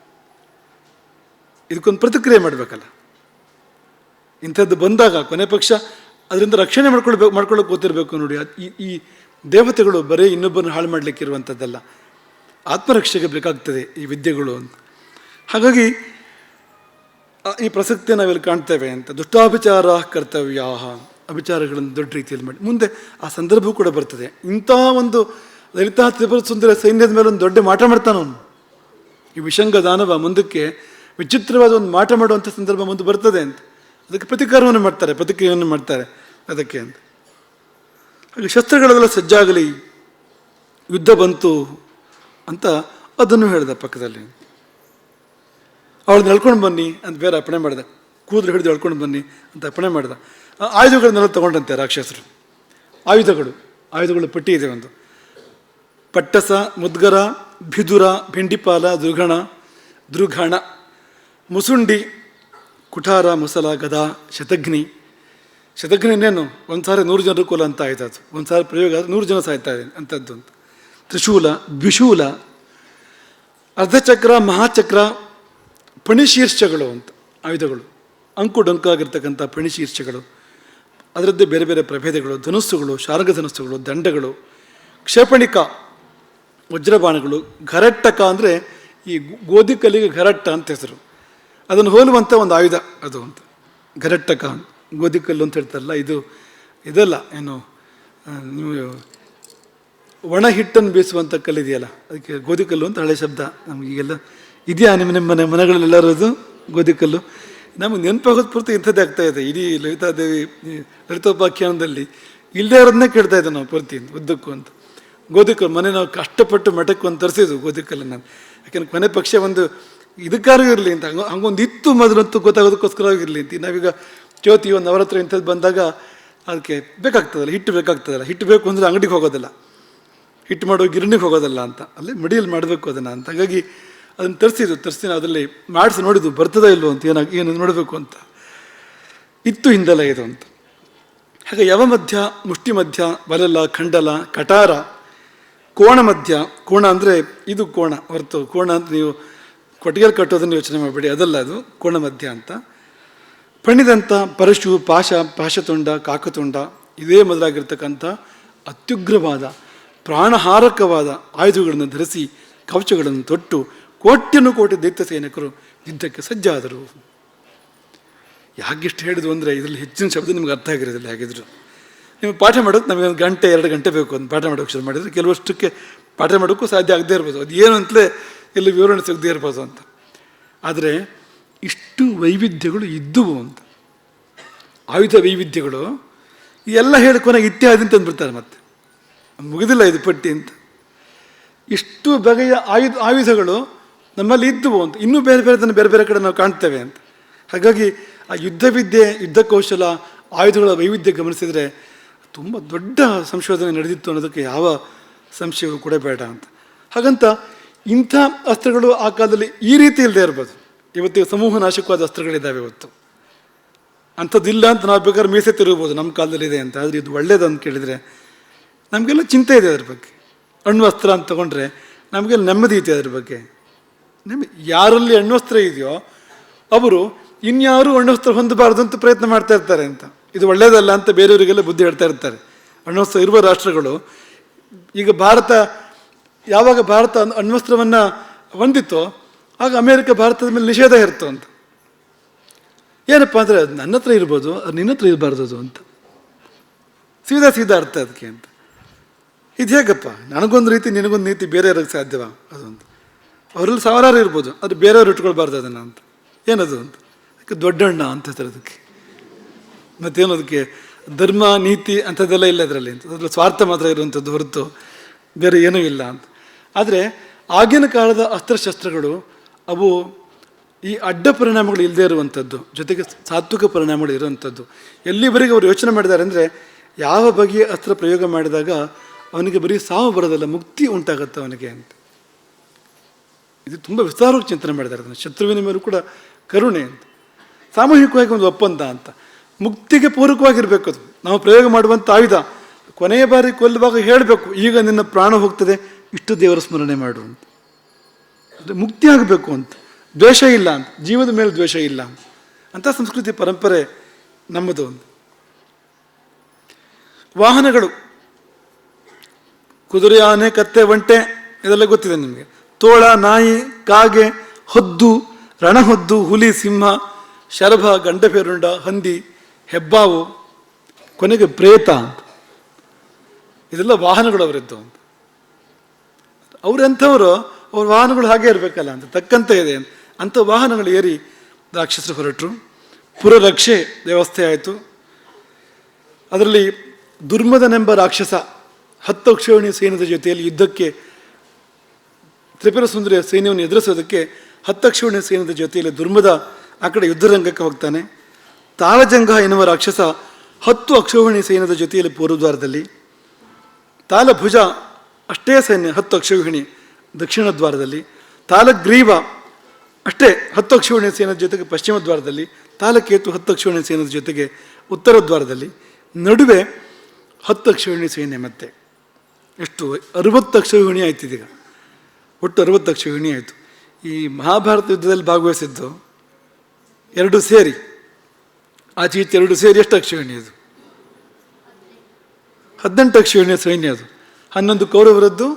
ಇದಕ್ಕೊಂದು ಪ್ರತಿಕ್ರಿಯೆ ಮಾಡಬೇಕಲ್ಲ. ಇಂಥದ್ದು ಬಂದಾಗ ಕೊನೆ ಪಕ್ಷ ಅದರಿಂದ ರಕ್ಷಣೆ ಮಾಡ್ಕೊಳ್ಳೋಕೆ ಗೊತ್ತಿರಬೇಕು ನೋಡಿ. ಈ ದೇವತೆಗಳು ಬರೀ ಇನ್ನೊಬ್ಬರನ್ನು ಹಾಳು ಮಾಡಲಿಕ್ಕೆ ಇರುವಂಥದ್ದಲ್ಲ, ಆತ್ಮರಕ್ಷೆಗೆ ಬೇಕಾಗ್ತದೆ ಈ ವಿದ್ಯೆಗಳು ಅಂತ. ಹಾಗಾಗಿ ಈ ಪ್ರಸಕ್ತಿ ನಾವೆಲ್ಲಿ ಕಾಣ್ತೇವೆ ಅಂತ. ದುಷ್ಟಾಭಿಚಾರ ಕರ್ತವ್ಯ, ಅಭಿಚಾರಗಳನ್ನು ದೊಡ್ಡ ರೀತಿಯಲ್ಲಿ ಮಾಡಿ ಮುಂದೆ ಆ ಸಂದರ್ಭವೂ ಕೂಡ ಬರ್ತದೆ. ಇಂಥ ಒಂದು ಲಲಿತಾ ತ್ರಿಪುರ ಸುಂದರ ಸೈನ್ಯದ ಮೇಲೆ ಒಂದು ದೊಡ್ಡ ಮಾಟ ಮಾಡ್ತಾನವನು. ಈ ವಿಶಂಗ ದಾನವ ಮುಂದಕ್ಕೆ ವಿಚಿತ್ರವಾದ ಒಂದು ಮಾಟ ಮಾಡುವಂಥ ಸಂದರ್ಭ ಮುಂದೆ ಬರ್ತದೆ ಅಂತ. ಅದಕ್ಕೆ ಪ್ರತಿಕ್ರಿಯೆಯನ್ನು ಮಾಡ್ತಾರೆ ಅದಕ್ಕೆ ಅಂತ. ಹಾಗೆ ಶಸ್ತ್ರಗಳೆಲ್ಲ ಸಜ್ಜಾಗಲಿ, ಯುದ್ಧ ಬಂತು ಅಂತ ಅದನ್ನು ಹೇಳಿದ. ಪಕ್ಕದಲ್ಲಿ ಅವಳನ್ನ ಎಳ್ಕೊಂಡು ಬನ್ನಿ ಅಂತ ಬೇರೆ ಅಪ್ಪಣೆ ಮಾಡಿದ. ಕೂದಲು ಹಿಡಿದು ಎಳ್ಕೊಂಡು ಬನ್ನಿ ಅಂತ ಅಪ್ಪಣೆ ಮಾಡಿದ. ಆಯುಧಗಳನ್ನೆಲ್ಲ ತಗೊಂಡಂತೆ ರಾಕ್ಷಸರು. ಆಯುಧಗಳು ಪಟ್ಟಿ ಇದೆ ಒಂದು. ಪಟ್ಟಸ, ಮುದ್ಗರ, ಭಿದುರ, ಬೆಂಡಿಪಾಲ, ದೃಘಣ, ಮುಸುಂಡಿ, ಕುಠಾರ, ಮುಸಲ, ಗದಾ, ಶತಘ್ನಿ. ಶತಘ್ನಿನೇನು ಒಂದು ಸಾರಿ 100 ಜನರ ಕೋಲ ಅಂತ ಆಯ್ತು. ಅದು ಒಂದು ಸಾರಿ ಪ್ರಯೋಗ ಆದರೆ 100 ಜನ ಸಾಯ್ತಾ ಇದೆ ಅಂಥದ್ದು ಅಂತ. ತ್ರಿಶೂಲ, ದ್ವಿಶೂಲ, ಅರ್ಧಚಕ್ರ, ಮಹಾಚಕ್ರ, ಪಣಿಶೀರ್ಷಗಳು ಅಂತ ಆಯುಧಗಳು. ಅಂಕು ಡೊಂಕಾಗಿರ್ತಕ್ಕಂಥ ಪಣಿಶೀರ್ಷಗಳು, ಅದರದ್ದೇ ಬೇರೆ ಬೇರೆ ಪ್ರಭೇದಗಳು, ಧನುಸ್ಸುಗಳು, ಶಾರ್ಗ ಧನುಸ್ಸುಗಳು, ದಂಡಗಳು, ಕ್ಷೇಪಣಿಕ, ವಜ್ರಬಾಣಗಳು, ಘರಟ್ಟಕ ಅಂದರೆ ಈ ಗೋಧಿ ಕಲ್ಲಿಗೆ ಘರಟ್ಟ ಅಂತ ಹೆಸರು. ಅದನ್ನು ಹೋಲುವಂಥ ಒಂದು ಆಯುಧ ಅದು ಅಂತ. ಘರಟ್ಟಕ, ಗೋಧಿ ಕಲ್ಲು ಅಂತ ಹೇಳ್ತಾರಲ್ಲ, ಇದಲ್ಲ ಏನು, ನೀವು ಒಣ ಹಿಟ್ಟನ್ನು ಬೇಯಿಸುವಂಥ ಕಲ್ಲಿದೆಯಲ್ಲ, ಅದಕ್ಕೆ ಗೋಧಿ ಕಲ್ಲು ಅಂತ ಹಳೆ ಶಬ್ದ. ನಮಗೀಗೆಲ್ಲ ಇದೆಯಾ ನಿಮ್ಮ ಮನೆಗಳಲ್ಲೆಲ್ಲರೂ ಅದು ಗೋಧಿ ಕಲ್ಲು? ನಮಗೆ ನೆನಪಾಗೋದು ಪೂರ್ತಿ ಇಂಥದ್ದೇ ಆಗ್ತಾ ಇದೆ. ಇಡೀ ಲಲಿತಾದೇವಿ ಲಲಿತೋಪಾಖ್ಯಾನದಲ್ಲಿ ಇಲ್ಲದೇ ಇರೋದನ್ನೇ ಕೇಳ್ತಾ ಇದ್ದೆ ನಾವು ಪೂರ್ತಿ ಉದ್ದಕ್ಕೂ ಅಂತ. ಗೋಧಿಕಲ್ಲು ಮನೆ ನಾವು ಕಷ್ಟಪಟ್ಟು ಮಠಕ್ಕೆ ಒಂದು ತರಿಸಿದ್ವು ಗೋಧಿಕಲ್ಲು ನಾನು. ಯಾಕೆಂದ್ರೆ ಕೊನೆ ಪಕ್ಷ ಒಂದು ಇದಕ್ಕಾರು ಇರಲಿ ಅಂತ, ಹಂಗೊಂದು ಇತ್ತು ಮೊದಲಂತೂ ಗೊತ್ತಾಗೋದಕ್ಕೋಸ್ಕರವಾಗಿರಲಿ ಅಂತ. ನಾವೀಗ ಜ್ಯೋತಿ ಒಂದು ನವರಾತ್ರಿ ಇಂಥದ್ದು ಬಂದಾಗ ಅದಕ್ಕೆ ಬೇಕಾಗ್ತದಲ್ಲ, ಹಿಟ್ಟು ಬೇಕಾಗ್ತದಲ್ಲ. ಹಿಟ್ಟು ಬೇಕು ಅಂದರೆ ಅಂಗಡಿಗೆ ಹೋಗೋದಿಲ್ಲ, ಹಿಟ್ಟು ಮಾಡೋ ಗಿರಣಿಗೆ ಹೋಗೋದಲ್ಲ ಅಂತ, ಅಲ್ಲಿ ಮಡಿಯಲ್ಲಿ ಮಾಡಬೇಕು ಅದನ್ನು ಅಂತ. ಹಾಗಾಗಿ ಅದನ್ನು ತರಿಸಿ ಅದರಲ್ಲಿ ಮಾಡಿಸಿ ನೋಡಿದ್ದು ಬರ್ತದೋ ಇಲ್ವೋ ಅಂತ, ಏನು ನೋಡಬೇಕು ಅಂತ ಇತ್ತು ಹಿಂದೆಲ್ಲ ಇದು ಅಂತ. ಹಾಗೆ ಯವ ಮಧ್ಯ, ಮುಷ್ಟಿ ಮಧ್ಯ, ಬಲಲ, ಖಂಡಲ, ಕಟಾರ, ಕೋಣ ಮಧ್ಯ. ಕೋಣ ಅಂದರೆ ಇದು ಕೋಣ ಹೊರತು ಕೋಣ ಅಂತ ನೀವು ಕೊಟ್ಟಿಗೆ ಕಟ್ಟೋದನ್ನು ಯೋಚನೆ ಮಾಡಬೇಡಿ, ಅದಲ್ಲ, ಅದು ಕೋಣ ಮಧ್ಯ ಅಂತ. ಪಣಿದಂಥ ಪರಶು, ಪಾಶ, ಪಾಶತುಂಡ, ಕಾಕತುಂಡ ಇದೇ ಮೊದಲಾಗಿರ್ತಕ್ಕಂಥ ಅತ್ಯುಗ್ರವಾದ ಪ್ರಾಣಹಾರಕವಾದ ಆಯುಧಗಳನ್ನು ಧರಿಸಿ ಕವಚಗಳನ್ನು ತೊಟ್ಟು ಕೋಟಿ ದೈತ್ಯ ಸೈನಿಕರು ಯುದ್ಧಕ್ಕೆ ಸಜ್ಜಾದರು. ಯಾಕಿಷ್ಟು ಹೇಳಿದ್ರು ಅಂದರೆ ಇದರಲ್ಲಿ ಹೆಚ್ಚಿನ ಶಬ್ದ ನಿಮ್ಗೆ ಅರ್ಥ ಆಗಿರೋದಿಲ್ಲ. ಹೇಗಿದ್ರು ನಿಮಗೆ ಪಾಠ ಮಾಡೋಕ್ಕೆ ನಮಗೆ 1 ಗಂಟೆ 2 ಗಂಟೆ ಬೇಕು ಒಂದು ಪಾಠ ಮಾಡೋಕ್ಕೆ ಶುರು ಮಾಡಿದರೆ, ಕೆಲವಷ್ಟಕ್ಕೆ ಪಾಠ ಮಾಡೋಕ್ಕೂ ಸಾಧ್ಯ ಆಗದೇ ಇರ್ಬೋದು, ಅದು ಏನು ಅಂತಲೇ ಇಲ್ಲಿ ವಿವರಣೆ ಸಿಗದೇ ಇರ್ಬೋದು ಅಂತ. ಆದರೆ ಇಷ್ಟು ವೈವಿಧ್ಯಗಳು ಇದ್ದುವು ಅಂತ, ಆಯುಧ ವೈವಿಧ್ಯಗಳು ಎಲ್ಲ ಹೇಳಿ ಕೊನೆಗೆ ಇತ್ಯಾದಿ ಅಂತ ಅಂದ್ಬಿಡ್ತಾರೆ. ಮತ್ತೆ ಮುಗಿದಿಲ್ಲ ಇದು ಪಟ್ಟಿ ಅಂತ. ಇಷ್ಟು ಬಗೆಯ ಆಯುಧಗಳು ನಮ್ಮಲ್ಲಿ ಇದ್ದುವು ಅಂತ, ಇನ್ನೂ ಬೇರೆ ಬೇರೆ ಕಡೆ ನಾವು ಕಾಣ್ತೇವೆ ಅಂತ. ಹಾಗಾಗಿ ಆ ಯುದ್ಧ ವಿದ್ಯೆ, ಯುದ್ಧ ಕೌಶಲ, ಆಯುಧಗಳ ವೈವಿಧ್ಯ ಗಮನಿಸಿದರೆ ತುಂಬ ದೊಡ್ಡ ಸಂಶೋಧನೆ ನಡೆದಿತ್ತು ಅನ್ನೋದಕ್ಕೆ ಯಾವ ಸಂಶಯವೂ ಕೂಡ ಬೇಡ ಅಂತ. ಹಾಗಂತ ಇಂಥ ಅಸ್ತ್ರಗಳು ಆ ಕಾಲದಲ್ಲಿ ಈ ರೀತಿ ಇಲ್ಲದೆ ಇರ್ಬೋದು. ಇವತ್ತಿಗೆ ಸಮೂಹ ನಾಶಕವಾದ ಅಸ್ತ್ರಗಳಿದ್ದಾವೆ ಇವತ್ತು, ಅಂಥದ್ದಿಲ್ಲ ಅಂತ ನಾವು ಬೇಕಾದ್ರೆ ಮೀಸೆ ತಿರುಗ್ಬೋದು ನಮ್ಮ ಕಾಲದಲ್ಲಿದೆ ಅಂತ. ಆದರೆ ಇದು ಒಳ್ಳೇದು ಅಂತ ಕೇಳಿದರೆ ನಮಗೆಲ್ಲ ಚಿಂತೆ ಇದೆ ಅದ್ರ ಬಗ್ಗೆ. ಅಣ್ಣು ಅಸ್ತ್ರ ಅಂತ ತಗೊಂಡ್ರೆ ನಮಗೆಲ್ಲ ನೆಮ್ಮದಿ ಇದೆ ಅದ್ರ ಬಗ್ಗೆ. ಯಾರಲ್ಲಿ ಅಣ್ವಸ್ತ್ರ ಇದೆಯೋ ಅವರು ಇನ್ಯಾರು ಅಣ್ವಸ್ತ್ರ ಹೊಂದಬಾರ್ದು ಅಂತ ಪ್ರಯತ್ನ ಮಾಡ್ತಾ ಇರ್ತಾರೆ ಅಂತ. ಇದು ಒಳ್ಳೆಯದಲ್ಲ ಅಂತ ಬೇರೆಯವರಿಗೆಲ್ಲ ಬುದ್ಧಿ ಹೇಳ್ತಾ ಇರ್ತಾರೆ. ಅಣ್ವಸ್ತ್ರ ಇರುವ ರಾಷ್ಟ್ರಗಳು, ಈಗ ಯಾವಾಗ ಭಾರತ ಅಣ್ವಸ್ತ್ರವನ್ನು ಹೊಂದಿತ್ತೋ ಆಗ ಅಮೇರಿಕ ಭಾರತದ ಮೇಲೆ ನಿಷೇಧ ಇರ್ತು ಅಂತ. ಏನಪ್ಪ ಅಂದರೆ ಅದು ನನ್ನ ಹತ್ರ ಇರ್ಬೋದು, ಅದು ನಿನ್ನ ಹತ್ರ ಇರಬಾರ್ದು ಅದು ಅಂತ. ಸೀದಾ ಅರ್ಥ ಅದಕ್ಕೆ ಅಂತ. ಇದು ಹೇಗಪ್ಪ, ನನಗೊಂದು ರೀತಿ ನಿನಗೊಂದು ನೀತಿ ಬೇರೆ ಇರೋಕ್ಕೆ ಸಾಧ್ಯವಾ ಅದು ಅಂತ. ಅವರಲ್ಲಿ ಸಾವಿರಾರು ಇರ್ಬೋದು, ಅದು ಬೇರೆಯವ್ರು ಇಟ್ಕೊಳ್ಬಾರ್ದು ಅದನ್ನು ಅಂತ. ಏನದು ಅಂತ, ಅದಕ್ಕೆ ದೊಡ್ಡಣ್ಣ ಅಂತ ಹೇಳ್ತಾರೆ ಅದಕ್ಕೆ. ಮತ್ತೇನು ಅದಕ್ಕೆ ಧರ್ಮ ನೀತಿ ಅಂಥದ್ದೆಲ್ಲ ಇಲ್ಲ ಅದರಲ್ಲಿ ಅಂತ. ಅದ್ರಲ್ಲಿ ಸ್ವಾರ್ಥ ಮಾತ್ರ ಇರುವಂಥದ್ದು ಹೊರತು ಬೇರೆ ಏನೂ ಇಲ್ಲ ಅಂತ. ಆದರೆ ಆಗಿನ ಕಾಲದ ಅಸ್ತ್ರಶಸ್ತ್ರಗಳು ಅವು ಈ ಅಡ್ಡ ಪರಿಣಾಮಗಳು ಇಲ್ಲದೆ ಇರುವಂಥದ್ದು, ಜೊತೆಗೆ ಸಾತ್ವಿಕ ಪರಿಣಾಮಗಳು ಇರುವಂಥದ್ದು. ಎಲ್ಲಿವರೆಗೆ ಅವರು ಯೋಚನೆ ಮಾಡಿದ್ದಾರೆ ಅಂದರೆ, ಯಾವ ಬಗೆಯ ಅಸ್ತ್ರ ಪ್ರಯೋಗ ಮಾಡಿದಾಗ ಅವನಿಗೆ ಬರೀ ಸಾವು ಬರೋದಲ್ಲ, ಮುಕ್ತಿ ಉಂಟಾಗತ್ತೆ ಅವನಿಗೆ ಅಂತ. ಇದು ತುಂಬ ವಿಸ್ತಾರವಾಗಿ ಚಿಂತನೆ ಮಾಡಿದ್ದಾರೆ ಅದನ್ನು. ಶತ್ರುವಿನ ಮೇಲೂ ಕೂಡ ಕರುಣೆ ಅಂತ, ಸಾಮೂಹಿಕವಾಗಿ ಒಂದು ಒಪ್ಪಂದ ಅಂತ. ಮುಕ್ತಿಗೆ ಪೂರಕವಾಗಿರಬೇಕು ಅದು. ನಾವು ಪ್ರಯೋಗ ಮಾಡುವಂಥ ಆಯುಧ ಕೊನೆಯ ಬಾರಿ ಕೊಲ್ಲುವಾಗ ಹೇಳಬೇಕು, ಈಗ ನಿನ್ನ ಪ್ರಾಣ ಹೋಗ್ತದೆ, ಇಷ್ಟು ದೇವರ ಸ್ಮರಣೆ ಮಾಡು ಅಂತ. ಅಂದರೆ ಮುಕ್ತಿ ಆಗಬೇಕು ಅಂತ, ದ್ವೇಷ ಇಲ್ಲ ಅಂತ, ಜೀವದ ಮೇಲೆ ದ್ವೇಷ ಇಲ್ಲ ಅಂತ ಸಂಸ್ಕೃತಿ ಪರಂಪರೆ ನಮ್ಮದು ಒಂದು. ವಾಹನಗಳು, ಕುದುರೆ, ಆನೆ, ಕತ್ತೆ, ಒಂಟೆ ಇದೆಲ್ಲ ಗೊತ್ತಿದೆ ನಿಮಗೆ. ತೋಳ, ನಾಯಿ, ಕಾಗೆ, ಹೊದ್ದು, ರಣಹೊದ್ದು, ಹುಲಿ, ಸಿಂಹ, ಶರಭ, ಗಂಡಪೇರುಂಡ, ಹಂದಿ, ಹೆಬ್ಬಾವು, ಕೊನೆಗೆ ಪ್ರೇತ ಅಂತ. ಇದೆಲ್ಲ ವಾಹನಗಳು ಅವರಿದ್ದು ಅಂತ. ಅವರೆಂಥವರು, ಅವ್ರ ವಾಹನಗಳು ಹಾಗೆ ಇರಬೇಕಲ್ಲ ಅಂತ, ತಕ್ಕಂತೆ ಇದೆ ಅಂಥ ವಾಹನಗಳು ಏರಿ ರಾಕ್ಷಸರು ಹೊರಟರು. ಪುರರಕ್ಷೆ ವ್ಯವಸ್ಥೆ ಆಯಿತು. ಅದರಲ್ಲಿ ದುರ್ಮದನೆಂಬ ರಾಕ್ಷಸ 10 ಅಕ್ಷೋಹಿಣಿ ಸೈನ್ಯದ ಜೊತೆಯಲ್ಲಿ ಯುದ್ಧಕ್ಕೆ, ತ್ರಿಪುರ ಸುಂದರಿಯ ಸೈನ್ಯವನ್ನು ಎದುರಿಸೋದಕ್ಕೆ 10 ಅಕ್ಷೋಹಿಣಿ ಸೈನ್ಯದ ಜೊತೆಯಲ್ಲಿ ದುರ್ಮದ ಆ ಕಡೆ ಯುದ್ಧರಂಗಕ್ಕೆ ಹೋಗ್ತಾನೆ. ತಾಳಜಂಗ ಎನ್ನುವ ರಾಕ್ಷಸ 10 ಅಕ್ಷೋಹಿಣಿ ಸೈನ್ಯದ ಜೊತೆಯಲ್ಲಿ ಪೂರ್ವದ್ವಾರದಲ್ಲಿ, ತಾಲಭುಜ ಅಷ್ಟೇ ಸೈನ್ಯ 10 ಅಕ್ಷೋಹಿಣಿ ದಕ್ಷಿಣ ದ್ವಾರದಲ್ಲಿ, ತಾಲಗ್ರೀವ ಅಷ್ಟೇ 10 ಅಕ್ಷೋಹಿಣಿ ಸೈನ್ಯದ ಜೊತೆಗೆ ಪಶ್ಚಿಮ ದ್ವಾರದಲ್ಲಿ, ತಾಲಕೇತು 10 ಅಕ್ಷೋಹಿಣಿ ಸೈನ್ಯದ ಜೊತೆಗೆ ಉತ್ತರ ದ್ವಾರದಲ್ಲಿ, ನಡುವೆ 10 ಅಕ್ಷೋಹಿಣಿ ಸೈನ್ಯ. ಮತ್ತೆ ಎಷ್ಟು 60 ಅಕ್ಷೋಹಿಣಿ ಆಯ್ತು ಇದೀಗ, ಒಟ್ಟು 60 ಅಕ್ಷೋಹಿಣಿ ಆಯಿತು. ಈ ಮಹಾಭಾರತ ಯುದ್ಧದಲ್ಲಿ ಭಾಗವಹಿಸಿದ್ದು 2 ಸೇರಿ, ಆಚೆ ಈಚೆ 2 ಸೇರಿ ಎಷ್ಟು ಅಕ್ಷೋಹಿಣಿ ಅದು? 18 ಅಕ್ಷೋಹಿಣಿಯ ಸೈನ್ಯ ಅದು. 11 ಕೌರವರದ್ದು,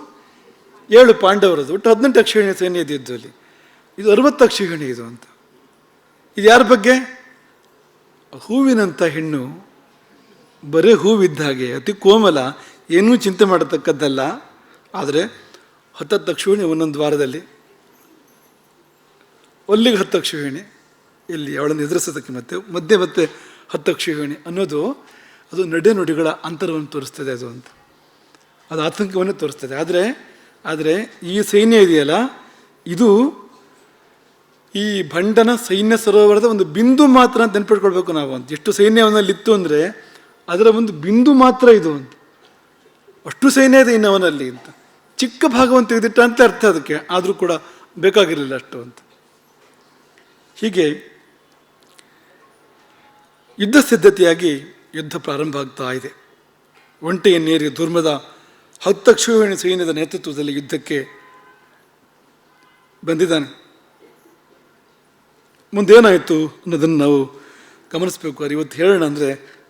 7 ಪಾಂಡವರದ್ದು, ಒಟ್ಟು 18 ಅಕ್ಷೋಹಿಣಿಯ ಸೈನ್ಯ ಇದ್ದಿದ್ದು ಅಲ್ಲಿ. ಇದು 60 ಅಕ್ಷೋಹಿಣಿ ಇದು ಅಂತ. ಇದು ಯಾರ ಬಗ್ಗೆ? ಹೂವಿನಂಥ ಹೆಣ್ಣು, ಬರೀ ಹೂವಿದ್ದ ಹಾಗೆ, ಅತಿ ಕೋಮಲ, ಏನೂ ಚಿಂತೆ ಮಾಡತಕ್ಕದ್ದಲ್ಲ. ಆದರೆ 10 ಅಕ್ಷೋಹಿಣಿ ಒಂದೊಂದು ವಾರದಲ್ಲಿ, ಅಲ್ಲಿಗೆ 10 ಅಕ್ಷೋಹಿಣಿ, ಇಲ್ಲಿ ಅವಳನ್ನು ಎದುರಿಸೋದಕ್ಕೆ ಮತ್ತೆ 10 ಅಕ್ಷೋಹಿಣಿ ಅನ್ನೋದು ಅದು ನಡೆನುಡಿಗಳ ಅಂತರವನ್ನು ತೋರಿಸ್ತದೆ ಅದು ಅಂತ, ಅದು ಆತಂಕವನ್ನು ತೋರಿಸ್ತದೆ. ಆದರೆ ಈ ಸೈನ್ಯ ಇದೆಯಲ್ಲ, ಇದು ಈ ಭಂಡನ ಸೈನ್ಯ ಸರೋವರದ ಒಂದು ಬಿಂದು ಮಾತ್ರ ಅಂತ ನೆನ್ಪಿಟ್ಕೊಳ್ಬೇಕು ನಾವು ಅಂತ. ಎಷ್ಟು ಸೈನ್ಯವನ್ನಲ್ಲಿತ್ತು ಅಂದರೆ ಅದರ ಒಂದು ಬಿಂದು ಮಾತ್ರ ಇದು ಅಂತ. ಅಷ್ಟು ಸೈನ್ಯ ಇದೆ ಇನ್ನವನಲ್ಲಿ ಅಂತ. ಚಿಕ್ಕ ಭಾಗವನ್ನು ತೆಗೆದಿಟ್ಟ ಅಂತ ಅರ್ಥ ಅದಕ್ಕೆ, ಆದರೂ ಕೂಡ ಬೇಕಾಗಿರಲಿಲ್ಲ ಅಷ್ಟು ಅಂತ. ಹೀಗೆ ಯುದ್ಧ ಸಿದ್ಧತೆಯಾಗಿ ಯುದ್ಧ ಪ್ರಾರಂಭ ಆಗ್ತಾ ಇದೆ. ಒಂಟೆಯನ್ನೇರಿ ದುರ್ಮದ ಹತ್ತಕ್ಷೋಹಿಣಿ ಸೈನ್ಯದ ನೇತೃತ್ವದಲ್ಲಿ ಯುದ್ಧಕ್ಕೆ ಬಂದಿದ್ದಾನೆ. ಮುಂದೇನಾಯಿತು ಅನ್ನೋದನ್ನು ನಾವು ಗಮನಿಸಬೇಕು. ಅದು ಇವತ್ತು ಹೇಳೋಣ ಅಂದರೆ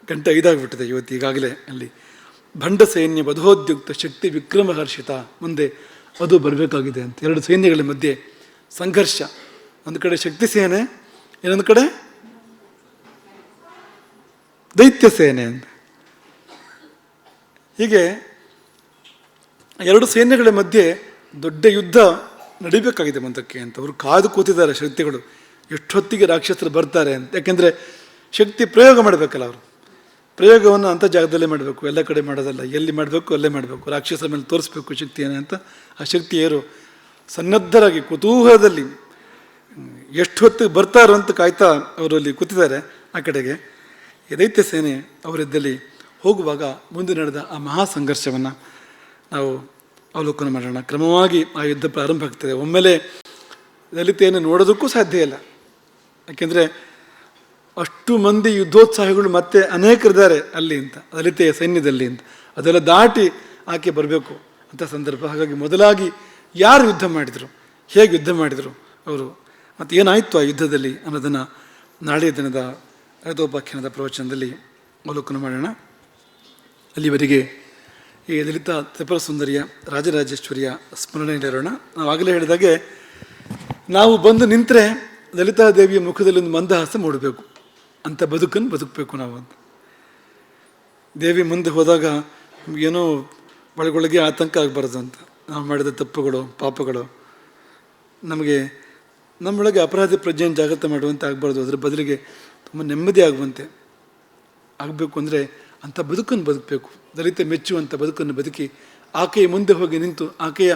ಗಂಟೆ 5 ಆಗಿಬಿಟ್ಟಿದೆ ಇವತ್ತು ಈಗಾಗಲೇ. ಅಲ್ಲಿ ಭಂಡ ಸೈನ್ಯ ವಧೋದ್ಯುಕ್ತ ಶಕ್ತಿ ವಿಕ್ರಮಹರ್ಷಿತ, ಮುಂದೆ ಅದು ಬರಬೇಕಾಗಿದೆ ಅಂತ. ಎರಡು ಸೈನ್ಯಗಳ ಮಧ್ಯೆ ಸಂಘರ್ಷ. ಒಂದು ಕಡೆ ಶಕ್ತಿ ಸೇನೆ, ಇನ್ನೊಂದು ಕಡೆ ದೈತ್ಯ ಸೇನೆ ಅಂತ. ಹೀಗೆ ಎರಡು ಸೈನ್ಯಗಳ ಮಧ್ಯೆ ದೊಡ್ಡ ಯುದ್ಧ ನಡಿಬೇಕಾಗಿದೆ ಮುಂದಕ್ಕೆ ಅಂತ. ಅವರು ಕಾದು ಕೂತಿದ್ದಾರೆ ಶಕ್ತಿಗಳು, ಎಷ್ಟೊತ್ತಿಗೆ ರಾಕ್ಷಸರು ಬರ್ತಾರೆ ಅಂತ. ಯಾಕೆಂದರೆ ಶಕ್ತಿ ಪ್ರಯೋಗ ಮಾಡಬೇಕಲ್ಲ, ಅವರು ಪ್ರಯೋಗವನ್ನು ಅಂಥ ಜಾಗದಲ್ಲೇ ಮಾಡಬೇಕು, ಎಲ್ಲ ಕಡೆ ಮಾಡೋದಲ್ಲ. ಎಲ್ಲಿ ಮಾಡಬೇಕು ಅಲ್ಲೇ ಮಾಡಬೇಕು, ರಾಕ್ಷಸರ ಮೇಲೆ ತೋರಿಸ್ಬೇಕು ಶಕ್ತಿಯನ್ನು ಅಂತ. ಆ ಶಕ್ತಿಯರು ಸನ್ನದ್ಧರಾಗಿ ಕುತೂಹಲದಲ್ಲಿ ಎಷ್ಟು ಹೊತ್ತಿಗೆ ಬರ್ತಾರೋ ಅಂತ ಕಾಯ್ತಾ ಅವರಲ್ಲಿ ಕೂತಿದ್ದಾರೆ. ಆ ಕಡೆಗೆ ಈ ದೈತ್ಯ ಸೇನೆ ಅವರಿದ್ದಲ್ಲಿ ಹೋಗುವಾಗ ಮುಂದೆ ನಡೆದ ಆ ಮಹಾ ಸಂಘರ್ಷವನ್ನು ನಾವು ಅವಲೋಕನ ಮಾಡೋಣ. ಕ್ರಮವಾಗಿ ಆ ಯುದ್ಧ ಪ್ರಾರಂಭ ಆಗ್ತದೆ. ಒಮ್ಮೆಲೆ ಲಲಿತೆಯನ್ನು ನೋಡೋದಕ್ಕೂ ಸಾಧ್ಯ ಇಲ್ಲ, ಯಾಕೆಂದರೆ ಅಷ್ಟು ಮಂದಿ ಯುದ್ಧೋತ್ಸಾಹಿಗಳು ಮತ್ತೆ ಅನೇಕರಿದ್ದಾರೆ ಅಲ್ಲಿ ಅಂತ, ಲಲಿತೆಯ ಸೈನ್ಯದಲ್ಲಿ ಅಂತ. ಅದೆಲ್ಲ ದಾಟಿ ಆಕೆ ಬರಬೇಕು ಅಂತ ಸಂದರ್ಭ. ಹಾಗಾಗಿ ಮೊದಲಾಗಿ ಯಾರು ಯುದ್ಧ ಮಾಡಿದರು, ಹೇಗೆ ಯುದ್ಧ ಮಾಡಿದರು ಅವರು, ಮತ್ತು ಏನಾಯಿತು ಆ ಯುದ್ಧದಲ್ಲಿ ಅನ್ನೋದನ್ನು ನಾಳೆಯ ದಿನದ ರಥೋಪಾಖ್ಯಾನದ ಪ್ರವಚನದಲ್ಲಿ ಅವಲೋಕನ ಮಾಡೋಣ. ಅಲ್ಲಿವರೆಗೆ ಈ ಲಲಿತಾ ತ್ರಿಪುರ ಸುಂದರಿಯ ರಾಜರಾಜೇಶ್ವರಿಯ ಸ್ಮರಣೆಯಲ್ಲಿರೋಣ. ನಾವು ಆಗಲೇ ಹೇಳಿದಾಗೆ ನಾವು ಬಂದು ನಿಂತರೆ ಲಲಿತಾದೇವಿಯ ಮುಖದಲ್ಲಿ ಒಂದು ಮಂದಹಾಸ ಮೂಡಬೇಕು, ಅಂಥ ಬದುಕನ್ನು ಬದುಕಬೇಕು ನಾವು ಅಂತ. ದೇವಿ ಮುಂದೆ ಹೋದಾಗ ನಮಗೇನೋ ಒಳಗೊಳಗೆ ಆತಂಕ ಆಗಬಾರ್ದು ಅಂತ. ನಾವು ಮಾಡಿದ ತಪ್ಪುಗಳು ಪಾಪಗಳು ನಮಗೆ ನಮ್ಮೊಳಗೆ ಅಪರಾಧ ಪ್ರಜ್ಞೆಯನ್ನು ಜಾಗೃತ ಮಾಡುವಂತೆ ಆಗಬಾರ್ದು. ಅದರ ಬದಲಿಗೆ ತುಂಬ ನೆಮ್ಮದಿ ಆಗುವಂತೆ ಆಗಬೇಕು. ಅಂದರೆ ಅಂಥ ಬದುಕನ್ನು ಬದುಕಬೇಕು, ದಲಿತ ಮೆಚ್ಚುವಂಥ ಬದುಕನ್ನು ಬದುಕಿ ಆಕೆಯ ಮುಂದೆ ಹೋಗಿ ನಿಂತು ಆಕೆಯ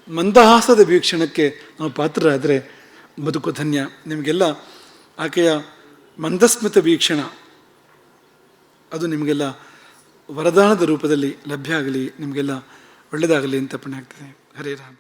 ಮಂದಹಾಸದ ವೀಕ್ಷಣಕ್ಕೆ ನಾವು ಪಾತ್ರರಾದರೆ ಬದುಕು ಧನ್ಯ. ನಿಮಗೆಲ್ಲ ಆಕೆಯ ಮಂದಸ್ಮಿತ ವೀಕ್ಷಣ ಅದು ನಿಮಗೆಲ್ಲ ವರದಾನದ ರೂಪದಲ್ಲಿ ಲಭ್ಯ ಆಗಲಿ, ನಿಮಗೆಲ್ಲ ಒಳ್ಳೆಯದಾಗಲಿ ಅಂತ ಪುಣ್ಯ ಆಗ್ತದೆ. ಹರೇ ರಾಮ.